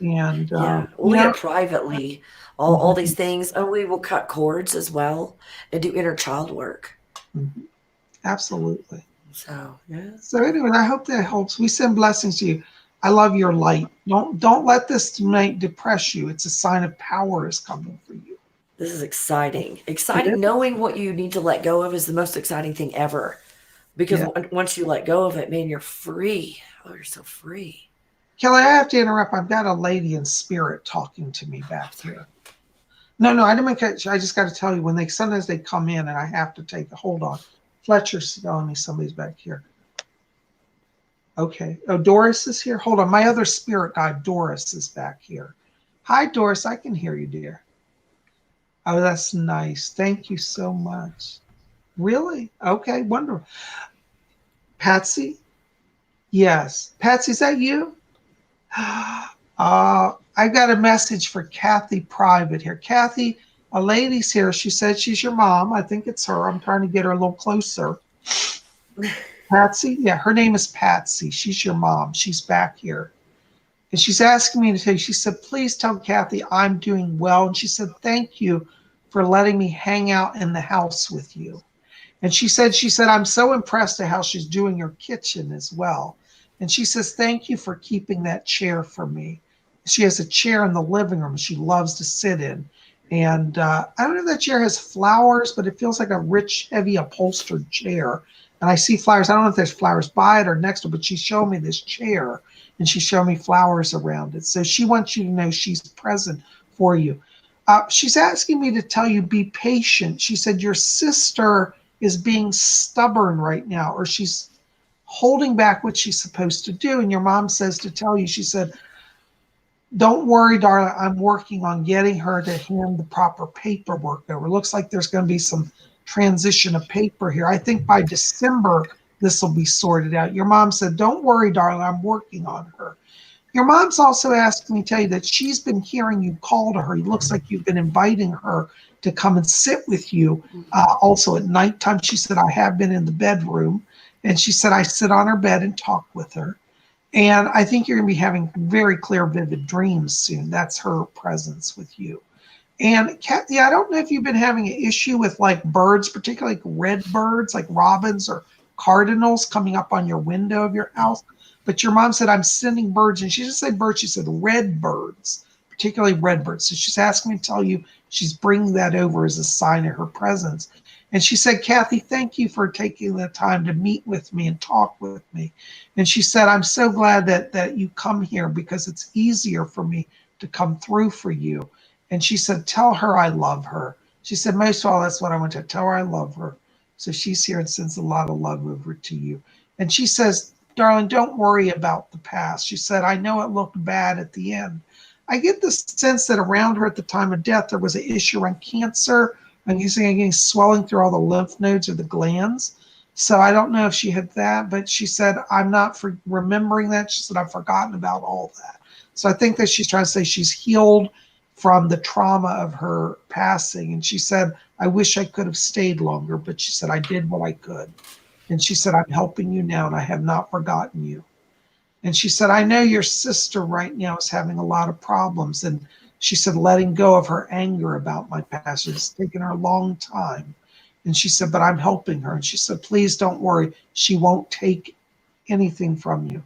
we'll get privately all these things, and we will cut cords as well and do inner child work. Mm-hmm. Absolutely. So yeah. So anyway, I hope that helps. We send blessings to you. I love your light. Don't let this tonight depress you. It's a sign of power is coming for you. This is exciting. Exciting. Knowing what you need to let go of is the most exciting thing ever. because Yeah. once you let go of it, man, you're free. Oh, you're so free. Kelly, I have to interrupt. I've got a lady in spirit talking to me I'm back sorry. here. No, I didn't make it. I just got to tell you when sometimes they come in and I have to take a hold on. Fletcher's telling me somebody's back here. Okay. Oh, Doris is here. Hold on. My other spirit guide, Doris, is back here. Hi, Doris. I can hear you, dear. Oh, that's nice. Thank you so much. Really? Okay. Wonderful. Patsy? Yes. Patsy, is that you? I got a message for Kathy private here. Kathy, a lady's here. She said she's your mom. I think it's her. I'm trying to get her a little closer. Patsy? Yeah, her name is Patsy. She's your mom. She's back here. And she's asking me to tell you, she said, please tell Kathy I'm doing well. And she said, thank you for letting me hang out in the house with you. And she said, I'm so impressed at how she's doing her kitchen as well. And she says, thank you for keeping that chair for me. She has a chair in the living room she loves to sit in. And I don't know if that chair has flowers, but it feels like a rich, heavy upholstered chair. And I see flowers. I don't know if there's flowers by it or next to it, but she showed me this chair and she showed me flowers around it. So she wants you to know she's present for you. She's asking me to tell you, be patient. She said, your sister is being stubborn right now, or she's holding back what she's supposed to do. And your mom says to tell you, she said, don't worry, darling, I'm working on getting her to hand the proper paperwork over. Looks like there's going to be some transition of paper here. I think by December, this will be sorted out. Your mom said, don't worry, darling, I'm working on her. Your mom's also asked me to tell you that she's been hearing you call to her. It looks like you've been inviting her to come and sit with you. Also at nighttime, she said, I have been in the bedroom. And she said, I sit on her bed and talk with her. And I think you're going to be having very clear, vivid dreams soon. That's her presence with you. And Kathy, I don't know if you've been having an issue with like birds, particularly like red birds, like robins or cardinals coming up on your window of your house. But your mom said, I'm sending birds. And she didn't say birds, she said red birds, particularly red birds. So she's asking me to tell you she's bringing that over as a sign of her presence. And she said, Kathy, thank you for taking the time to meet with me and talk with me. And she said, I'm so glad that you come here because it's easier for me to come through for you. And she said, tell her I love her. She said, most of all, that's what I want to tell her I love her. So she's here and sends a lot of love over to you. And she says, darling, don't worry about the past. She said, I know it looked bad at the end. I get the sense that around her at the time of death, there was an issue around cancer. I'm getting swelling through all the lymph nodes or the glands. So I don't know if she had that, but she said, I'm not for remembering that. She said, I've forgotten about all that. So I think that she's trying to say she's healed from the trauma of her passing. And she said, I wish I could have stayed longer, but she said, I did what I could. And she said, I'm helping you now and I have not forgotten you. And she said, I know your sister right now is having a lot of problems. And she said, letting go of her anger about my past has taken her a long time. And she said, but I'm helping her. And she said, please don't worry. She won't take anything from you.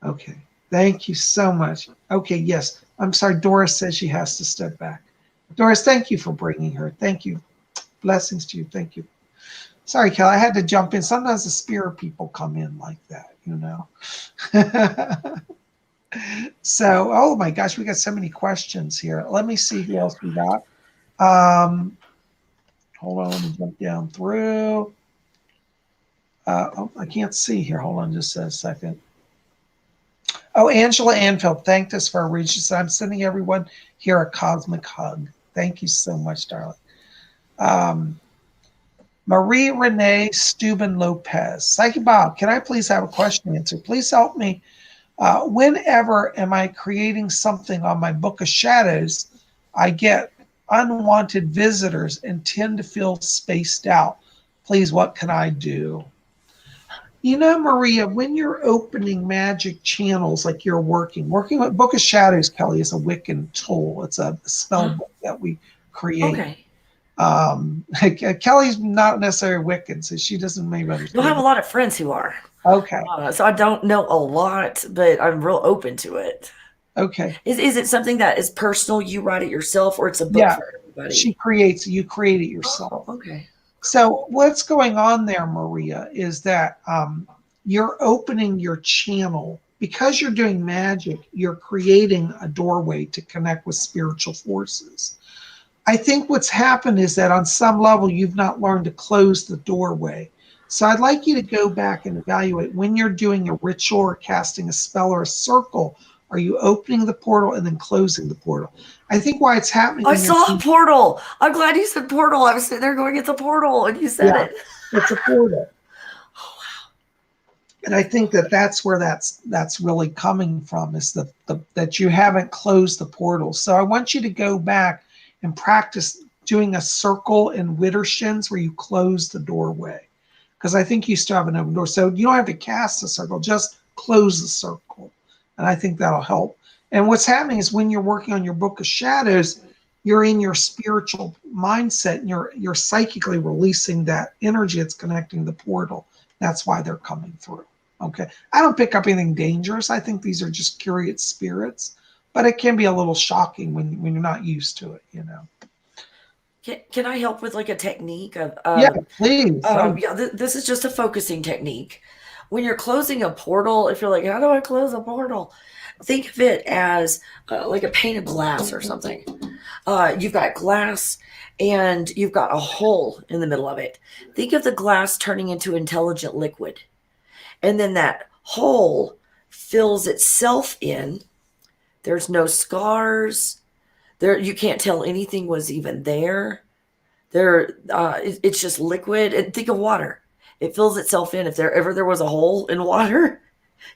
Okay. Thank you so much. Okay. Yes. I'm sorry. Doris says she has to step back. Doris, thank you for bringing her. Thank you. Blessings to you. Thank you. Sorry, Kelly, I had to jump in. Sometimes the spirit people come in like that, you know. So, oh my gosh, we got so many questions here. Let me see who else we got. Hold on, let me jump down through. Oh, I can't see here. Hold on just a second. Oh, Angela Anfield thanked us for our read. She said, I'm sending everyone here a cosmic hug. Thank you so much, darling. Marie Renee Steuben Lopez. Psychic Bob, can I please have a question answered? Please help me. Whenever am I creating something on my book of shadows, I get unwanted visitors and tend to feel spaced out. Please, what can I do? You know, Maria, when you're opening magic channels like you're working with Book of Shadows, Kelly, is a Wiccan tool. It's a spell book that we create. Okay. Kelly's not necessarily Wiccan, so she doesn't maybe understand. You'll have a lot of friends who are. Okay. So I don't know a lot, but I'm real open to it. Okay. Is it something that is personal? You write it yourself, or it's a book Yeah. for everybody? You create it yourself. Oh, okay. So what's going on there, Maria, is that you're opening your channel because you're doing magic. You're creating a doorway to connect with spiritual forces. I think what's happened is that on some level, you've not learned to close the doorway. So I'd like you to go back and evaluate when you're doing a ritual or casting a spell or a circle, are you opening the portal and then closing the portal? I think why it's happening I when you're saw a portal. I'm glad you said portal. I was sitting there going, it's a portal, and you said yeah, it. it's a portal. And I think that that's where that's really coming from is that you haven't closed the portal. So I want you to go back and practice doing a circle in Widdershins where you close the doorway, because I think you still have an open door. So you don't have to cast a circle, just close the circle, and I think that'll help. And what's happening is when you're working on your book of shadows, you're in your spiritual mindset and you're psychically releasing that energy that's connecting the portal. That's why they're coming through. Okay. I don't pick up anything dangerous. I think these are just curious spirits, but it can be a little shocking when you're not used to it, you know. Can I help with like a technique of Yeah, please. yeah, this is just a focusing technique. When you're closing a portal, if you're like, how do I close a portal? Think of it as like a pane of glass or something. You've got glass and you've got a hole in the middle of it. Think of the glass turning into intelligent liquid. And then that hole fills itself in. There's no scars. There, you can't tell anything was even there. It's just liquid. And think of water. It fills itself in. If there was a hole in water,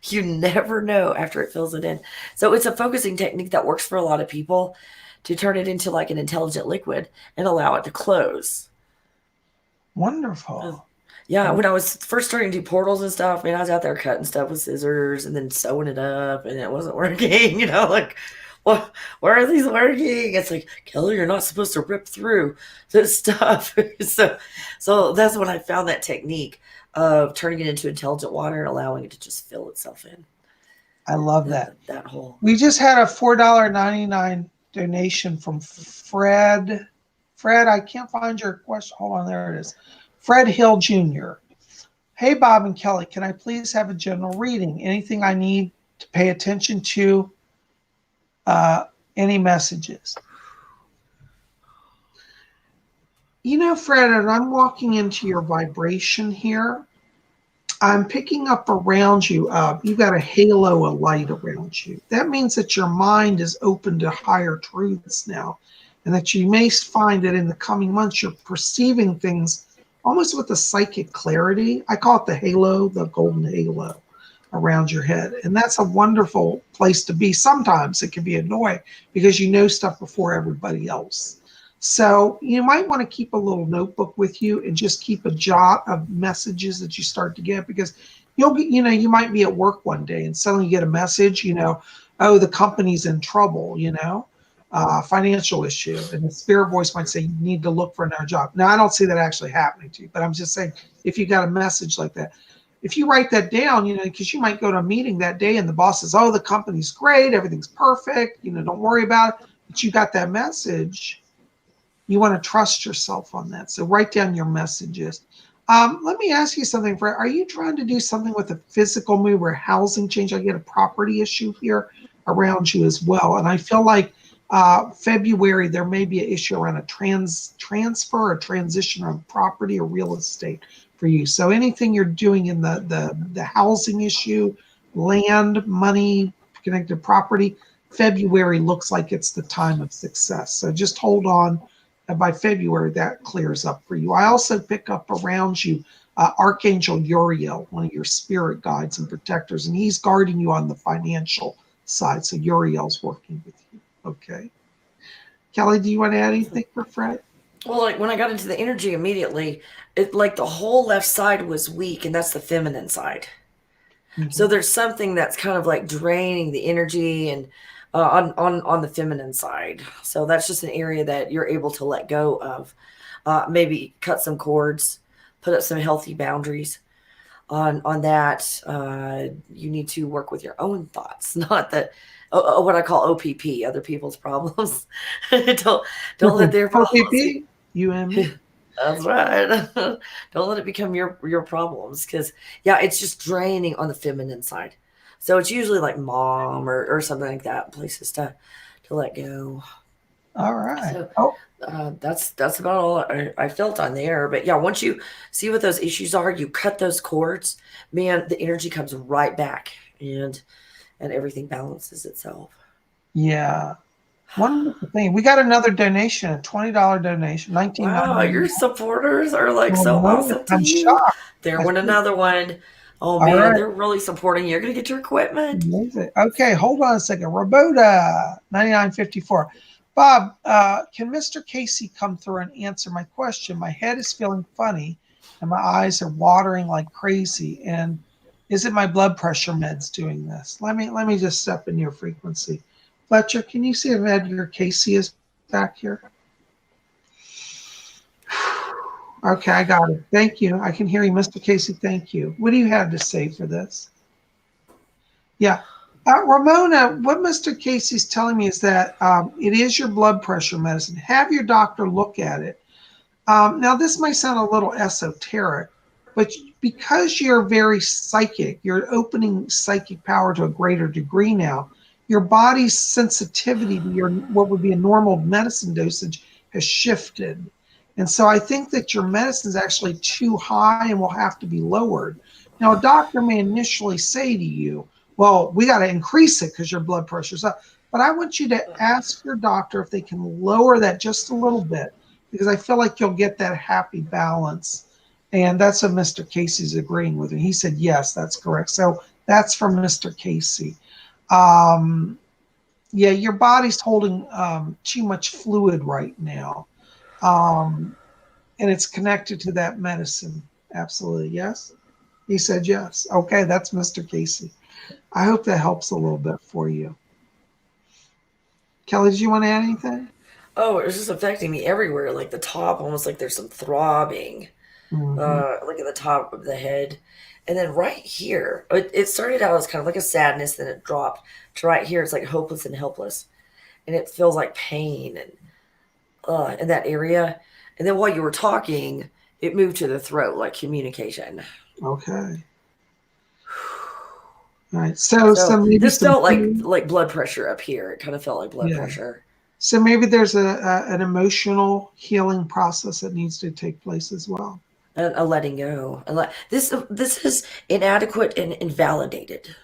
you never know after it fills it in. So it's a focusing technique that works for a lot of people to turn it into like an intelligent liquid and allow it to close. Wonderful. Yeah, when I was first starting to do portals and stuff, man, I was out there cutting stuff with scissors and then sewing it up, and it wasn't working. Like, what? Why are these working? It's like, Kelly, you're not supposed to rip through this stuff. so that's when I found that technique of turning it into intelligent water and allowing it to just fill itself in. I love that. That hole. We just had a $4.99 donation from Fred. Fred, I can't find your question. Hold on, there it is. Fred Hill Jr. Hey, Bob and Kelly, can I please have a general reading? Anything I need to pay attention to? Any messages? You know, Fred, as I'm walking into your vibration here, I'm picking up around you. You've got a halo of light around you. That means that your mind is open to higher truths now, and that you may find that in the coming months you're perceiving things almost with a psychic clarity. I call it the halo, the golden halo around your head. And that's a wonderful place to be. Sometimes it can be annoying because you know stuff before everybody else. So you might want to keep a little notebook with you and just keep a jot of messages that you start to get, because you'll get, you might be at work one day and suddenly you get a message, oh, the company's in trouble, financial issue, and the spirit voice might say you need to look for another job. Now, I don't see that actually happening to you, but I'm just saying, if you got a message like that, if you write that down, because you might go to a meeting that day and the boss says, oh, the company's great, everything's perfect, don't worry about it, but you got that message, you want to trust yourself on that. So write down your messages. Let me ask you something, Fred. Are you trying to do something with a physical move or housing change? I get a property issue here around you as well, and I feel like February, there may be an issue around a transfer or transition of property or real estate for you. So anything you're doing in the housing issue, land, money, connected property, February looks like it's the time of success. So just hold on. And by February, that clears up for you. I also pick up around you Archangel Uriel, one of your spirit guides and protectors, and he's guarding you on the financial side. So Uriel's working with you. Okay. Kelly, do you want to add anything for Fred? Well, like when I got into the energy immediately, it like the whole left side was weak, and that's the feminine side. Mm-hmm. So there's something that's kind of like draining the energy and on the feminine side. So that's just an area that you're able to let go of. Maybe cut some cords, put up some healthy boundaries on that. You need to work with your own thoughts, not that. What I call OPP, other people's problems. don't let their problems. OPP, you and me. That's right. Don't let it become your problems, because yeah, it's just draining on the feminine side. So it's usually like mom or something like that, places to let go. All right. So Oh, that's about all I felt on there. But yeah, once you see what those issues are, you cut those cords, man, the energy comes right back, and everything balances itself. yeah. Wonderful thing. We got another donation, a $20 donation, Wow, 19.99. your supporters are like so Ramona, awesome to I'm you. shocked. There I went see. another one. Oh All man, right. they're really supporting you. You're gonna get your equipment. Amazing. Okay, hold on a second. Roberta, 9954. Bob, can Mr. Casey come through and answer my question? My head is feeling funny and my eyes are watering like crazy. And is it my blood pressure meds doing this? Let me just step in your frequency. Fletcher, can you see if Edgar Casey is back here? Okay, I got it. Thank you. I can hear you, Mr. Casey. Thank you. What do you have to say for this? Yeah. Ramona, what Mr. Casey's telling me is that it is your blood pressure medicine. Have your doctor look at it. Now, this might sound a little esoteric, but because you're very psychic, you're opening psychic power to a greater degree now. Your body's sensitivity to your what would be a normal medicine dosage has shifted. And so I think that your medicine is actually too high and will have to be lowered. Now, a doctor may initially say to you, well, we got to increase it because your blood pressure's up. But I want you to ask your doctor if they can lower that just a little bit, because I feel like you'll get that happy balance. And that's what Mr. Casey's agreeing with me. He said, yes, that's correct. So that's from Mr. Casey. Um, yeah, your body's holding too much fluid right now. Um, and it's connected to that medicine. Absolutely. Yes. He said yes. Okay, that's Mr. Casey. I hope that helps a little bit for you. Kelly, did you want to add anything? Oh, it's just affecting me everywhere. Like the top, almost like there's some throbbing. Mm-hmm. Like at the top of the head. And then right here, it started out as kind of like a sadness, then it dropped to right here. It's like hopeless and helpless. And it feels like pain and in that area. And then while you were talking, it moved to the throat, like communication. Okay. All right. So So maybe this some felt pain. like blood pressure up here. It kind of felt like blood Yeah. pressure. So maybe there's an emotional healing process that needs to take place as well. And a letting go. This is inadequate and invalidated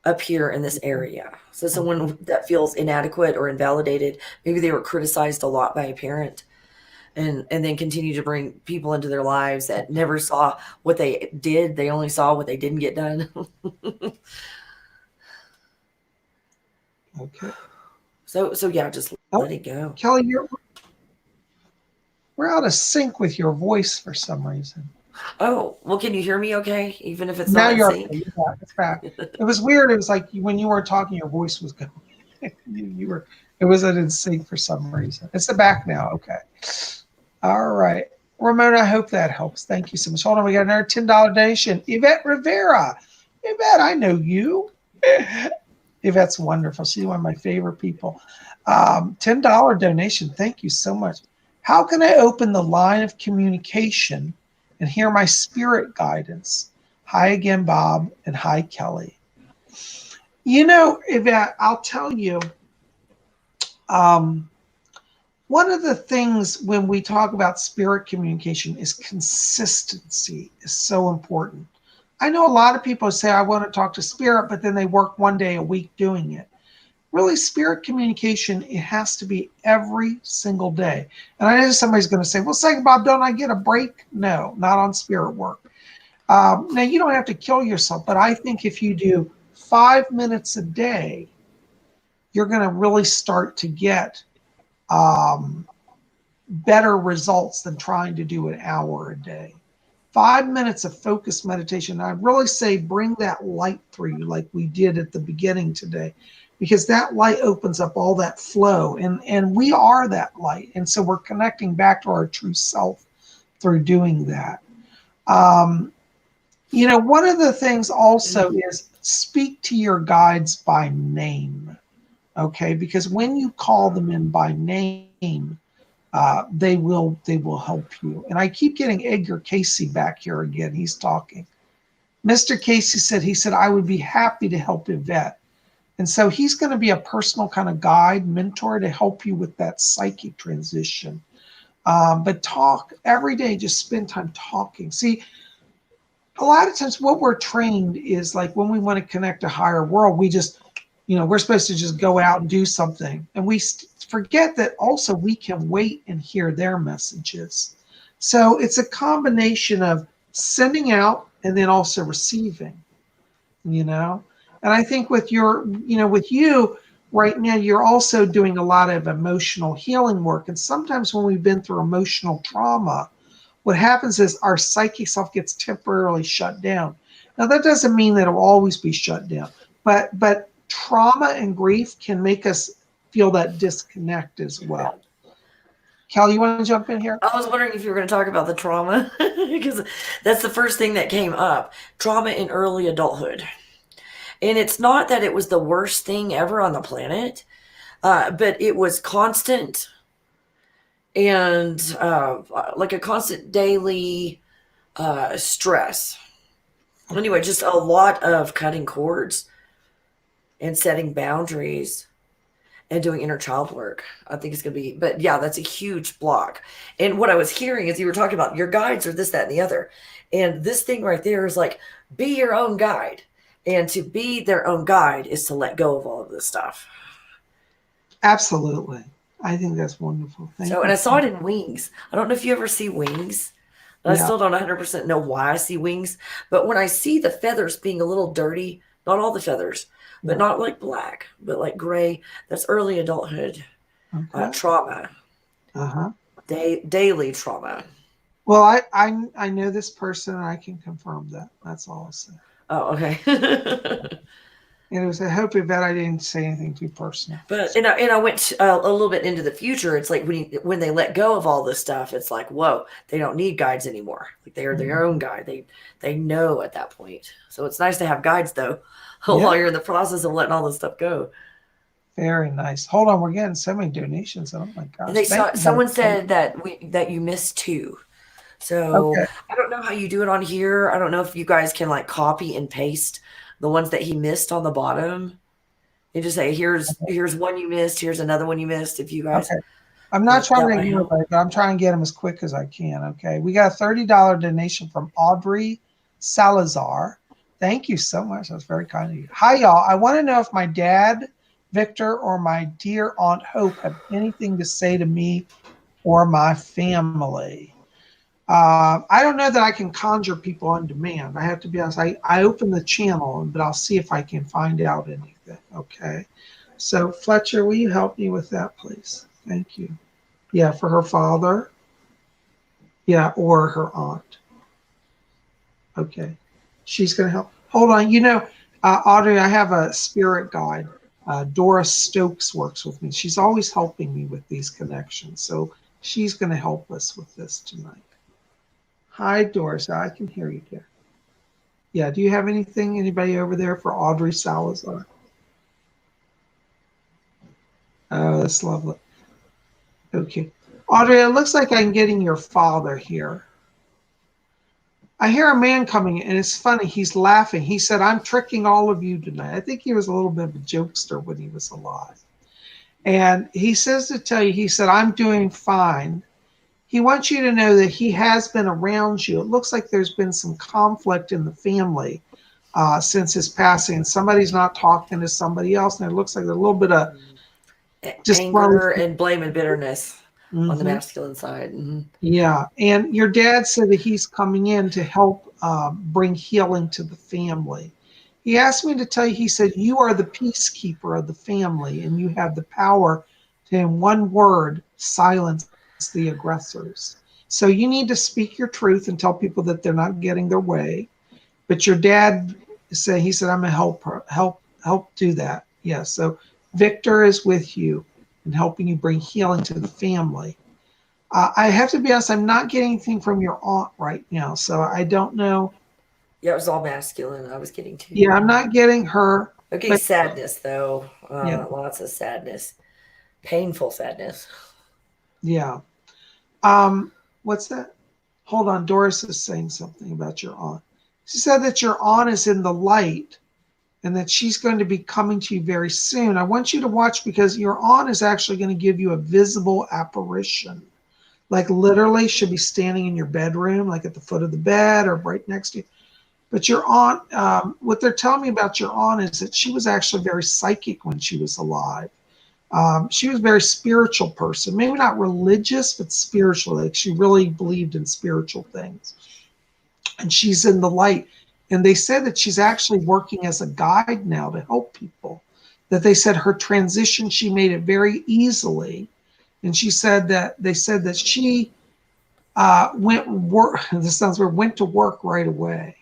up here in this area. So Okay. someone that feels inadequate or invalidated, maybe they were criticized a lot by a parent, and then continue to bring people into their lives that never saw what they did. They only saw what they didn't get done. Okay. So yeah, just Oh, let it go. Kelly, we're out of sync with your voice for some reason. Oh, well, can you hear me okay? Even if it's Now not in you're okay. sync? You're back. It's back. It was weird. It was like when you were talking, your voice was going. you were. It wasn't in sync for some reason. It's the back now. Okay. All right. Ramona, I hope that helps. Thank you so much. Hold on. We got another $10 donation. Yvette Rivera. Yvette, I know you. Yvette's wonderful. She's one of my favorite people. $10 donation. Thank you so much. How can I open the line of communication and hear my spirit guidance? Hi again, Bob, and hi, Kelly. You know, Yvette, I'll tell you, um, one of the things when we talk about spirit communication is consistency is so important. I know a lot of people say, I want to talk to spirit, but then they work one day a week doing it. Really, spirit communication, it has to be every single day. And I know somebody's going to say, well, say, Bob, don't I get a break? No, not on spirit work. Now, you don't have to kill yourself, but I think if you do 5 minutes a day, you're going to really start to get um, better results than trying to do an hour a day. 5 minutes of focused meditation. I really say bring that light through you like we did at the beginning today, because that light opens up all that flow, and we are that light. And so we're connecting back to our true self through doing that. Um, one of the things also is speak to your guides by name, okay? Because when you call them in by name, they will help you. And I keep getting Edgar Casey back here again. He's talking. Mr. Casey said, I would be happy to help Yvette. And so he's going to be a personal kind of guide, mentor to help you with that psychic transition. But talk every day, just spend time talking. See, a lot of times what we're trained is like when we want to connect to higher world, we just, we're supposed to just go out and do something. And we forget that also we can wait and hear their messages. So it's a combination of sending out and then also receiving, And I think with with you right now, you're also doing a lot of emotional healing work. And sometimes when we've been through emotional trauma, what happens is our psychic self gets temporarily shut down. Now, that doesn't mean that it'll always be shut down, but trauma and grief can make us feel that disconnect as well. Kelli, you want to jump in here? I was wondering if you were going to talk about the trauma because that's the first thing that came up. Trauma in early adulthood. And it's not that it was the worst thing ever on the planet, but it was constant and like a constant daily stress. Anyway, just a lot of cutting cords and setting boundaries and doing inner child work. I think it's going to be, but yeah, that's a huge block. And what I was hearing is you were talking about your guides are this, that, and the other. And this thing right there is like, be your own guide. And to be their own guide is to let go of all of this stuff. Absolutely. I think that's wonderful. Thank you. And I saw it in Wings. I don't know if you ever see Wings. I still don't 100% know why I see wings. But when I see the feathers being a little dirty, not all the feathers, but not like black, but like gray, that's early adulthood trauma. Daily trauma. Well, I know this person and I can confirm that. That's all I'll say. Oh, okay. And it was, I hope that I didn't say anything too personal. But and I went a little bit into the future. It's like when they let go of all this stuff, it's like, whoa, they don't need guides anymore. Like they are their own guide. They know at that point. So it's nice to have guides though, while you're in the process of letting all this stuff go. Very nice. Hold on, we're getting so many donations. Oh my gosh! And someone said that you missed 2. So I don't know how you do it on here. I don't know if you guys can like copy and paste the ones that he missed on the bottom. You just say, here's one you missed. Here's another one you missed. If you guys, I'm not trying to ignore it, but I'm trying to get them as quick as I can. Okay, we got a $30 donation from Audrey Salazar. Thank you so much. That's very kind of you. Hi, y'all. I want to know if my dad, Victor, or my dear Aunt Hope have anything to say to me or my family. I don't know that I can conjure people on demand. I have to be honest. I open the channel, but I'll see if I can find out anything. Okay. So Fletcher, will you help me with that, please? Thank you. Yeah, for her father. Yeah, or her aunt. Okay. She's going to help. Hold on. Audrey, I have a spirit guide. Doris Stokes works with me. She's always helping me with these connections. So she's going to help us with this tonight. Hi, Doris. I can hear you there. Yeah. Do you have anything, anybody over there for Audrey Salazar? Oh, that's lovely. Okay. Audrey, it looks like I'm getting your father here. I hear a man coming in, and it's funny. He's laughing. He said, I'm tricking all of you tonight. I think he was a little bit of a jokester when he was alive. And he says to tell you, he said, I'm doing fine. He wants you to know that he has been around you. It looks like there's been some conflict in the family since his passing. Somebody's not talking to somebody else, and it looks like there's a little bit of just anger and blame and bitterness on the masculine side. Mm-hmm. Yeah, and your dad said that he's coming in to help bring healing to the family. He asked me to tell you, he said, you are the peacekeeper of the family, and you have the power to, in one word, silence the aggressors. So you need to speak your truth and tell people that they're not getting their way. But your dad said, he said, I'm gonna help do that. Yeah. So Victor is with you and helping you bring healing to the family. I have to be honest, I'm not getting anything from your aunt right now, so I don't know. Yeah, it was all masculine. I was getting to. Yeah, I'm not getting her. Okay, sadness though. Lots of sadness, painful sadness. Yeah. What's that? Hold on. Doris is saying something about your aunt. She said that your aunt is in the light and that she's going to be coming to you very soon. I want you to watch because your aunt is actually going to give you a visible apparition. Like literally she'll be standing in your bedroom, like at the foot of the bed or right next to you. But your aunt, what they're telling me about your aunt is that she was actually very psychic when she was alive. She was a very spiritual person, maybe not religious, but spiritual. Like she really believed in spiritual things. And she's in the light. And they said that she's actually working as a guide now to help people. That they said her transition, she made it very easily. And she said that they said that she went work. This sounds weird. Went to work right away.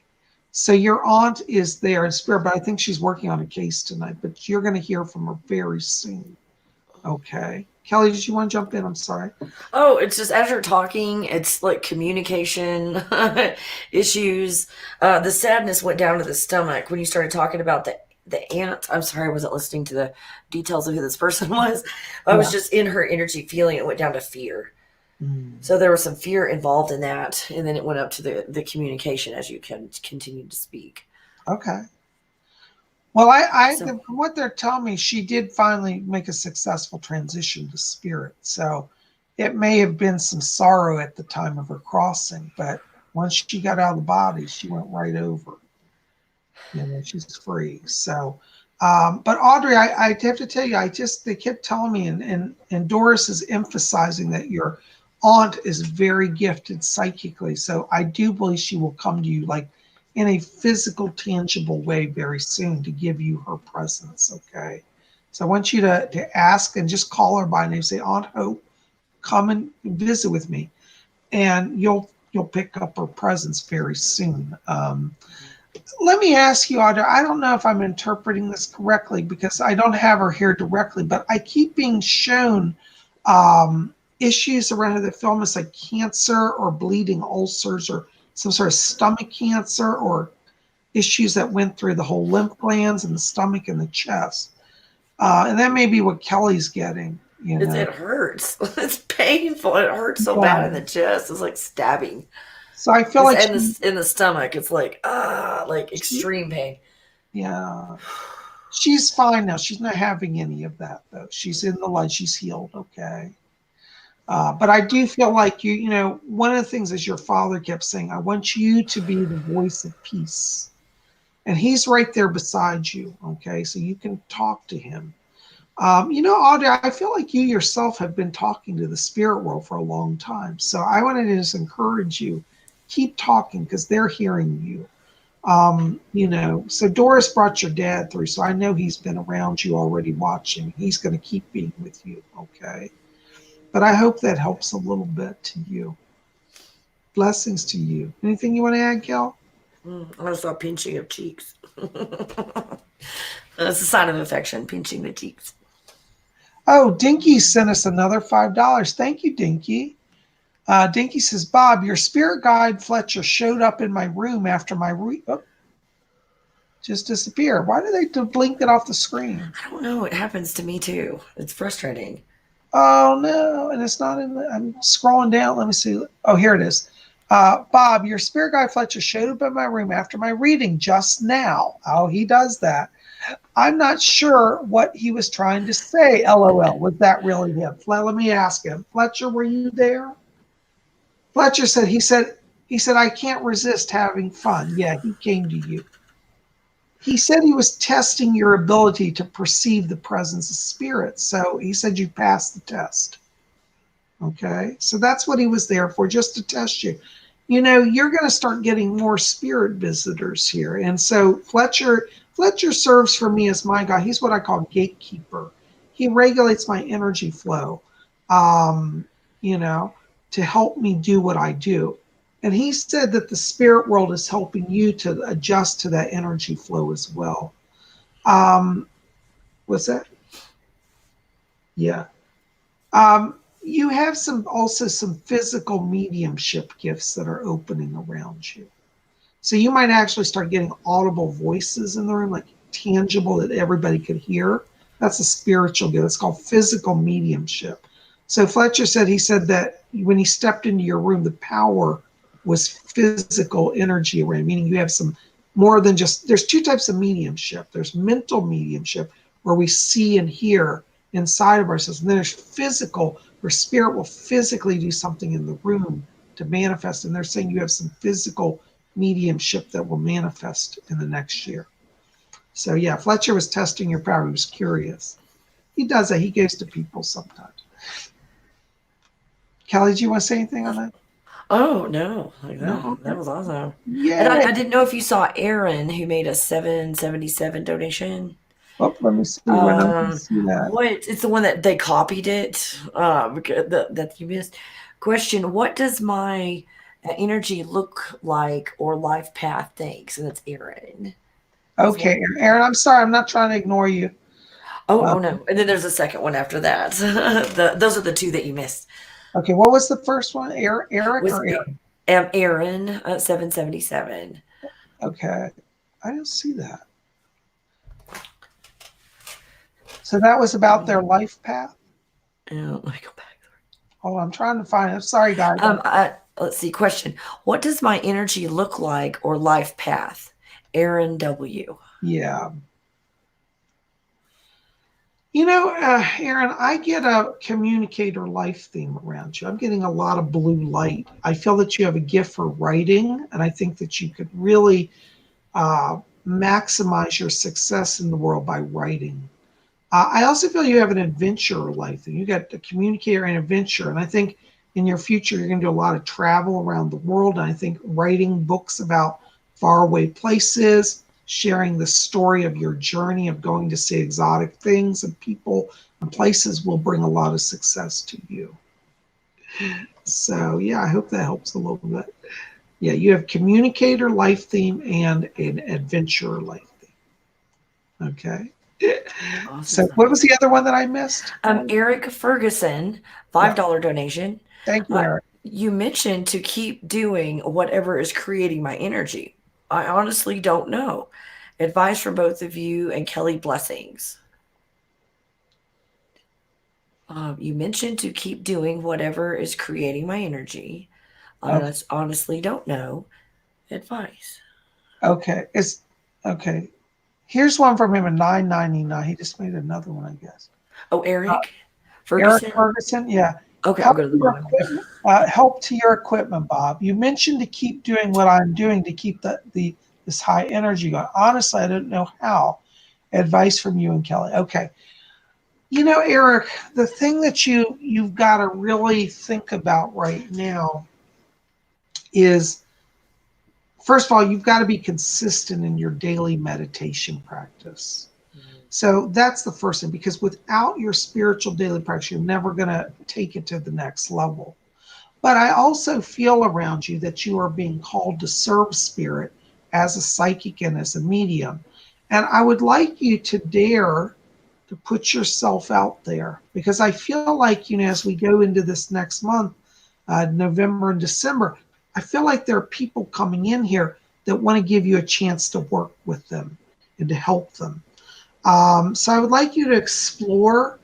So your aunt is there in spirit, but I think she's working on a case tonight. But you're going to hear from her very soon. Okay. Kelly, did you want to jump in? I'm sorry. Oh, it's just as you're talking, it's like communication issues. The sadness went down to the stomach when you started talking about the aunt. I'm sorry, I wasn't listening to the details of who this person was. I was just in her energy feeling it went down to fear. So there was some fear involved in that, and then it went up to the communication as you can continue to speak. Okay. Well, from what they're telling me, she did finally make a successful transition to spirit. So it may have been some sorrow at the time of her crossing, but once she got out of the body, she went right over. You know, she's free. So, but Audrey, I have to tell you, they kept telling me, and Doris is emphasizing that your aunt is very gifted psychically. So I do believe she will come to you like in a physical, tangible way very soon to give you her presence. Okay. So I want you to ask and just call her by name, say, Aunt Hope, come and visit with me. And you'll pick up her presence very soon. Let me ask you, Audrey, I don't know if I'm interpreting this correctly because I don't have her here directly, but I keep being shown issues around the film is like cancer or bleeding ulcers or some sort of stomach cancer or issues that went through the whole lymph glands and the stomach and the chest. And that may be what Kelly's getting. You know? It hurts. It's painful. It hurts so bad in the chest. It's like stabbing. So I feel like in the stomach, it's like like extreme pain. Yeah. She's fine now. She's not having any of that though. She's in the light. She's healed. Okay. But I do feel like you know, one of the things is your father kept saying, I want you to be the voice of peace. And he's right there beside you. Okay. So you can talk to him. You know, Audrey, I feel like you yourself have been talking to the spirit world for a long time. So I wanted to just encourage you, keep talking because they're hearing you. You know, so Doris brought your dad through. So I know he's been around you already watching. He's going to keep being with you. Okay. But I hope that helps a little bit to you. Blessings to you. Anything you want to add, Kel? I saw pinching of cheeks. That's a sign of affection, pinching the cheeks. Oh, Dinky sent us another $5. Thank you, Dinky. Dinky says, Bob, your spirit guide Fletcher showed up in my room after my just disappeared. Why did they blink it off the screen? I don't know. It happens to me too. It's frustrating. Oh no, and it's not in the, I'm scrolling down. Let me see. Oh, here it is. Bob, your spirit guide Fletcher showed up in my room after my reading just now. Oh, he does that. I'm not sure what he was trying to say. LOL. Was that really him? Let me ask him. Fletcher, were you there? Fletcher said, he said, I can't resist having fun. Yeah, he came to you. He said he was testing your ability to perceive the presence of spirit. So he said you passed the test. Okay, so that's what he was there for, just to test you. You know, you're going to start getting more spirit visitors here. And so Fletcher serves for me as my guy. He's what I call gatekeeper. He regulates my energy flow, you know, to help me do what I do. And he said that the spirit world is helping you to adjust to that energy flow as well. What's that? Yeah. You have also some physical mediumship gifts that are opening around you. So you might actually start getting audible voices in the room, like tangible that everybody could hear. That's a spiritual gift. It's called physical mediumship. So Fletcher said, he said that when he stepped into your room, the power was physical energy around, meaning you have some more than just, there's two types of mediumship. There's mental mediumship where we see and hear inside of ourselves. And then there's physical where spirit will physically do something in the room to manifest. And they're saying you have some physical mediumship that will manifest in the next year. So yeah, Fletcher was testing your power. He was curious. He does that. He goes to people sometimes. Kelly, do you want to say anything on that? Oh no, like No? that. Okay. That was awesome. And Yay. I didn't know if you saw Aaron who made a 777 donation. Oh, let me see when I can see that. What? It's the one that they copied it. That you missed. Question: what does my energy look like or life path? Thanks, and that's Aaron. Okay, Aaron, I'm sorry. I'm not trying to ignore you. Oh no! And then there's a second one after that. Those are the two that you missed. Okay, what was the first one? Eric Was or Aaron? Aaron 777. Okay, I don't see that. So that was about their life path? Let me go back. Oh, I'm trying to find it. Sorry, guys. Let's see. Question: what does my energy look like or life path? Aaron W. Yeah. You know, Aaron, I get a communicator life theme around you. I'm getting a lot of blue light. I feel that you have a gift for writing, and I think that you could really maximize your success in the world by writing. I also feel you have an adventurer life, and you got a communicator and adventure. And I think in your future, you're going to do a lot of travel around the world. And I think writing books about faraway places, sharing the story of your journey of going to see exotic things and people and places will bring a lot of success to you. So yeah, I hope that helps a little bit. Yeah, you have communicator life theme and an adventurer life theme. Okay. Awesome. So what was the other one that I missed? Eric Ferguson, $5 donation. Thank you, Eric. You mentioned to keep doing whatever is creating my energy. I honestly don't know. Advice from both of you and Kelly, blessings. You mentioned to keep doing whatever is creating my energy. I honestly don't know. Advice. Okay. It's okay. Here's one from him at $9.99. He just made another one, I guess. Oh, Eric Eric Ferguson. Ferguson, yeah. Okay, I'll go to the bottom. Help to your equipment, Bob. You mentioned to keep doing what I'm doing to keep this high energy going. Honestly, I don't know how. Advice from you and Kelly. Okay. You know, Eric, the thing that you've got to really think about right now is, first of all, you've got to be consistent in your daily meditation practice. So that's the first thing, because without your spiritual daily practice, you're never going to take it to the next level. But I also feel around you that you are being called to serve spirit as a psychic and as a medium. And I would like you to dare to put yourself out there, because I feel like, as we go into this next month, November and December, I feel like there are people coming in here that want to give you a chance to work with them and to help them. So I would like you to explore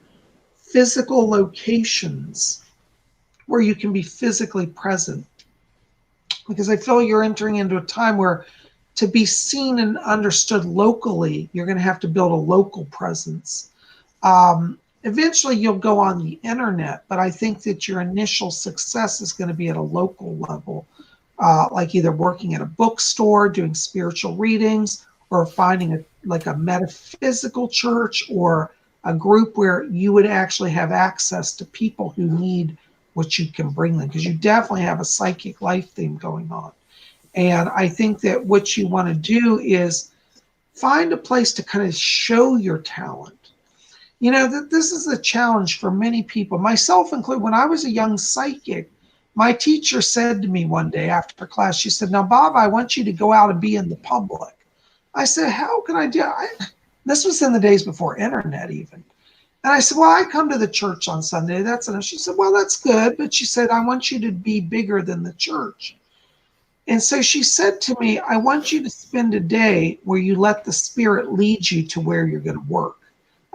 physical locations where you can be physically present, because I feel you're entering into a time where to be seen and understood locally, you're going to have to build a local presence. Eventually you'll go on the internet, but I think that your initial success is going to be at a local level, like either working at a bookstore, doing spiritual readings, or finding a metaphysical church or a group where you would actually have access to people who need what you can bring them, because you definitely have a psychic life theme going on. And I think that what you want to do is find a place to kind of show your talent. This is a challenge for many people, myself included. When I was a young psychic, my teacher said to me one day after class, she said, "Now, Bob, I want you to go out and be in the public." I said, "How can I do it?" This was in the days before internet even. And I said, "Well, I come to the church on Sunday. That's enough." She said, "Well, that's good." But she said, "I want you to be bigger than the church." And so she said to me, "I want you to spend a day where you let the spirit lead you to where you're going to work."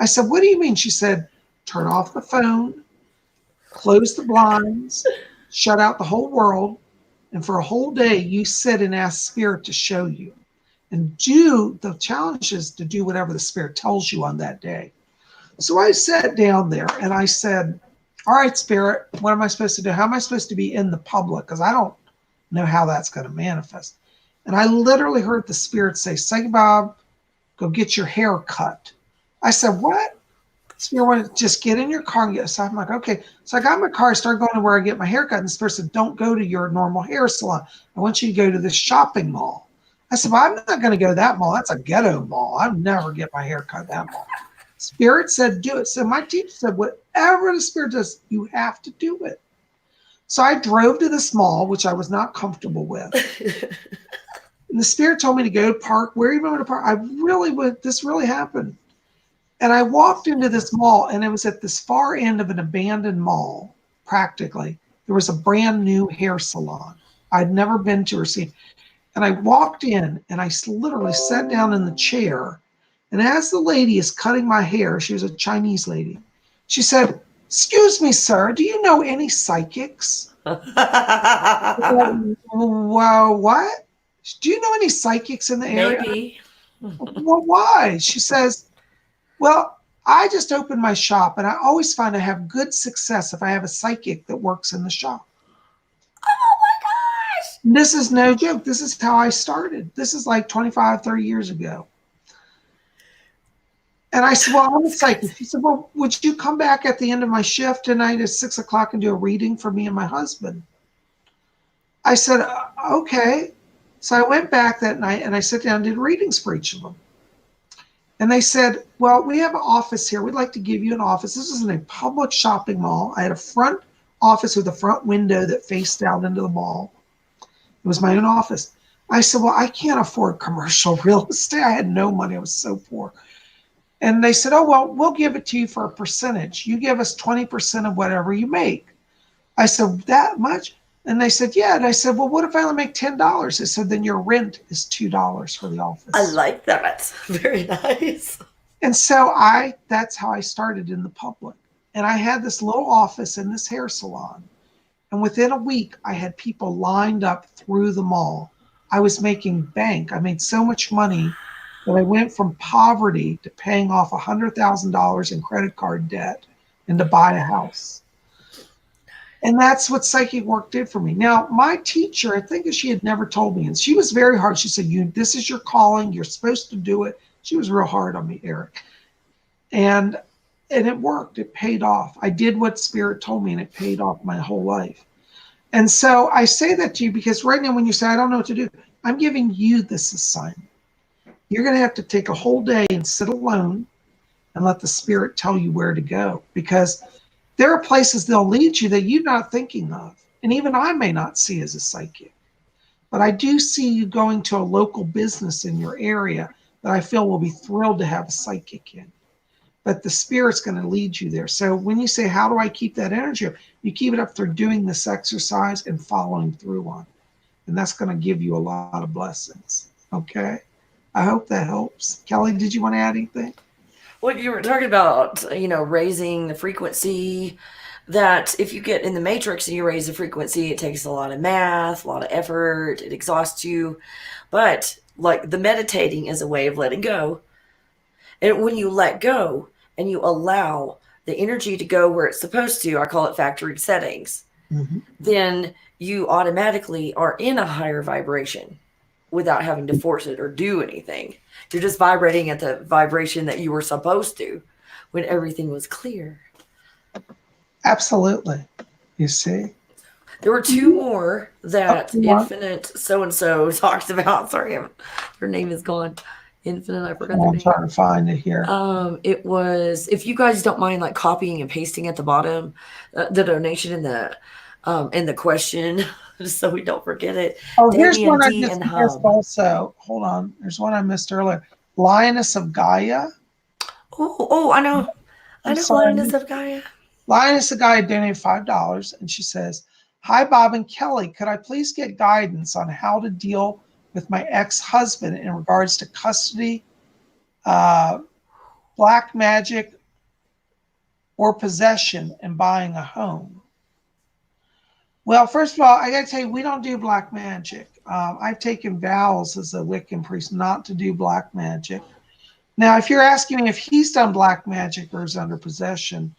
I said, "What do you mean?" She said, "Turn off the phone, close the blinds, shut out the whole world, and for a whole day you sit and ask Spirit to show you. And the challenge is to do whatever the Spirit tells you on that day. So I sat down there and I said, all right, Spirit, what am I supposed to do? How am I supposed to be in the public? Because I don't know how that's going to manifest. And I literally heard the Spirit say, Psychic Bob, go get your hair cut. I said, what? Spirit wanted to just get in your car and get. So I'm like, okay. So I got in my car, started going to where I get my hair cut. And the Spirit said, don't go to your normal hair salon. I want you to go to this shopping mall. I said, well, I'm not going to go to that mall. That's a ghetto mall. I'd never get my hair cut at that mall. Spirit said, do it. So my teacher said, whatever the Spirit does, you have to do it. So I drove to this mall, which I was not comfortable with. And the Spirit told me to go park. Where are you going to park? This really happened. And I walked into this mall, and it was at this far end of an abandoned mall, practically. There was a brand new hair salon I'd never been to or seen. And I walked in, and I literally sat down in the chair. And as the lady is cutting my hair, she was a Chinese lady, she said, excuse me, sir, do you know any psychics? Well, what? Do you know any psychics in the area? Maybe. Well, why? She says, well, I just opened my shop, and I always find I have good success if I have a psychic that works in the shop. Oh my gosh. This is no joke. This is how I started. This is like 25, 30 years ago. And I said, well, I'm a psychic. She said, well, would you come back at the end of my shift tonight at 6 o'clock and do a reading for me and my husband? I said, okay. So I went back that night and I sat down and did readings for each of them. And they said, well, we have an office here. We'd like to give you an office. This is in a public shopping mall. I had a front office with a front window that faced out into the mall. It was my own office. I said, well, I can't afford commercial real estate. I had no money. I was so poor. And they said, oh, well, we'll give it to you for a percentage. You give us 20% of whatever you make. I said, that much? And they said, yeah. And I said, well, what if I only make $10? They said, then your rent is $2 for the office. I like that. Very nice. And so that's how I started in the public. And I had this little office in this hair salon. And within a week, I had people lined up through the mall. I was making bank. I made so much money that I went from poverty to paying off $100,000 in credit card debt and to buy a house. And that's what psychic work did for me. Now, my teacher, I think she had never told me, and she was very hard. She said, this is your calling. You're supposed to do it. She was real hard on me, Eric. And it worked. It paid off. I did what Spirit told me, and it paid off my whole life. And so I say that to you because right now when you say, I don't know what to do, I'm giving you this assignment. You're going to have to take a whole day and sit alone and let the Spirit tell you where to go, because there are places they'll lead you that you're not thinking of. And even I may not see as a psychic, but I do see you going to a local business in your area that I feel will be thrilled to have a psychic in. But the Spirit's going to lead you there. So when you say, how do I keep that energy up? You keep it up through doing this exercise and following through on it. And that's going to give you a lot of blessings. Okay? I hope that helps. Kelly, did you want to add anything? Well, you were talking about, raising the frequency, that if you get in the matrix and you raise the frequency, it takes a lot of math, a lot of effort, it exhausts you. But like the meditating is a way of letting go. And when you let go and you allow the energy to go where it's supposed to, I call it factory settings, then you automatically are in a higher vibration without having to force it or do anything. You're just vibrating at the vibration that you were supposed to when everything was clear. Absolutely. You see? There were two more that Infinite so-and-so talked about. Sorry, her name is gone. Infinite, I forgot their name. I'm trying to find it here. It was, if you guys don't mind like copying and pasting at the bottom, the donation in the question, just so we don't forget it. Oh, here's one I just missed also. Hold on. There's one I missed earlier. Lioness of Gaia. Oh, I know. Lioness of Gaia. Lioness of Gaia donated $5, and she says, hi, Bob and Kelly. Could I please get guidance on how to deal with my ex-husband in regards to custody, black magic, or possession in buying a home? Well, first of all, I got to tell you, we don't do black magic. I've taken vows as a Wiccan priest not to do black magic. Now, if you're asking me if he's done black magic or is under possession,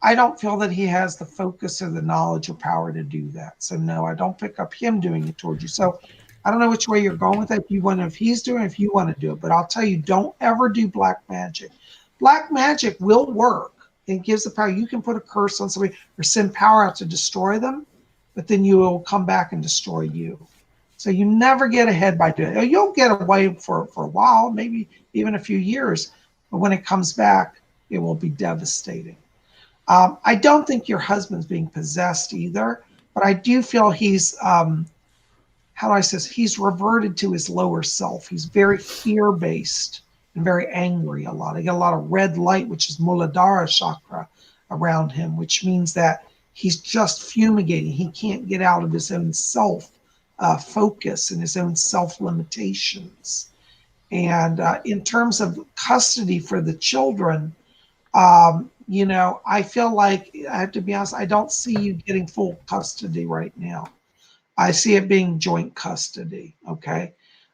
I don't feel that he has the focus or the knowledge or power to do that. So no, I don't pick up him doing it towards you. So I don't know which way you're going with it. If he's doing it, if you want to do it, but I'll tell you, don't ever do black magic. Black magic will work. It gives the power. You can put a curse on somebody or send power out to destroy them, but then you will come back and destroy you. So you never get ahead by doing it. You'll get away for a while, maybe even a few years, but when it comes back, it will be devastating. I don't think your husband's being possessed either, but I do feel he's, he's reverted to his lower self. He's very fear-based and very angry a lot. He got a lot of red light, which is Muladhara chakra around him, which means that he's just fumigating. He can't get out of his own self focus and his own self limitations. And in terms of custody for the children, I feel like, I have to be honest, I don't see you getting full custody right now. I see it being joint custody, okay?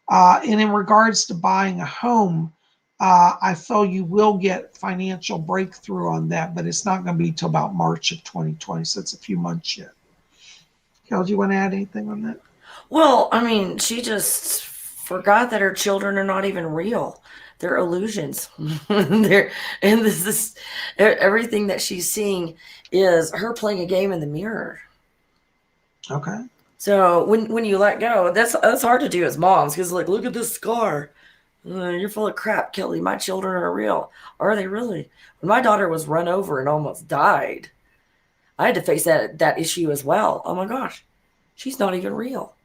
And in regards to buying a home, I feel you will get financial breakthrough on that, but it's not going to be till about March of 2020, so it's a few months yet. Kel, do you want to add anything on that? Well, I mean, she just forgot that her children are not even real. They're illusions. And this is everything that she's seeing is her playing a game in the mirror. Okay. So when you let go, that's hard to do as moms, because like, look at this scar. You're full of crap, Kelly. My children are real. Are they really? When my daughter was run over and almost died, I had to face that issue as well. Oh my gosh, she's not even real.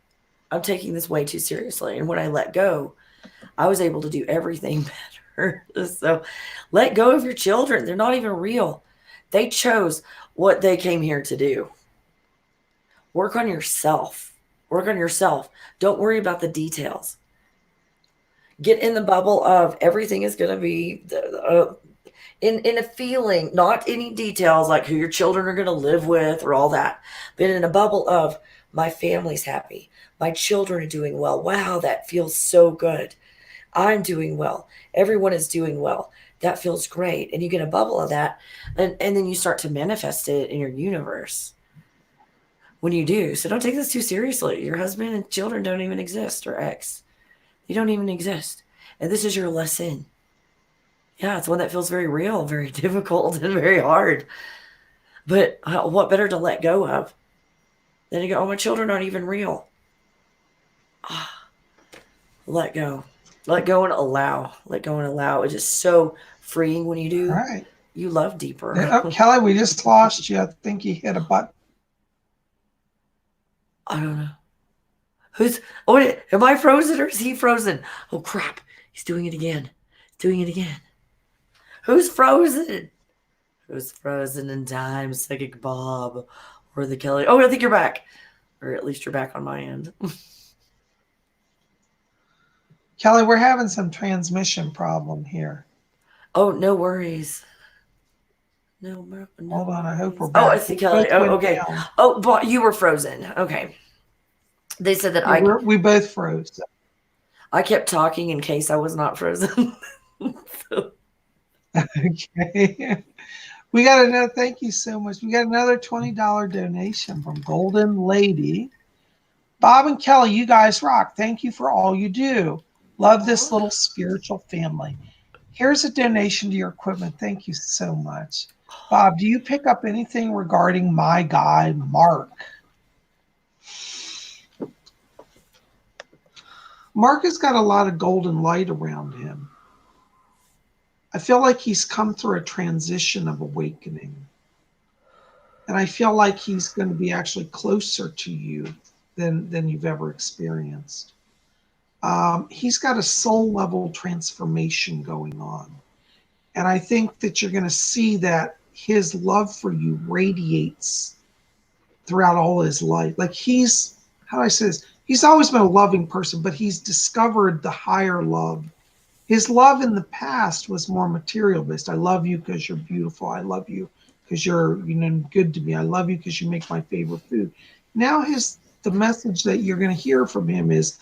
I'm taking this way too seriously. And when I let go, I was able to do everything better. So let go of your children. They're not even real. They chose what they came here to do. Work on yourself. Work on yourself. Don't worry about the details. Get in the bubble of everything is going to be in a feeling, not any details like who your children are going to live with or all that, but in a bubble of my family's happy. My children are doing well. Wow, that feels so good. I'm doing well. Everyone is doing well. That feels great. And you get a bubble of that, and then you start to manifest it in your universe when you do. So don't take this too seriously. Your husband and children don't even exist, or ex. You don't even exist. And this is your lesson. Yeah, it's one that feels very real, very difficult, and very hard. But what better to let go of than to go, oh, my children aren't even real. Let go. Let go and allow. Let go and allow. It is so freeing when you do. All right. You love deeper. Oh, Kelly, we just lost you. I think you hit a button. I don't know. Am I frozen or is he frozen? Oh, crap. He's doing it again. Doing it again. Who's frozen? Who's frozen in time? Psychic Bob or the Kelly? Oh, I think you're back. Or at least you're back on my end. Kelly, we're having some transmission problem here. Oh, no worries. No. Hold on, I hope we're back. Oh, I see Kelly. Oh, okay. Down. Oh, but you were frozen. Okay. They said that we both froze. I kept talking in case I was not frozen. Okay. We got another, thank you so much. We got another $20 donation from Golden Lady. Bob and Kelly, you guys rock. Thank you for all you do. Love this little spiritual family. Here's a donation to your equipment. Thank you so much. Bob, do you pick up anything regarding my guy, Mark? Mark has got a lot of golden light around him. I feel like he's come through a transition of awakening. And I feel like he's going to be actually closer to you than you've ever experienced. He's got a soul level transformation going on. And I think that you're going to see that his love for you radiates throughout all his life. Like he's, how do I say this? He's always been a loving person, but he's discovered the higher love. His love in the past was more material based. I love you because you're beautiful. I love you because you're, good to me. I love you because you make my favorite food. Now the message that you're going to hear from him is,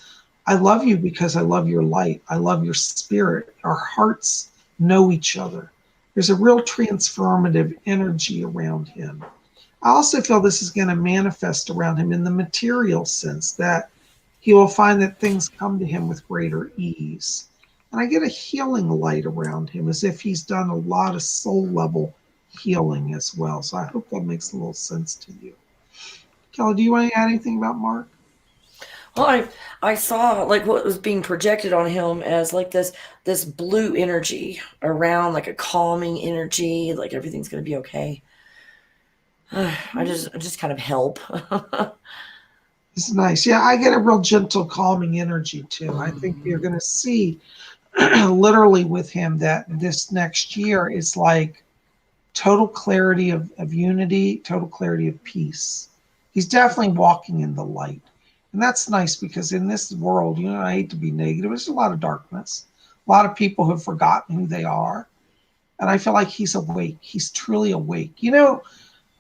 I love you because I love your light. I love your spirit. Our hearts know each other. There's a real transformative energy around him. I also feel this is going to manifest around him in the material sense, that he will find that things come to him with greater ease. And I get a healing light around him, as if he's done a lot of soul level healing as well. So I hope that makes a little sense to you. Kelly, do you want to add anything about Mark? Well, I saw like what was being projected on him as like this blue energy around, like a calming energy, like everything's gonna be okay. I just kind of help. It's nice. Yeah, I get a real gentle, calming energy too. I think you're going to see literally with him that this next year is like total clarity of unity, total clarity of peace. He's definitely walking in the light. And that's nice because in this world, I hate to be negative, there's a lot of darkness. A lot of people have forgotten who they are. And I feel like he's awake. He's truly awake.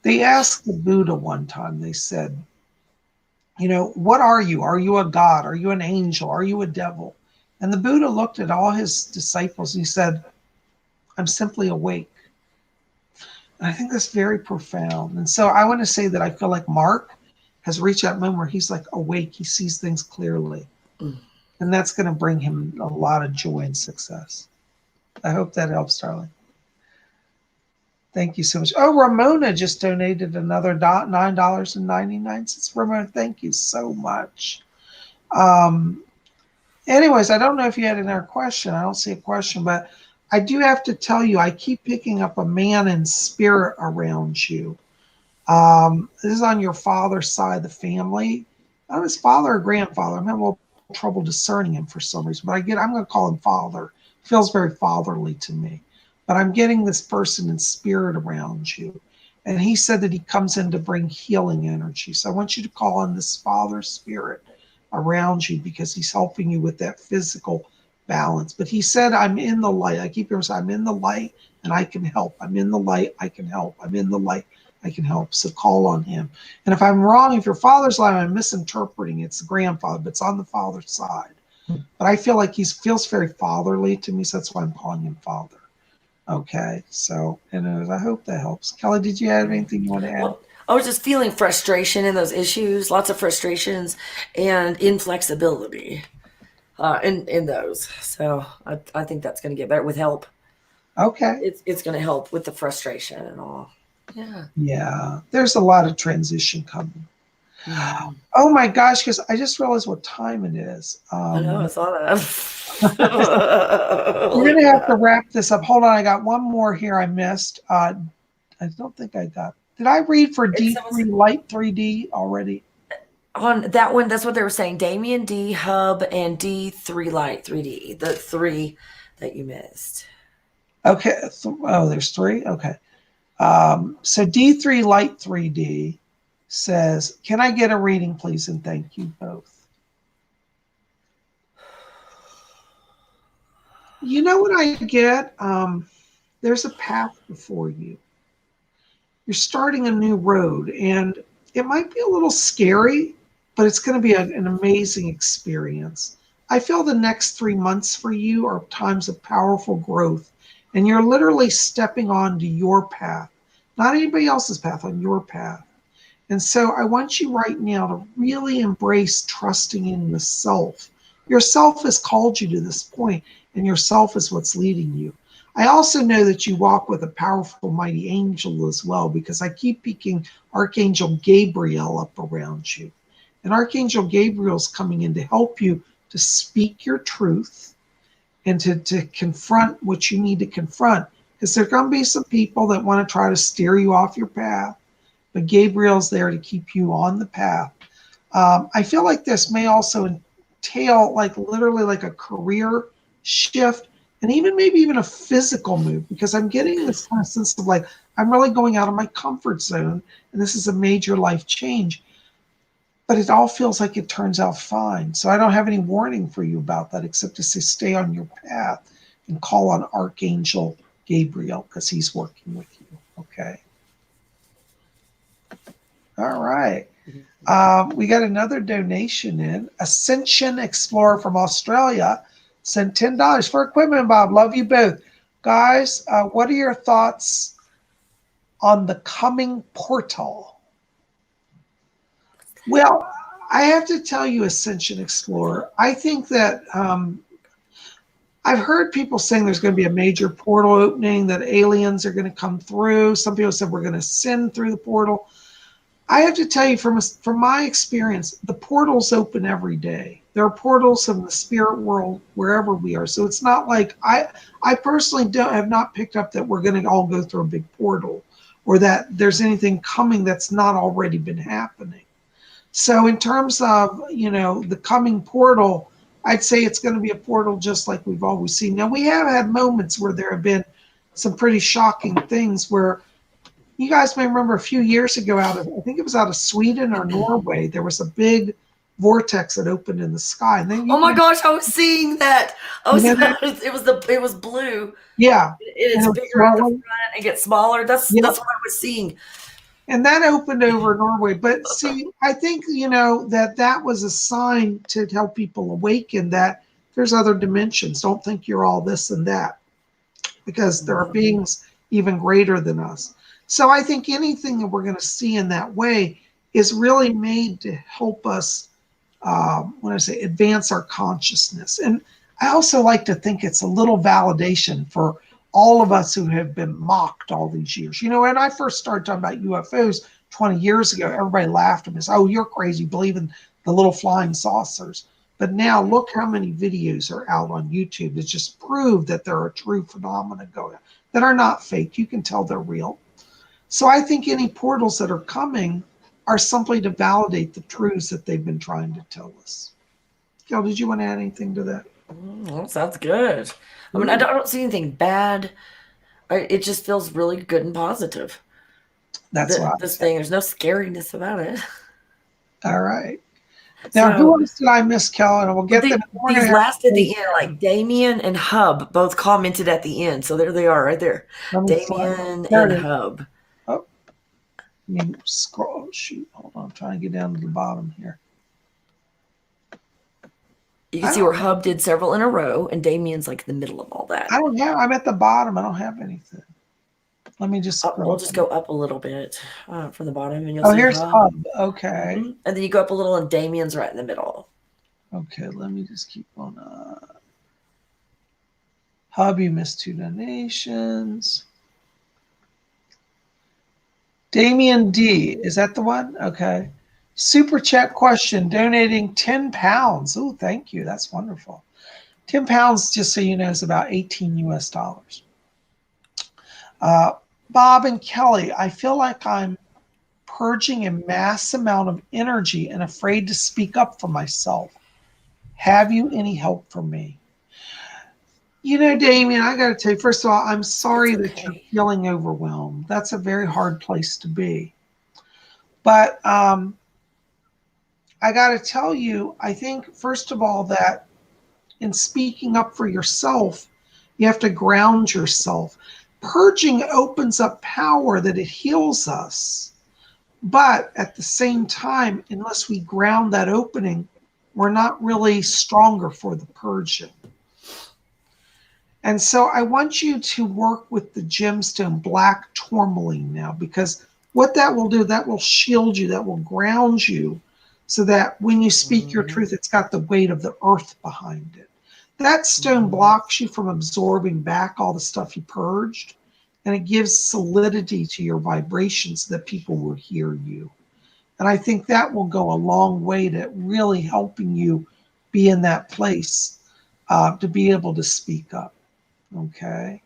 They asked the Buddha one time, they said, what are you? Are you a god? Are you an angel? Are you a devil? And the Buddha looked at all his disciples and he said, I'm simply awake. And I think that's very profound. And so I want to say that I feel like Mark has reached that moment where he's like awake. He sees things clearly. And that's going to bring him a lot of joy and success. I hope that helps, darling. Thank you so much. Oh, Ramona just donated another $9.99. Ramona, thank you so much. Anyways, I don't know if you had another question. I don't see a question, but I do have to tell you, I keep picking up a man in spirit around you. This is on your father's side of the family. I don't know if it's father or grandfather. I'm having a little trouble discerning him for some reason, but I'm going to call him father. It feels very fatherly to me. But I'm getting this person in spirit around you. And he said that he comes in to bring healing energy. So I want you to call on this father spirit around you because he's helping you with that physical balance. But he said, I'm in the light. I keep hearing him say, I'm in the light and I can help. I'm in the light. I can help. I'm in the light. I can help. So call on him. And if I'm wrong, if your father's line, I'm misinterpreting. It's the grandfather, but it's on the father's side. But I feel like he feels very fatherly to me. So that's why I'm calling him father. Okay, so I hope that helps. Kelly, did you have anything you want to add? Well, I was just feeling frustration in those issues, lots of frustrations and inflexibility in those. So I think that's going to get better with help. Okay. It's going to help with the frustration and all. Yeah. Yeah, there's a lot of transition coming. Oh my gosh, because I just realized what time it is. I know, I saw that. We're going to have to wrap this up. Hold on, I got one more here I missed. I don't think I got. Did I read for D3 Light 3D already? On that one, that's what they were saying. Damien D, Hub, and D3 Light 3D. The three that you missed. Okay. Oh, there's three? Okay. So D3 Light 3D says, can I get a reading, please? And thank you both. You know what I get? There's a path before you. You're starting a new road, and it might be a little scary, but it's going to be an amazing experience. I feel the next 3 months for you are times of powerful growth, and you're literally stepping onto your path, not anybody else's path, on your path. And so I want you right now to really embrace trusting in the self. Your self has called you to this point, and your self is what's leading you. I also know that you walk with a powerful, mighty angel as well, because I keep picking Archangel Gabriel up around you. And Archangel Gabriel is coming in to help you to speak your truth and to confront what you need to confront. Because there are going to be some people that want to try to steer you off your path, but Gabriel's there to keep you on the path. I feel like this may also entail like literally like a career shift, and maybe even a physical move, because I'm getting this kind of sense of like, I'm really going out of my comfort zone, and this is a major life change. But it all feels like it turns out fine. So I don't have any warning for you about that, except to say stay on your path and call on Archangel Gabriel, because he's working with you, okay? All right. Mhm. We got another donation in. Ascension Explorer from Australia sent $10 for equipment, Bob. Love you both. Guys, what are your thoughts on the coming portal? Well, I have to tell you, Ascension Explorer, I think that I've heard people saying there's going to be a major portal opening, that aliens are going to come through. Some people said we're going to send through the portal. I have to tell you from my experience, the portals open every day. There are portals in the spirit world wherever we are. So it's not like I personally have not picked up that we're going to all go through a big portal or that there's anything coming that's not already been happening. So in terms of, the coming portal, I'd say it's going to be a portal just like we've always seen. Now we have had moments where there have been some pretty shocking things where you guys may remember a few years ago I think it was out of Sweden or Norway, there was a big vortex that opened in the sky. And then Oh my gosh, I was seeing that. you know that? It was blue. Yeah. It's And it was bigger at the swirling. front and gets smaller. That's Yep. what I was seeing. And that opened over Norway. But see, I think, that was a sign to help people awaken that there's other dimensions. Don't think you're all this and that, because there are beings even greater than us. So I think anything that we're going to see in that way is really made to help us, when I say advance our consciousness. And I also like to think it's a little validation for all of us who have been mocked all these years. When I first started talking about UFOs 20 years ago, everybody laughed at me. Oh, you're crazy, believing the little flying saucers. But now look how many videos are out on YouTube that just prove that there are true phenomena going on that are not fake. You can tell they're real. So I think any portals that are coming are simply to validate the truths that they've been trying to tell us. Kel, did you want to add anything to that? That sounds good. I mean, I don't see anything bad. It just feels really good and positive. That's why. This thing, there's no scariness about it. All right. Now, who So else did I miss, Kel? And we'll get them. We're going these to have last at to the end, like Damien and Hub, both commented at the end. So there they are, right there. let me find. Damien There and it is. Hub. Oh, let me scroll. Shoot. Hold on. I'm trying to get down to the bottom here. You can I see where don't. Hub did several in a row, and Damien's like in the middle of all that. I don't have. I'm at the bottom. I don't have anything. Let me just We'll scroll. just go up a little bit from the bottom, and you'll Oh, see here's Hub. Hub. Okay. And then you go up a little, and Damien's right in the middle. Okay. Let me just keep on. Hub, you missed 2 donations. Damien D. Is that the one? Okay. Super chat question, donating £10. Oh, thank you. That's wonderful. £10, just so you know, is about 18 US dollars. Bob and Kelly, I feel like I'm purging a mass amount of energy and afraid to speak up for myself. Have you any help for me? Damien, I got to tell you, first of all, I'm sorry It's that you're okay. feeling overwhelmed. That's a very hard place to be. But I got to tell you, I think, first of all, that in speaking up for yourself, you have to ground yourself. Purging opens up power that it heals us. But at the same time, unless we ground that opening, we're not really stronger for the purging. And so I want you to work with the gemstone black tourmaline now, because what that will do, that will shield you, that will ground you, so that when you speak your truth, it's got the weight of the earth behind it. That stone blocks you from absorbing back all the stuff you purged, and it gives solidity to your vibrations so that people will hear you. And I think that will go a long way to really helping you be in that place to be able to speak up. Okay.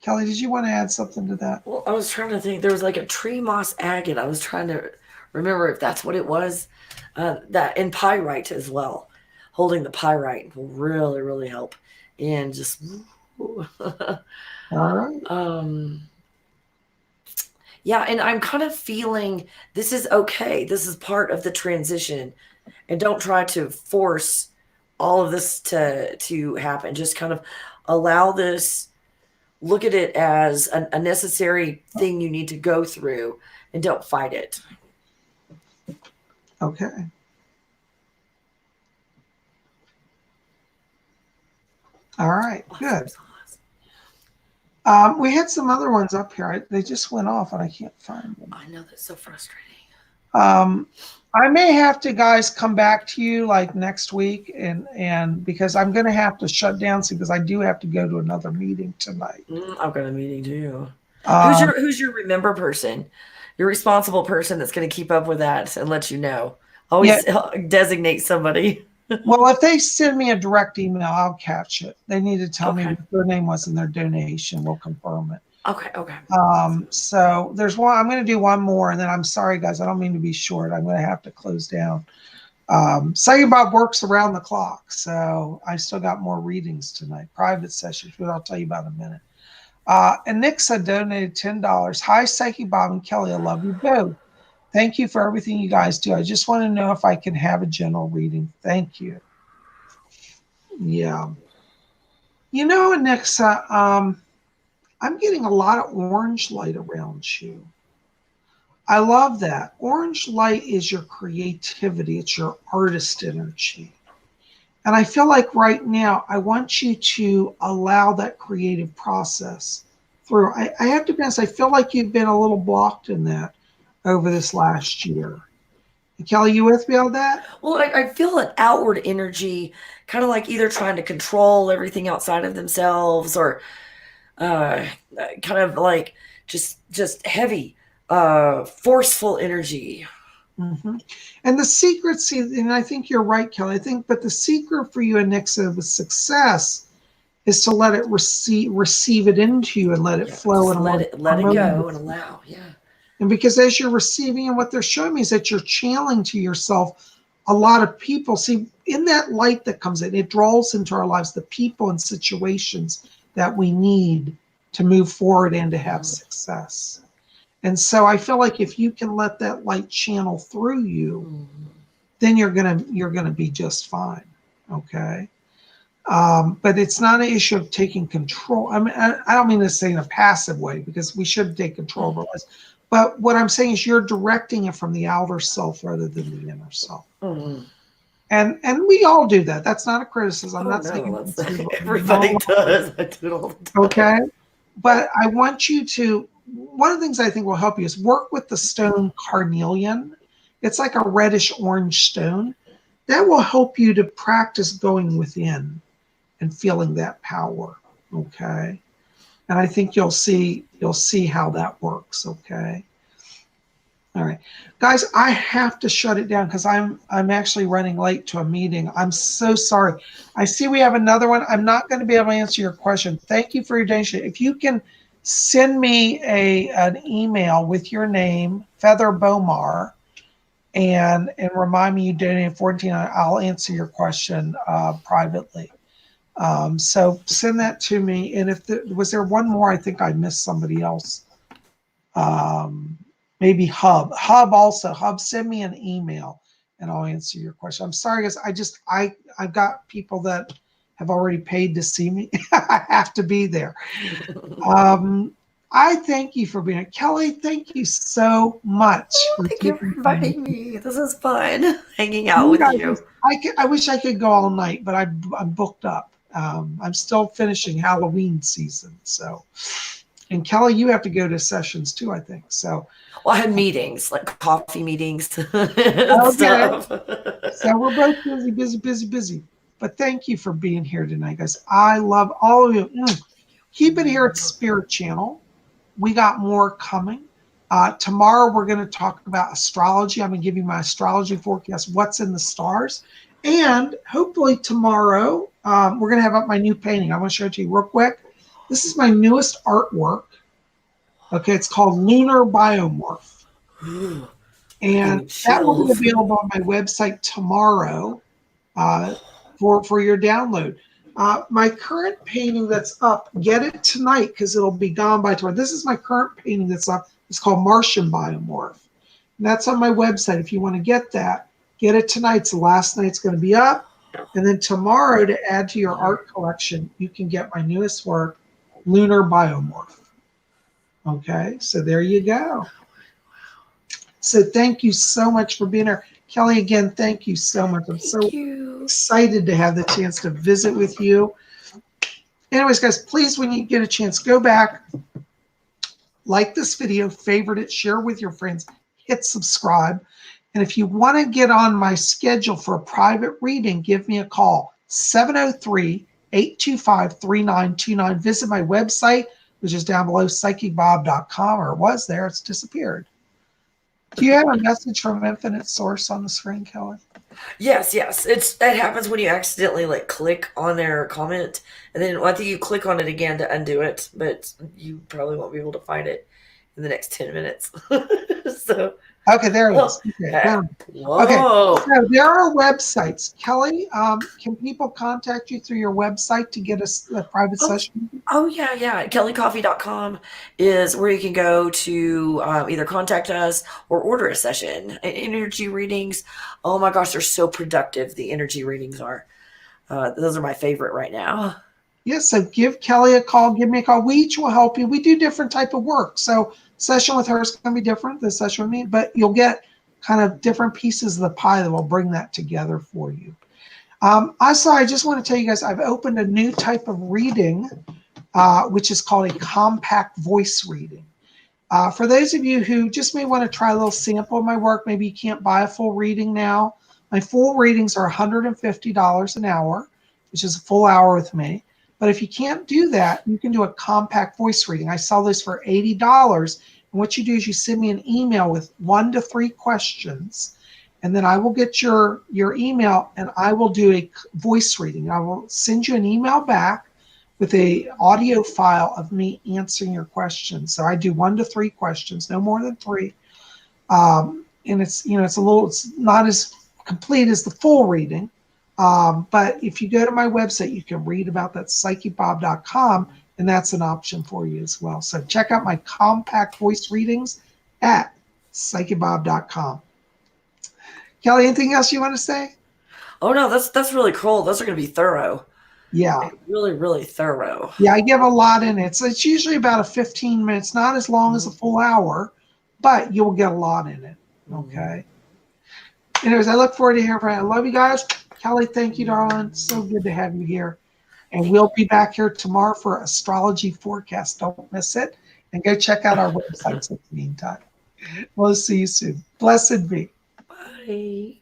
Kelly, did you want to add something to that? Well, I was trying to think. There was like a tree moss agate. I was trying to remember if that's what it was. That and pyrite as well. Holding the pyrite will really, really help. And just All right. Yeah, and I'm kind of feeling this is okay. This is part of the transition. And don't try to force all of this to happen. Just kind of allow this, look at it as a necessary thing you need to go through, and don't fight it. Okay. All right, good. We had some other ones up here. They just went off and I can't find them. I know, that's so frustrating. I may have to, guys, come back to you like next week and because I'm going to have to shut down soon because I do have to go to another meeting tonight. I've got a meeting too. Um, Who's your remember person? Your responsible person that's going to keep up with that and let you know. Always designate somebody. Well, if they send me a direct email, I'll catch it. They need to tell me Okay. what their name was in their donation. We'll confirm it. Okay. So there's one. I'm going to do one more, and then I'm sorry, guys. I don't mean to be short. I'm going to have to close down. Psychic Bob works around the clock, so I still got more readings tonight, private sessions, which I'll tell you about in a minute. And Nixa donated $10. Hi, Psychic Bob and Kelly. I love you both. Thank you for everything you guys do. I just want to know if I can have a general reading. Thank you. Yeah. You know, Nixa, I'm getting a lot of orange light around you. I love that. Orange light is your creativity. It's your artist energy. And I feel like right now, I want you to allow that creative process through. I have to be honest, I feel like you've been a little blocked in that over this last year. Kelly, you with me on that? Well, I feel an outward energy, kind of like either trying to control everything outside of themselves or kind of like just heavy, forceful energy. Mm-hmm. And the secret, see, and I think you're right, Kelly. I think, but the secret for you and Nixa with success is to let it receive it into you and let it flow and let it go and allow. Yeah. And because as you're receiving, and what they're showing me is that you're channeling to yourself a lot of people. See, in that light that comes in, it draws into our lives the people and situations that we need to move forward and to have success. And so I feel like if you can let that light channel through you, then you're gonna be just fine. Okay. But it's not an issue of taking control. I mean, I don't mean to say in a passive way because we should take control of our lives. But what I'm saying is you're directing it from the outer self rather than the inner self. Mm-hmm. And we all do that. That's not a criticism. I'm not saying everybody does. I do it all the time. Okay. But I want you to, one of the things I think will help you is work with the stone carnelian. It's like a reddish orange stone. That will help you to practice going within and feeling that power. Okay. And I think you'll see how that works. Okay. All right, guys, I have to shut it down because I'm actually running late to a meeting. I'm so sorry. I see we have another one. I'm not going to be able to answer your question. Thank you for your donation. If you can send me an email with your name, Feather Bomar, and remind me you donated 14, I'll answer your question privately. So send that to me. And if was there one more? I think I missed somebody else. Maybe Hub also. Hub, send me an email and I'll answer your question. I'm sorry, guys. I've got people that have already paid to see me. I have to be there. I thank you for being here. Kelly, thank you so much. Thank you for inviting me. This is fun hanging out with you. I wish I could go all night, but I'm booked up. I'm still finishing Halloween season. So, and Kelly, you have to go to sessions too, I think. So, well, I had meetings, like coffee meetings. Okay. Stuff. So we're both busy. But thank you for being here tonight, guys. I love all of you. Keep it here at Spirit Channel. We got more coming. Tomorrow we're going to talk about astrology. I'm going to give you my astrology forecast, what's in the stars. And hopefully tomorrow we're going to have up my new painting. I want to show it to you real quick. This is my newest artwork. Okay, it's called Lunar Biomorph. And that will be available on my website tomorrow for your download. My current painting that's up, get it tonight because it'll be gone by tomorrow. This is my current painting that's up. It's called Martian Biomorph. And that's on my website. If you want to get that, get it tonight. It's the last night it's going to be up. And then tomorrow, to add to your art collection, you can get my newest work, Lunar Biomorph. Okay, so there you go. So thank you so much for being here. Kelli, again, thank you so much. I'm Thank so you. excited to have the chance to visit with you. Anyways, guys, please, when you get a chance, go back, like this video, favorite it, share with your friends, hit subscribe. And if you want to get on my schedule for a private reading, give me a call, 703-825-3929. Visit my website, which is down below, PsychicBob.com, or it was there, it's disappeared. Do you have a message from Infinite Source on the screen, Kelli? Yes. It happens when you accidentally like click on their comment, and then I think you click on it again to undo it, but you probably won't be able to find it in the next 10 minutes. So, Okay, there it is. Okay, found it. Okay, whoa. so there are websites. Kelli, can people contact you through your website to get a private session? Oh, yeah. KelliCoffee.com is where you can go to either contact us or order a session. Energy readings, oh my gosh, they're so productive. The energy readings are. Those are my favorite right now. Yes, so give Kelli a call, give me a call. We each will help you. We do different type of work. So session with her is going to be different than session with me, but you'll get kind of different pieces of the pie that will bring that together for you. Also, I just want to tell you guys, I've opened a new type of reading, which is called a compact voice reading. For those of you who just may want to try a little sample of my work, maybe you can't buy a full reading now. My full readings are $150 an hour, which is a full hour with me. But if you can't do that, you can do a compact voice reading. I sell this for $80. And what you do is you send me an email with 1 to 3 questions, and then I will get your email and I will do a voice reading. I will send you an email back with a audio file of me answering your questions. So I do 1 to 3 questions, no more than 3. And it's not as complete as the full reading. But if you go to my website, you can read about that, PsychicBob.com, and that's an option for you as well. So check out my compact voice readings at PsychicBob.com. Kelli, anything else you want to say? Oh no, that's really cool. Those are going to be thorough. Yeah. Really thorough. Yeah, I give a lot in it. So it's usually about a 15 minutes, not as long as a full hour, but you'll get a lot in it. Okay. Anyways, I look forward to hearing from you. I love you guys. Kelli, thank you, darling. So good to have you here. And we'll be back here tomorrow for astrology forecast. Don't miss it. And go check out our websites in the meantime. We'll see you soon. Blessed be. Bye.